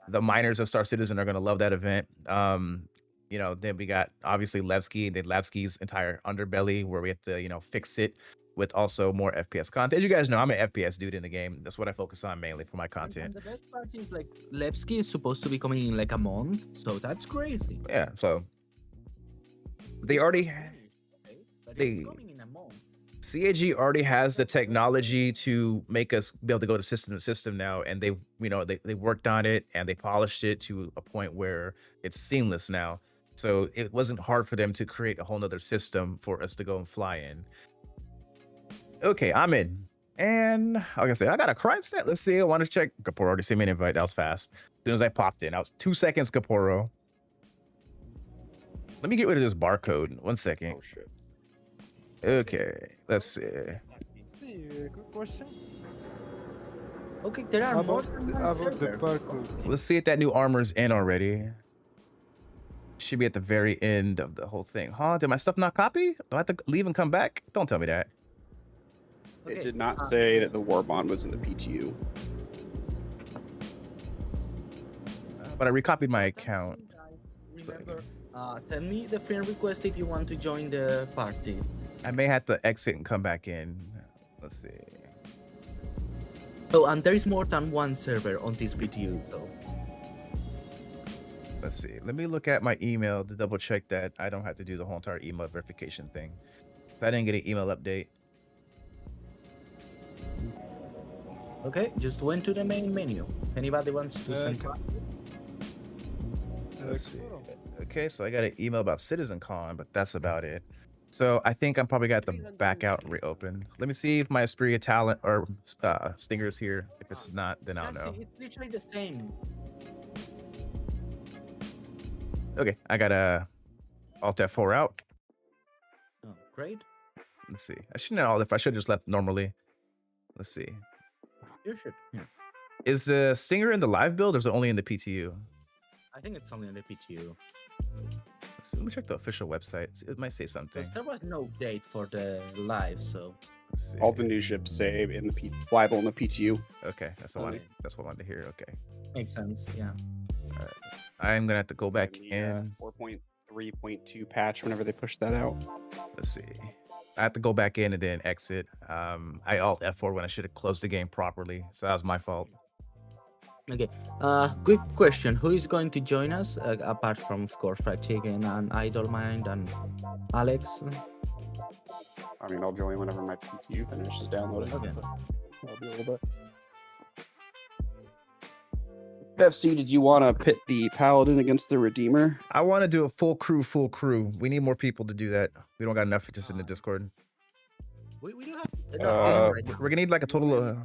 The miners of Star Citizen are going to love that event. Then we got obviously Levski's entire underbelly where we have to, fix it with also more FPS content. As you guys know, I'm an FPS dude in the game. That's what I focus on mainly for my content. And the best part is like Levski is supposed to be coming in like a month, so that's crazy. Yeah, so they already But they it's coming in a month. CAG already has the technology to make us be able to go to system now, and they worked on it and they polished it to a point where it's seamless now. So it wasn't hard for them to create a whole nother system for us to go and fly in. Okay, I'm in. And like I said, I got a crime stat. Let's see. I want to check. Kaporo already sent me an invite. That was fast. As soon as I popped in, I was 2 seconds, Kaporo. Let me get rid of this barcode. 1 second. Oh shit. Okay, let's see. See, good question. Okay, there are more About, than one about the server. parkour. Let's see if that new armor's in already. Should be at the very end of the whole thing. Huh? Did my stuff not copy? Do I have to leave and come back? Don't tell me that. It did not say that the war bond was in the PTU. But I recopied my account. Remember, send me the friend request if you want to join the party. I may have to exit and come back in. Let's see. Oh, and there is more than one server on this PTU, though. Let's see. Let me look at my email to double check that I don't have to do the whole entire email verification thing. If I didn't get an email update. Okay, just went to the main menu. Anybody wants to send? Let's see. Okay, so I got an email about CitizenCon, but that's about it. So I think I'm probably got to back out and reopen. Let me see if my Esprit of Talent or Stinger is here. If it's not, then I'll know. It's literally the same. Okay, I got a Alt F4 out. Oh, great. Let's see. I shouldn't have Alt F. I should have just left normally. Let's see. You should. Yeah. Is the Stinger in the live build or is it only in the PTU? I think it's only on the PTU. Let's see, let me check the official website. It might say something. There was no date for the live, so. All the new ships say in the live on the PTU. Okay, that's what that's what I wanted to hear. Okay. Makes sense. Yeah. All right. I'm gonna have to go back in. 4.3.2 patch whenever they push that out. Let's see. I have to go back in and then exit. I Alt F4 when I should have closed the game properly, so that was my fault. Okay. Quick question: who is going to join us apart from, of course, Fried Chicken and Idlemind and Alex? I mean, I'll join whenever my PTU finishes downloading. Okay. That'll be a little bit. FC, did you want to pit the Paladin against the Redeemer? I want to do a full crew. We need more people to do that. We don't got enough just in the Discord. We do have enough. We're gonna need like a total of.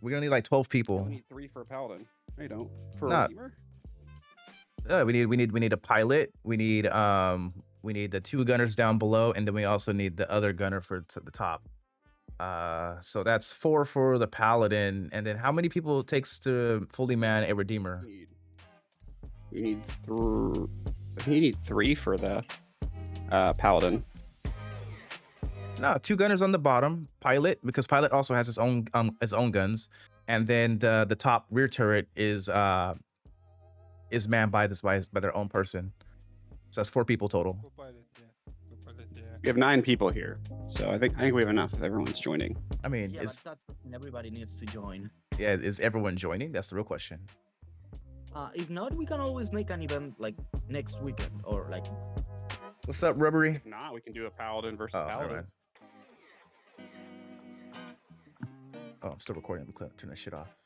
We're gonna need like 12 people. We need 3 for a Paladin. No, you don't. For a Nah. Redeemer? We need a pilot. We need the 2 gunners down below, and then we also need the other gunner for the top. So that's 4 for the Paladin, and then how many people it takes to fully man a Redeemer? You need 3 for the Paladin. No, 2 gunners on the bottom, pilot, because pilot also has his own guns, and then the top rear turret is manned by their own person. So that's 4 people total. We have 9 people here, so I think we have enough if everyone's joining. I mean, Yeah, but that's everybody needs to join. yeah, is everyone joining? That's the real question. If not, we can always make an event like next weekend or like. What's up, Rubbery? If not, we can do a Paladin versus Oh, never Paladin. mind. Oh, I'm still recording. I'm turn that shit off.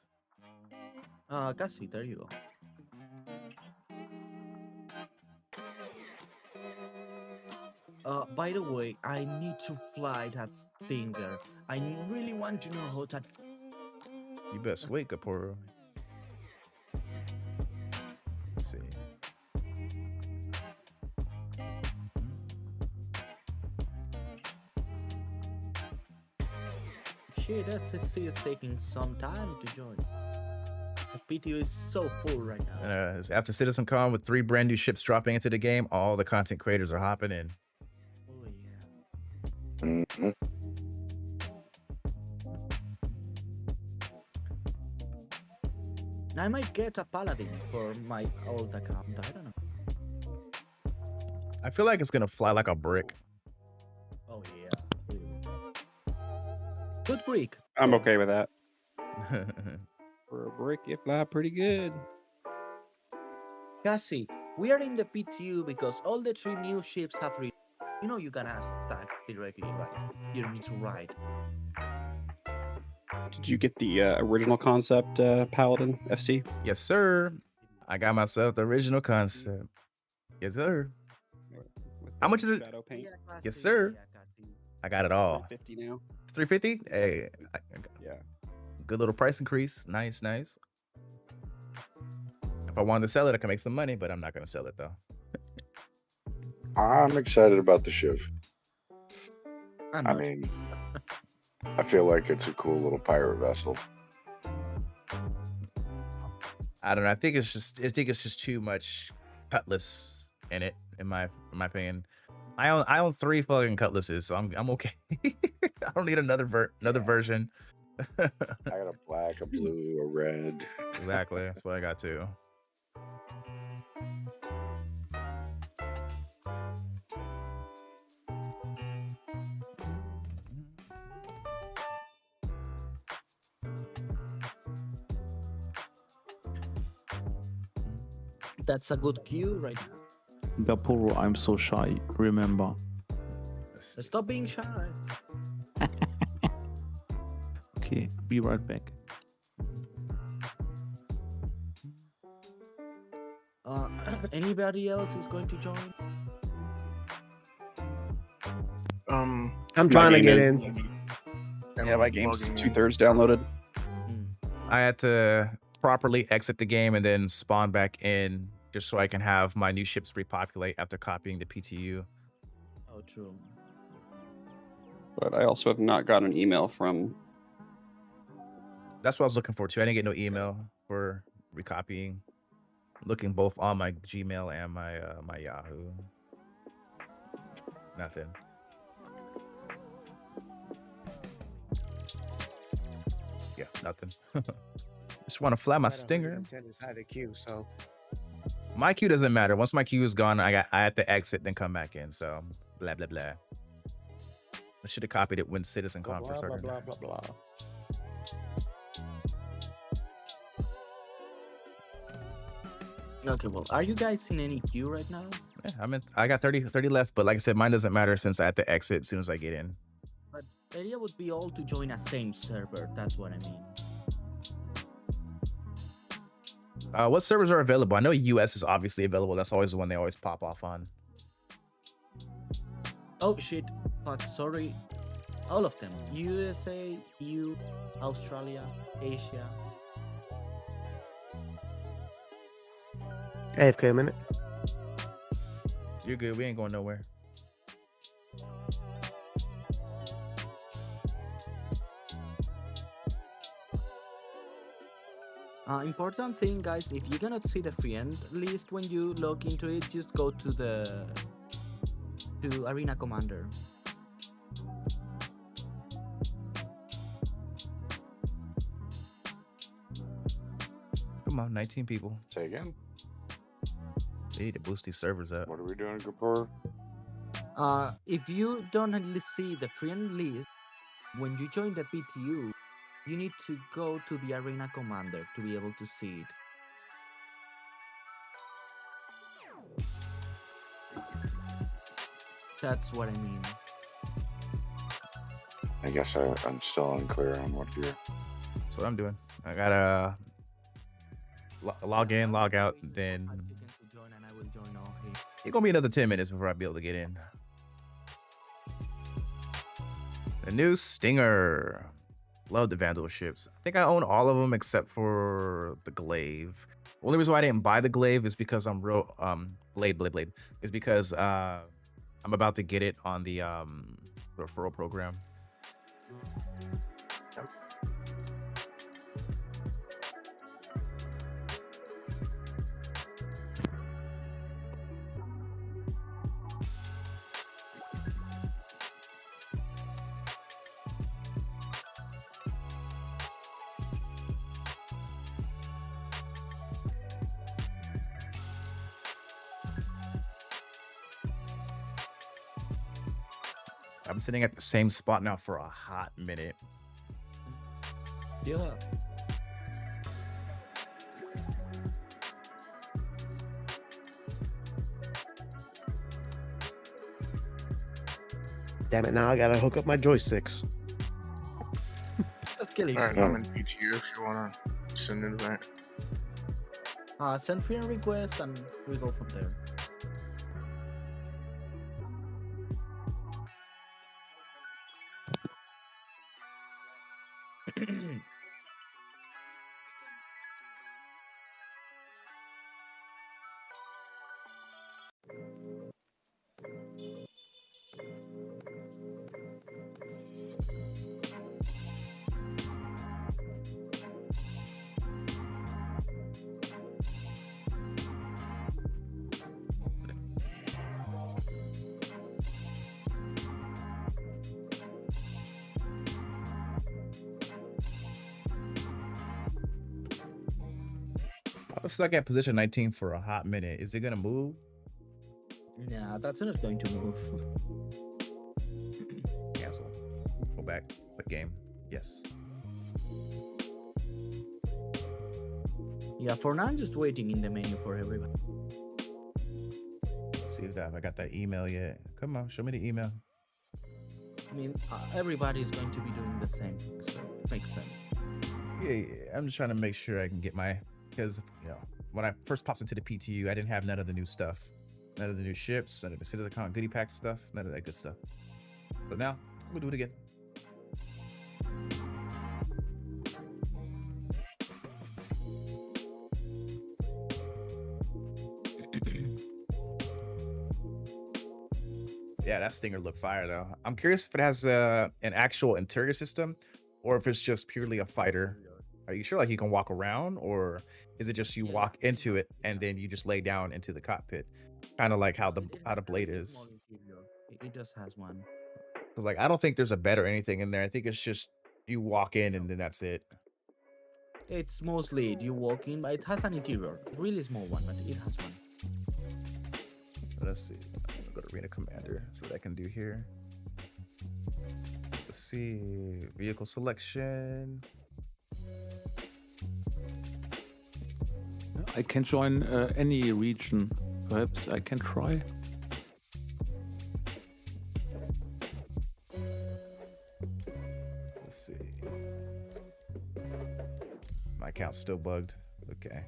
Cassie, there you go. By the way, I need to fly that Stinger. I really want to know how that. You best wake up, or let's see. Shit, FSC is taking some time to join. PTU is so full right now. After CitizenCon with 3 brand new ships dropping into the game, all the content creators are hopping in. Oh yeah. Mhm. I might get a paladin for my old account. I don't know. I feel like it's gonna fly like a brick. Oh yeah. Good brick. I'm okay with that. For a brick, you fly pretty good. Cassie, we are in the PTU because all the 3 new ships have reached. You know you can ask that directly, right? You don't need to write. Did you get the original concept, Paladin FC? Yes, sir. I got myself the original concept. Yes, sir. How much is it? Shadow paint. Yes, sir. I got it all. 50 now. It's 350. Hey, Yeah. good little price increase. Nice, nice. If I wanted to sell it, I can make some money, but I'm not gonna sell it though. I'm excited about the Shiv. I mean, I feel like it's a cool little pirate vessel. I don't know. I think it's just too much cutlass in it, in my opinion. I own 3 fucking cutlasses, so I'm okay. I don't need another version. I got a black, a blue, a red. Exactly. That's what I got too. That's a good cue right now. Gaporo, I'm so shy. Remember. Stop being shy. Okay, be right back. Anybody else is going to join? I'm trying to get in. Yeah, my game's 2/3 downloaded. I had to properly exit the game and then spawn back in just so I can have my new ships repopulate after copying the PTU. Oh, true. But I also have not gotten an email from. That's what I was looking for too. I didn't get no email for recopying. Looking both on my Gmail and my my Yahoo. Nothing. Yeah, nothing. Just want to fly my stinger. Inside the queue, so My queue doesn't matter. Once my queue is gone, I have to exit then come back in. So blah blah blah. I should have copied it when CitizenCon blah first blah started. blah blah blah. Okay, well, are you guys in any queue right now? Yeah, I got 30 left, but like I said, mine doesn't matter since I have to exit as soon as I get in. But the idea would be all to join a same server. That's what I mean. What servers are available? I know US is obviously available. That's always the one they always pop off on. Oh shit! Fuck. Sorry. All of them. USA, EU, Australia, Asia. AFK a minute. You're good. We ain't going nowhere. Important thing, guys. If you cannot see the friend list when you log into it, just go to Arena Commander. Come on, 19 people. Say again. They need to boost these servers up. What are we doing, Gapur? If you don't see the friend list when you join the PTU, you need to go to the Arena Commander to be able to see it. That's what I mean. I guess I'm still unclear on what you're. That's what I'm doing. I gotta log in, log out, then it's gonna be another 10 minutes before I be able to get in. The new Stinger. Love the Vandal ships. I think I own all of them except for the Glaive. The only reason why I didn't buy the Glaive is because I'm Blade. Is because I'm about to get it on the referral program. I'm sitting at the same spot now for a hot minute. Yeah. Damn it! Now I gotta hook up my joysticks. Let's kill it. Alright, I'm in PTU if you wanna send an invite. Send friend request and we go from there. I was stuck at position 19 for a hot minute. Is it gonna move? Yeah, that's not going to move. Cancel. Go back. Quit game. Yes. Yeah, for now I'm just waiting in the menu for everyone. See if I got that email yet. Come on, show me the email. I mean, everybody's going to be doing the same, so it makes sense. Yeah. I'm just trying to make sure I can get my, because when I first popped into the PTU, I didn't have none of the new stuff, none of the new ships, none of the CitizenCon goodie pack stuff, none of that good stuff. But now we'll do it again. Yeah, that stinger looked fire though. I'm curious if it has an actual interior system or if it's just purely a fighter. Are you sure like you can walk around, or is it just you walk into it and then you just lay down into the cockpit? Kind of like how the blade is. It just has one. Cause like I don't think there's a bed or anything in there. I think it's just you walk in and then that's it. It's mostly you walk in, but it has an interior. Really small one, but it has one. Let's see. I'm gonna go to Arena Commander. See what I can do here. Let's see. Vehicle selection. I can join any region. Perhaps I can try. Let's see. My account's still bugged. Okay.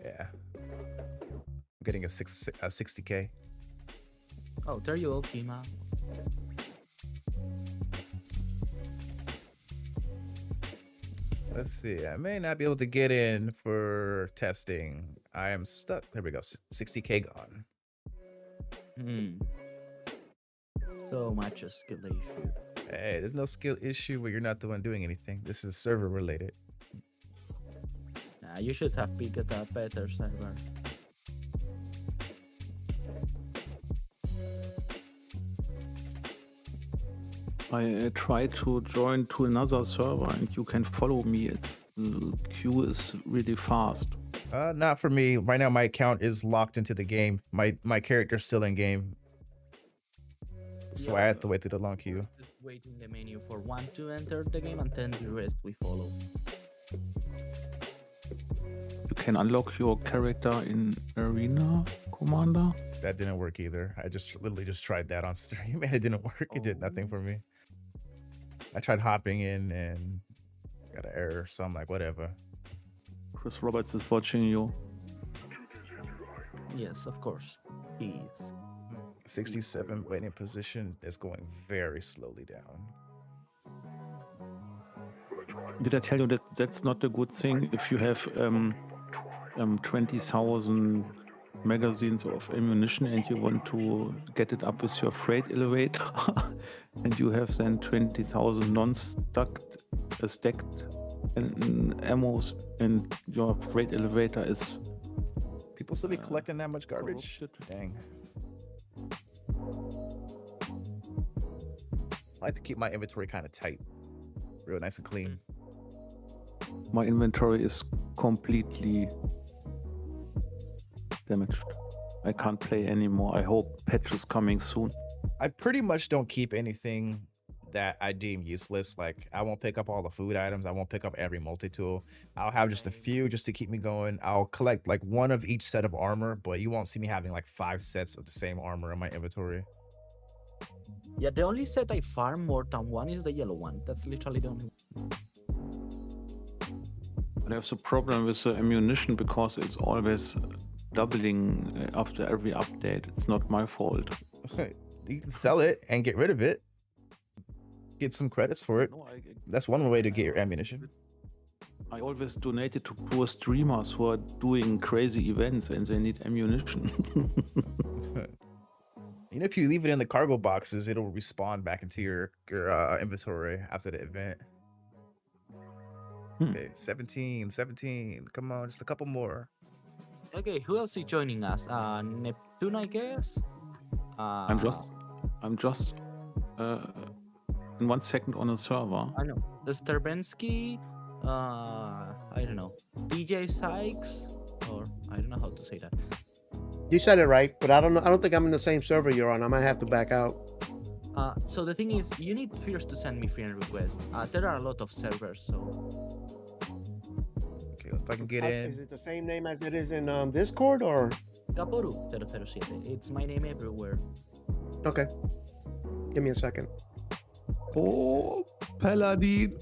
Yeah. I'm getting a 60K. Oh, there you go, Kima. Let's see. I may not be able to get in for testing. I am stuck. There we go. 60K gone. So much a skill issue. Hey, there's no skill issue where you're not the one doing anything. This is server related. Nah, you should have picked a better server. I try to join to another server and you can follow me. The queue is really fast. Not for me. Right now my account is locked into the game. My character's still in game. So I have to wait through the long queue. Just wait in the menu for one to enter the game and then the rest we follow. You can unlock your character in Arena Commander. That didn't work either. I literally just tried that on stream and it didn't work. It did nothing for me. I tried hopping in and got an error, so I'm like, whatever. Chris Roberts is watching you. Yes, of course. He is. 67 waiting position is going very slowly down. Did I tell you that that's not a good thing if you have 20,000 magazines of ammunition and you want to get it up with your freight elevator and you have then 20,000 non-stacked ammos and your freight elevator is... People still be collecting that much garbage? Dang. I like to keep my inventory kind of tight. Real nice and clean. My inventory is completely damaged. I can't play anymore. I hope patch is coming soon. I pretty much don't keep anything that I deem useless. Like I won't pick up all the food items. I won't pick up every multi-tool. I'll have just a few just to keep me going. I'll collect like one of each set of armor, but you won't see me having like 5 sets of the same armor in my inventory. Yeah, the only set I farm more than one is the yellow one. That's literally the only one. I have the problem with the ammunition because it's always doubling after every update. It's not my fault. You can sell it and get rid of it. Get some credits for it. That's one way to get your ammunition. I always donate it to poor streamers who are doing crazy events and they need ammunition. You know, if you leave it in the cargo boxes, it'll respawn back into your inventory after the event. Okay, 17. Come on, just a couple more. Okay, who else is joining us? Neptune, I guess. I'm just in 1 second on a server. I know. The Sterbensky. I don't know. DJ Sykes, or I don't know how to say that. You said it right, but I don't know. I don't think I'm in the same server you're on. I might have to back out. So the thing is, you need first to send me friend request. There are a lot of servers, so. Okay, if I can get in. Is it the same name as it is in Discord or? Kaporu 007. It's my name everywhere. Okay. Give me a second. Oh, Paladin.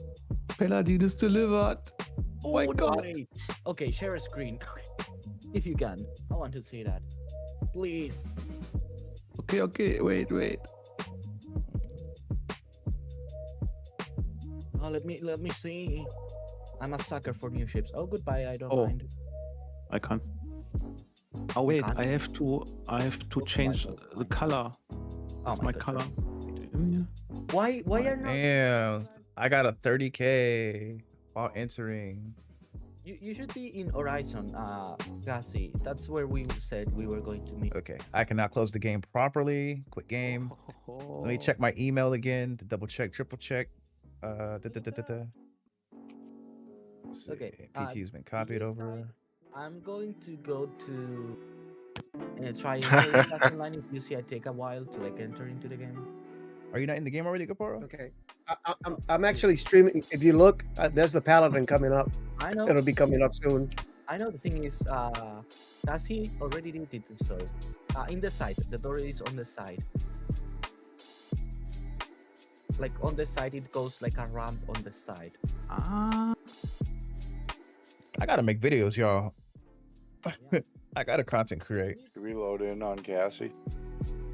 Paladin is delivered. Oh my god. Great. Okay, share a screen. If you can. I want to see that. Please. Okay, wait. Oh, let me see. I'm a sucker for new ships. Oh, goodbye. I don't mind. I can't. Oh wait, I have to change the color. That's my color. Why are not? Damn, I got a 30K while entering. You should be in Horizon, Gassi. That's where we said we were going to meet. Okay, I cannot close the game properly. Quit game. Let me check my email again to double check, triple check. Okay. PT's been copied over. I'm going to go to try and play back online. If you see I take a while to like enter into the game. Are you not in the game already, Gaporo? Okay. I'm actually streaming. If you look, there's the Paladin coming up. I know. It'll be coming up soon. I know. The thing is, Gassi already did it. So, in the side, the door is on the side. Like on the side, it goes like a ramp on the side. I gotta make videos, y'all. I gotta content create. Should we load in on Cassie?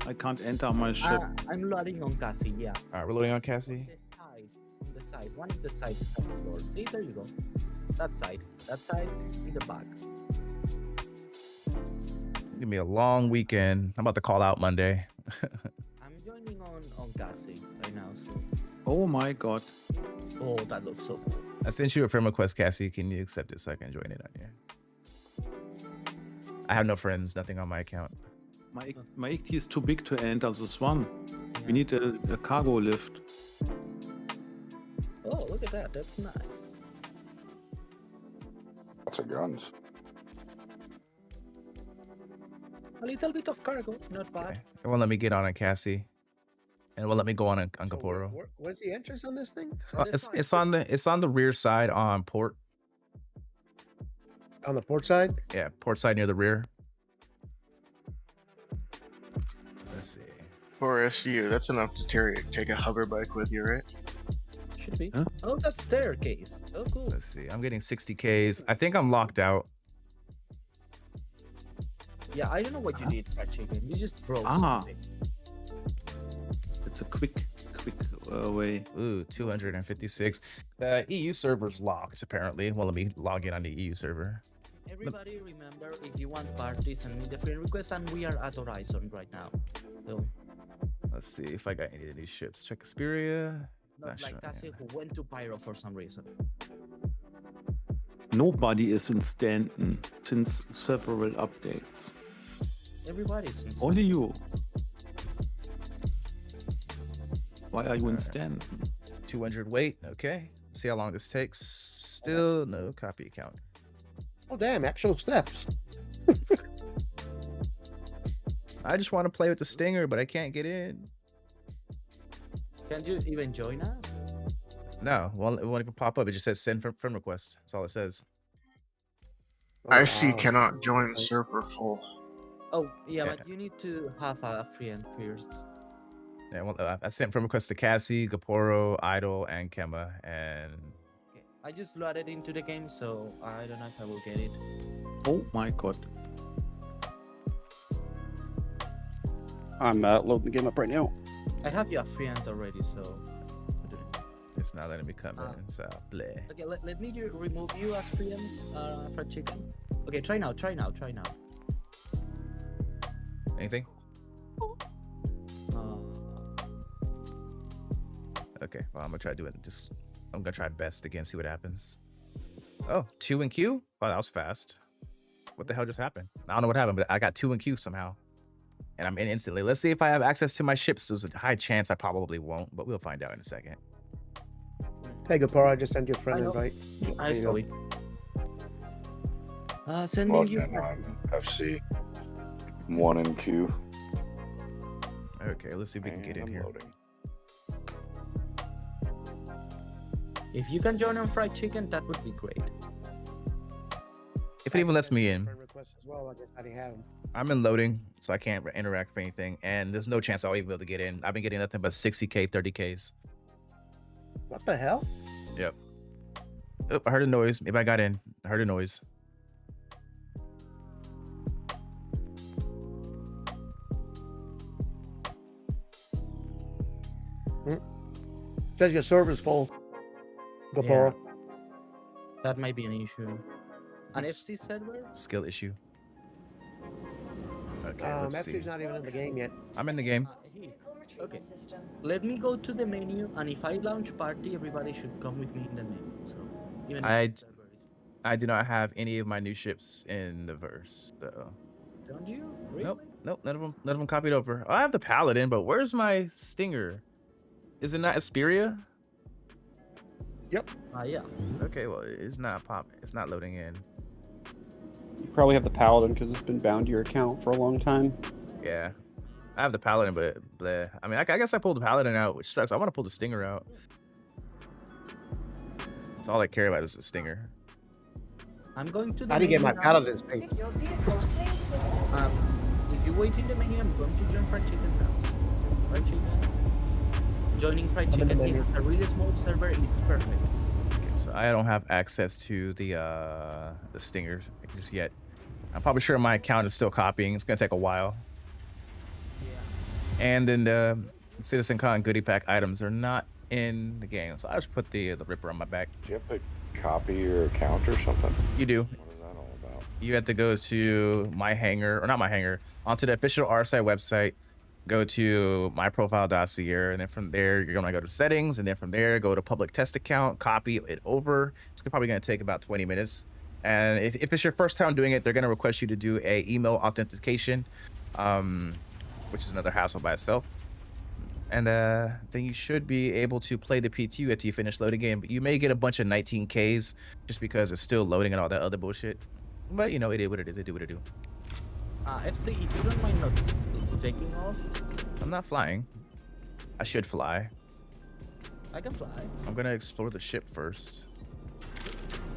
I can't enter my ship. I'm loading on Cassie, yeah. Alright, we're loading on Cassie. On the side. One of the sides of the door. See, there you go. That side, in the back. Give me a long weekend. I'm about to call out Monday. I'm joining on Cassie right now, so. Oh my god. Oh, that looks so cool. I sent you a friend request, Cassie. Can you accept it so I can join it on here? I have no friends, nothing on my account. My XT is too big to enter this one. We need a cargo lift. Oh, look at that. That's nice. Lots of guns. A little bit of cargo, not bad. Okay. It won't let me get on Cassie. And it won't let me go on Gaporo. Where's the entrance on this thing? It's on the rear side on port. On the port side? Yeah, port side near the rear. Let's see. For SU, that's enough to take a hover bike with you, right? Should be. Huh? Oh, that's staircase. Oh, cool. Let's see. I'm getting 60Ks. I think I'm locked out. Yeah, I don't know what you did, Fried Chicken. You just broke something. It's a quick way. Ooh, 256. The EU server's locked, apparently. Well, let me log in on the EU server. Everybody remember, if you want parties and need a friend request, and we are at Horizon right now. So let's see if I got any of these ships. Check Xperia. Not like Cassie who went to Pyro for some reason. Nobody is in Stanton since several updates. Everybody's in Stanton. Only you. Why are you in Stanton? 200 weight. Okay. See how long this takes. Still no copy account. Oh, damn. Actual steps. I just want to play with the Stinger, but I can't get in. Can you even join us? No, well, when it can pop up, it just says send friend request. That's all it says. I see cannot join server full. Oh, yeah, but you need to have a friend first. Yeah, well, I sent friend requests to Cassie, Gaporo, Idol, and Kema, and Okay. I just loaded into the game, so I don't know if I will get it. Oh my god. I'm loading the game up right now. I have your friend already, so. it's not letting me come in. So, bleh. Okay, let me remove you as friend, fried chicken. Okay, try now. Anything? Okay, well, I'm gonna try doing I'm gonna try best again, see what happens. Oh, 2 in queue? Oh, that was fast. What the hell just happened? I don't know what happened, but I got 2 in queue somehow. And I'm in instantly. Let's see if I have access to my ships. There's a high chance I probably won't, but we'll find out in a second. Hey, Gaporo, I just sent you a friend invite. I saw it. Sending Logged you. in on FC. 1 in queue. Okay, let's see if we can get in here. Loading. If you can join on fried chicken, that would be great. If it even lets me in. Friend request as well. I guess I didn't have them. I'm in loading, so I can't interact with anything, and there's no chance I'll even be able to get in. I've been getting nothing but 60k, 30ks. What the hell? Yep. Oh, I heard a noise. Maybe I got in. I heard a noise. Says your server's full. Gaporo. Yeah. That might be an issue. An FC server? Skill issue. Okay, let's see. FC's not even in the game yet. I'm in the game. Okay. Let me go to the menu, and if I launch party, everybody should come with me in the menu. So even if I do not have any of my new ships in the verse, so. Don't you? Really? Nope. None of them copied over. I have the Paladin, but where's my Stinger? Is it not Asperia? Yep. Yeah. Okay, well, it's not popping. It's not loading in. You probably have the Paladin because it's been bound to your account for a long time. Yeah. I have the Paladin, but bleh. I mean, I guess I pulled the Paladin out, which sucks. I want to pull the Stinger out. That's all I care about is the Stinger. I'm going to the I didn't get my menu Paladin space. now. If you wait in the menu, I'm going to join fried chicken now. Fried chicken. Joining fried I'm in the chicken menu. in a really small server, it's perfect. Okay, so I don't have access to the Stinger just yet. I'm probably sure my account is still copying. It's gonna take a while. And then the CitizenCon goodie pack items are not in the game, so I just put the Ripper on my back. Do you have to copy your account or something? You do. What is that all about? You have to go to my hangar, or not my hangar, onto the official RSI website. Go to my profile dossier, and then from there you're gonna go to settings, and then from there go to public test account, copy it over. It's probably gonna take about 20 minutes. And if it's your first time doing it, they're gonna request you to do a email authentication, which is another hassle by itself. And then you should be able to play the PTU after you finish loading game. But you may get a bunch of 19Ks just because it's still loading and all that other bullshit. But you know, it is what it is. It do what it do. FC, if you don't mind not taking off. I'm not flying. I should fly. I can fly. I'm gonna explore the ship first.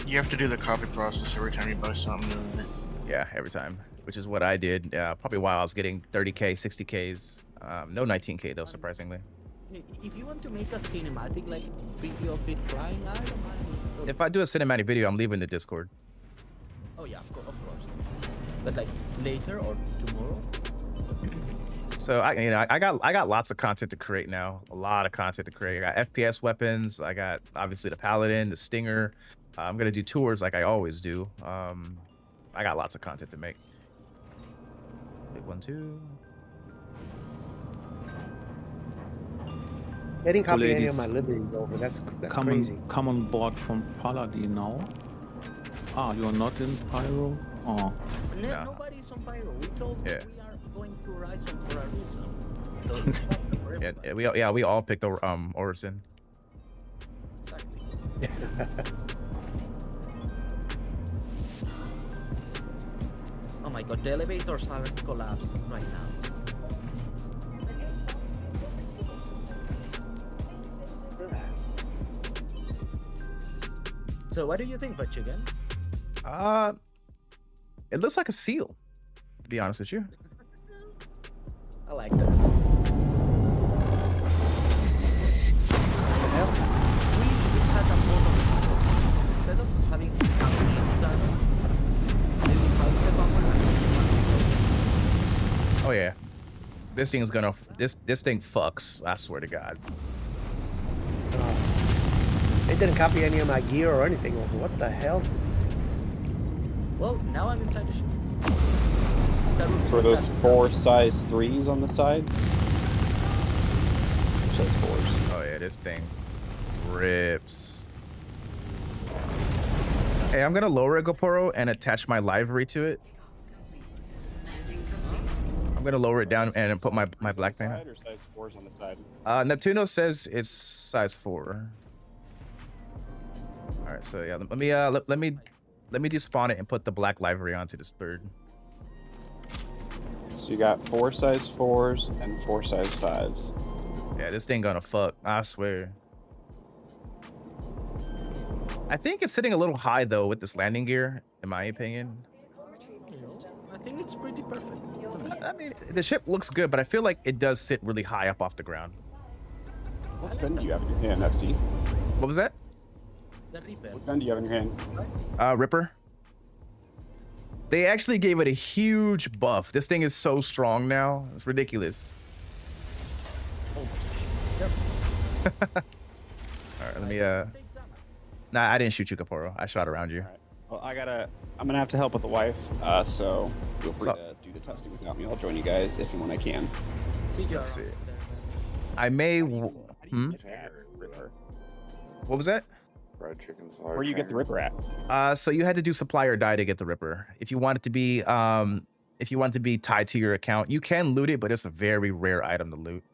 You have to do the copy process every time you buy something new. Yeah, every time, which is what I did. Probably while I was getting 30K, 60Ks. No 19K though, surprisingly. If you want to make a cinematic like video of it flying, I don't mind. If I do a cinematic video, I'm leaving the Discord. Oh yeah, of course. But like later or tomorrow. So I got lots of content to create now. A lot of content to create. I got FPS weapons. I got obviously the Paladin, the Stinger. I'm gonna do tours like I always do. I got lots of content to make. Wait, 1, 2. They didn't copy any ladies. of my liberties over. That's crazy. Come on board from Paladin now. You're not in Pyro? Oh. Nobody's on Pyro. We told Yeah. we are going to Horizon for a reason. So it's fine for everybody. we all picked the Orison. Exactly. Oh my god, the elevators are collapsed right now. So what do you think, Chicken? It looks like a seal, to be honest with you. I like that. We had a model. Instead of having Oh yeah, this thing's gonna this thing fucks. I swear to God. It didn't copy any of my gear or anything. What the hell? Well, now I'm inside the ship. So are those 4 size 3s on the sides? Size 4s. Oh yeah, this thing rips. Hey, I'm gonna lower it, Goporo, and attach my livery to it. I'm gonna lower it down and put my black thing. Or size 4s on the side? Neptuno says it's size 4. All right, so yeah, let me despawn it and put the black livery onto this bird. So you got 4 size 4s and 4 size 5s. Yeah, this thing gonna fuck. I swear. I think it's sitting a little high though with this landing gear, in my opinion. I think it's pretty perfect. I mean, the ship looks good, but I feel like it does sit really high up off the ground. What gun do you have in your hand, FC? What was that? What gun do you have in your hand? Ripper. They actually gave it a huge buff. This thing is so strong now. It's ridiculous. Oh, All right, let me Nah, I didn't shoot you, Kaporo. I shot around you. Well, I'm gonna have to help with the wife, so feel free to do the testing without me. I'll join you guys if and when I can. Let's see. I may. Ripper. What was that? Fried chicken's Where do you get the Ripper at? So you had to do supply or die to get the Ripper. If you want it to be, tied to your account, you can loot it, but it's a very rare item to loot.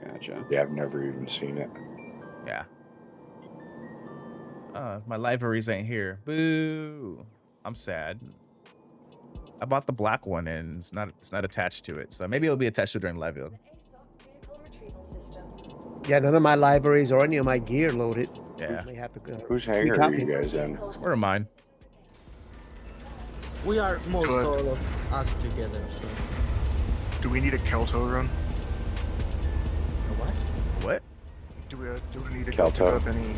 Gotcha. Yeah, I've never even seen it. Yeah. My liveries ain't here. Boo! I'm sad. I bought the black one and it's not attached to it, so maybe it'll be attached to during live build. Yeah, none of my libraries or any of my gear loaded. Yeah. Whose hangar are you guys in? Where mine? We are most Good. all of us together. So. Do we need a Kelto run? What? What? Do we need to go pick up any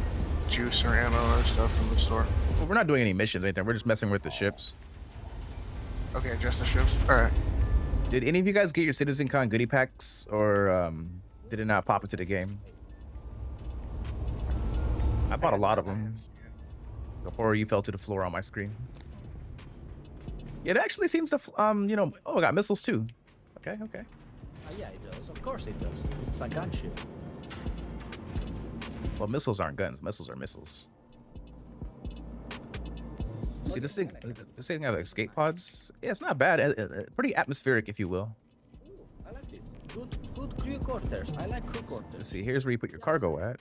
juice or ammo or stuff from the store? Well, we're not doing any missions or anything. We're just messing with the ships. Okay, just the ships. All right. Did any of you guys get your CitizenCon goodie packs, or did it not pop into the game? I bought a lot of them before you fell to the floor on my screen. It actually seems to, oh, I got missiles too. Okay. Yeah, it does. Of course it does. It's a gunship. Well, missiles aren't guns. Missiles are missiles. See, this thing has escape pods. Yeah, it's not bad. Pretty atmospheric, if you will. I like this. Good crew quarters. I like crew quarters. Let's see, here's where you put your cargo at.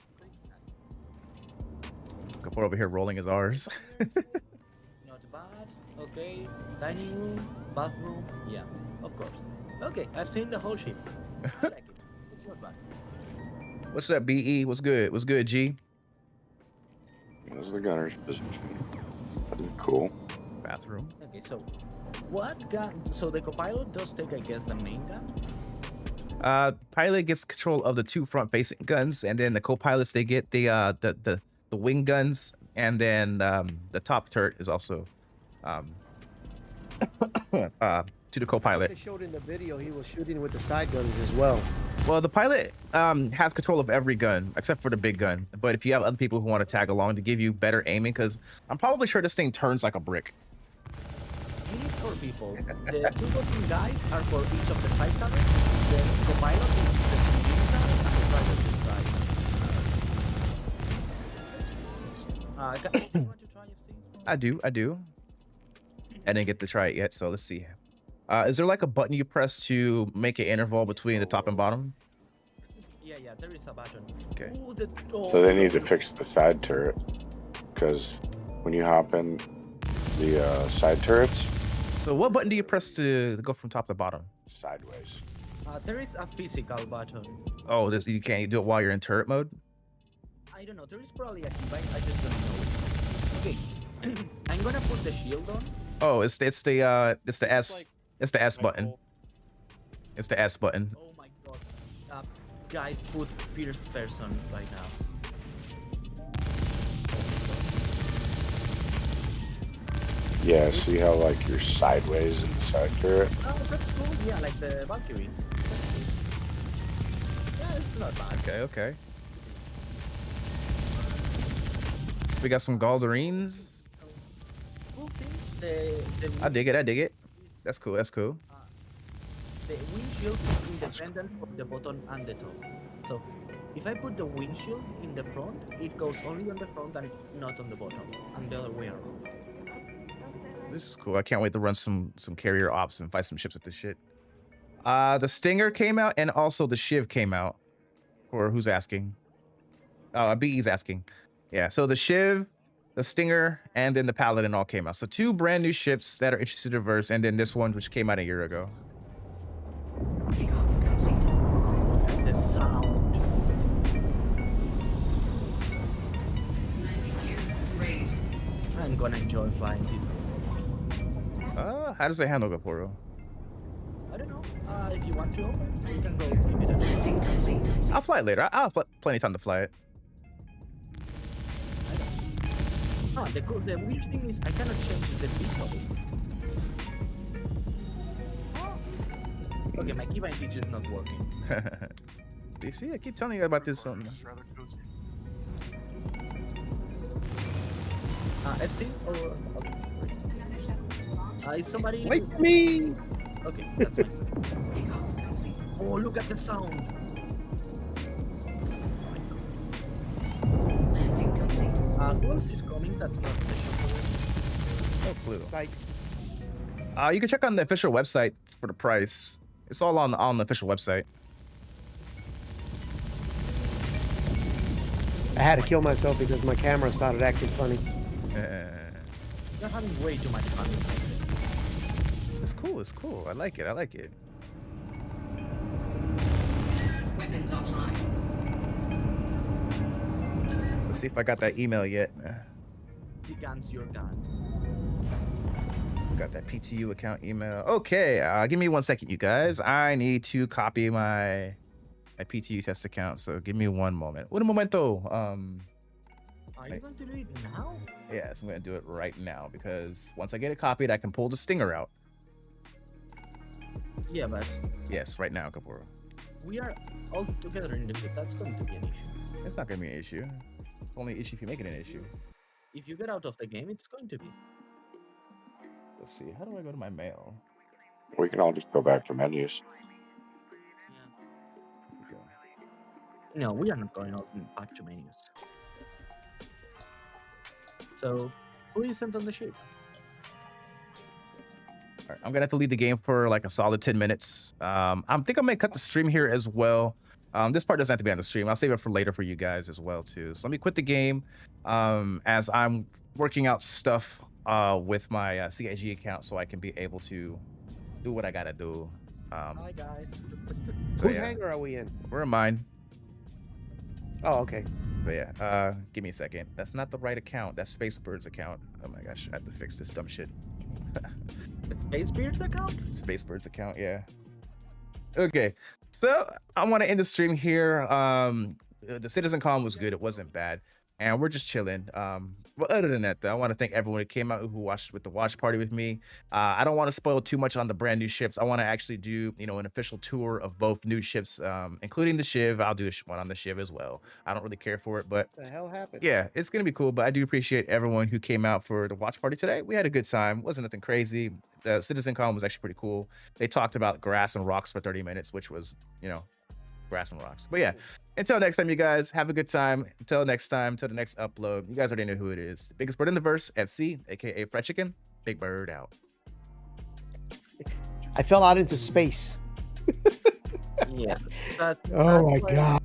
Kapor over here rolling his R's. Not bad. Okay. Dining room, bathroom. Yeah, of course. Okay, I've seen the whole ship. I like it. It's not bad. What's up, BE? What's good? What's good, G? This is the gunner's position. Cool. Bathroom. Okay, so what gun? So the copilot does take, I guess, the main gun. Pilot gets control of the 2 front-facing guns, and then the co-pilots they get the wing guns, and then the top turret is also to the co-pilot. They showed in the video he was shooting with the side guns as well. Well, the pilot has control of every gun except for the big gun. But if you have other people who want to tag along to give you better aiming, because I'm probably sure this thing turns like a brick. You need 4 people. The 2 working guys are for each of the side turrets. The copilot is the main turret, and the driver is the driver. You want to try FC? I do. I didn't get to try it yet, so let's see. Is there like a button you press to make an interval between the top and bottom? Yeah, there is a button. Okay. Ooh, So they need to fix the side turret, because when you hop in the side turrets. So what button do you press to go from top to bottom? I don't know. There is probably a keybind. I just don't know. Okay, I'm gonna put the shield on. Oh, it's the S. It's the S button. It's the S button. Oh my god. Guys, put first person right now. Yeah, see how like you're sideways in the side turret? Oh, that's cool. Yeah, like the Valkyrie. That's cool. Yeah, it's not bad. Okay. So we got some Galderines. Cool thing. I dig it. That's cool. The windshield is independent of the bottom and the top. So if I put the windshield in the front, it goes only on the front and not on the bottom, and the other way around. This is cool. I can't wait to run some carrier ops and fight some ships with this shit. The Stinger came out and also the Shiv came out. Or who's asking? BE's asking. Yeah, so the Shiv, the Stinger, and then the Paladin all came out. So 2 brand new ships that are interested in verse, and then this one which came out a year ago. The sound. I'm gonna enjoy flying this. How does it handle Gaporo? I don't know. If you want to open, you can go give it a try. I'll fly it later. I'll have plenty of time to fly it. The weird thing is I cannot change the vehicle. Okay, my keybind is just not working. Do you see? I keep telling you about this something. FC or is somebody? Wait for me. Okay, that's fine. Oh, look at the sound. Who else is coming? That's not Oh, clue. Spikes. You can check on the official website for the price. It's all on the official website. I had to kill myself because my camera started acting funny. You're having way too much fun. It's cool. I like it. Weapons offline. Let's see if I got that email yet. The gun's your gun. Got that PTU account email. Okay, give me 1 second, you guys. I need to copy my PTU test account, so give me 1 moment. Un momento. Are you going to do it now? Yes, I'm gonna do it right now because once I get it copied, I can pull the Stinger out. Yeah, but Yes, right now, Kapuro. we are all together in the ship. That's going to be an issue. It's not gonna be an issue. It's only an issue if you make it an issue. If you get out of the game, it's going to be. Let's see. How do I go to my mail? We can all just go back to menus. No, we are not going out back to menus. So, who is sent on the ship? All right, I'm gonna have to lead the game for like a solid 10 minutes. I think I may cut the stream here as well. This part doesn't have to be on the stream. I'll save it for later for you guys as well too. So let me quit the game as I'm working out stuff with my CIG account so I can be able to do what I gotta do. Hi guys. So, Whose yeah. hangar are we in? We're in mine. Oh, okay. But yeah, give me a second. That's not the right account. That's Spacebird's account. Oh my gosh, I have to fix this dumb shit. It's Spacebird's account? Spacebird's account, yeah. Okay, so I want to end the stream here. The CitizenCon was good. It wasn't bad. And we're just chilling. But other than that, though, I want to thank everyone who came out who watched with the watch party with me. I don't want to spoil too much on the brand new ships. I want to actually do, an official tour of both new ships, including the Shiv. I'll do one on the Shiv as well. I don't really care for it, but What the hell happened? yeah, it's gonna be cool. But I do appreciate everyone who came out for the watch party today. We had a good time. Wasn't nothing crazy. The CitizenCon was actually pretty cool. They talked about grass and rocks for 30 minutes, which was, grass and rocks. But yeah, until next time, you guys have a good time. Until next time, until the next upload. You guys already know who it is. The biggest bird in the verse, FC, aka Fried Chicken. Big Bird out. I fell out into space. Yeah. Oh my god.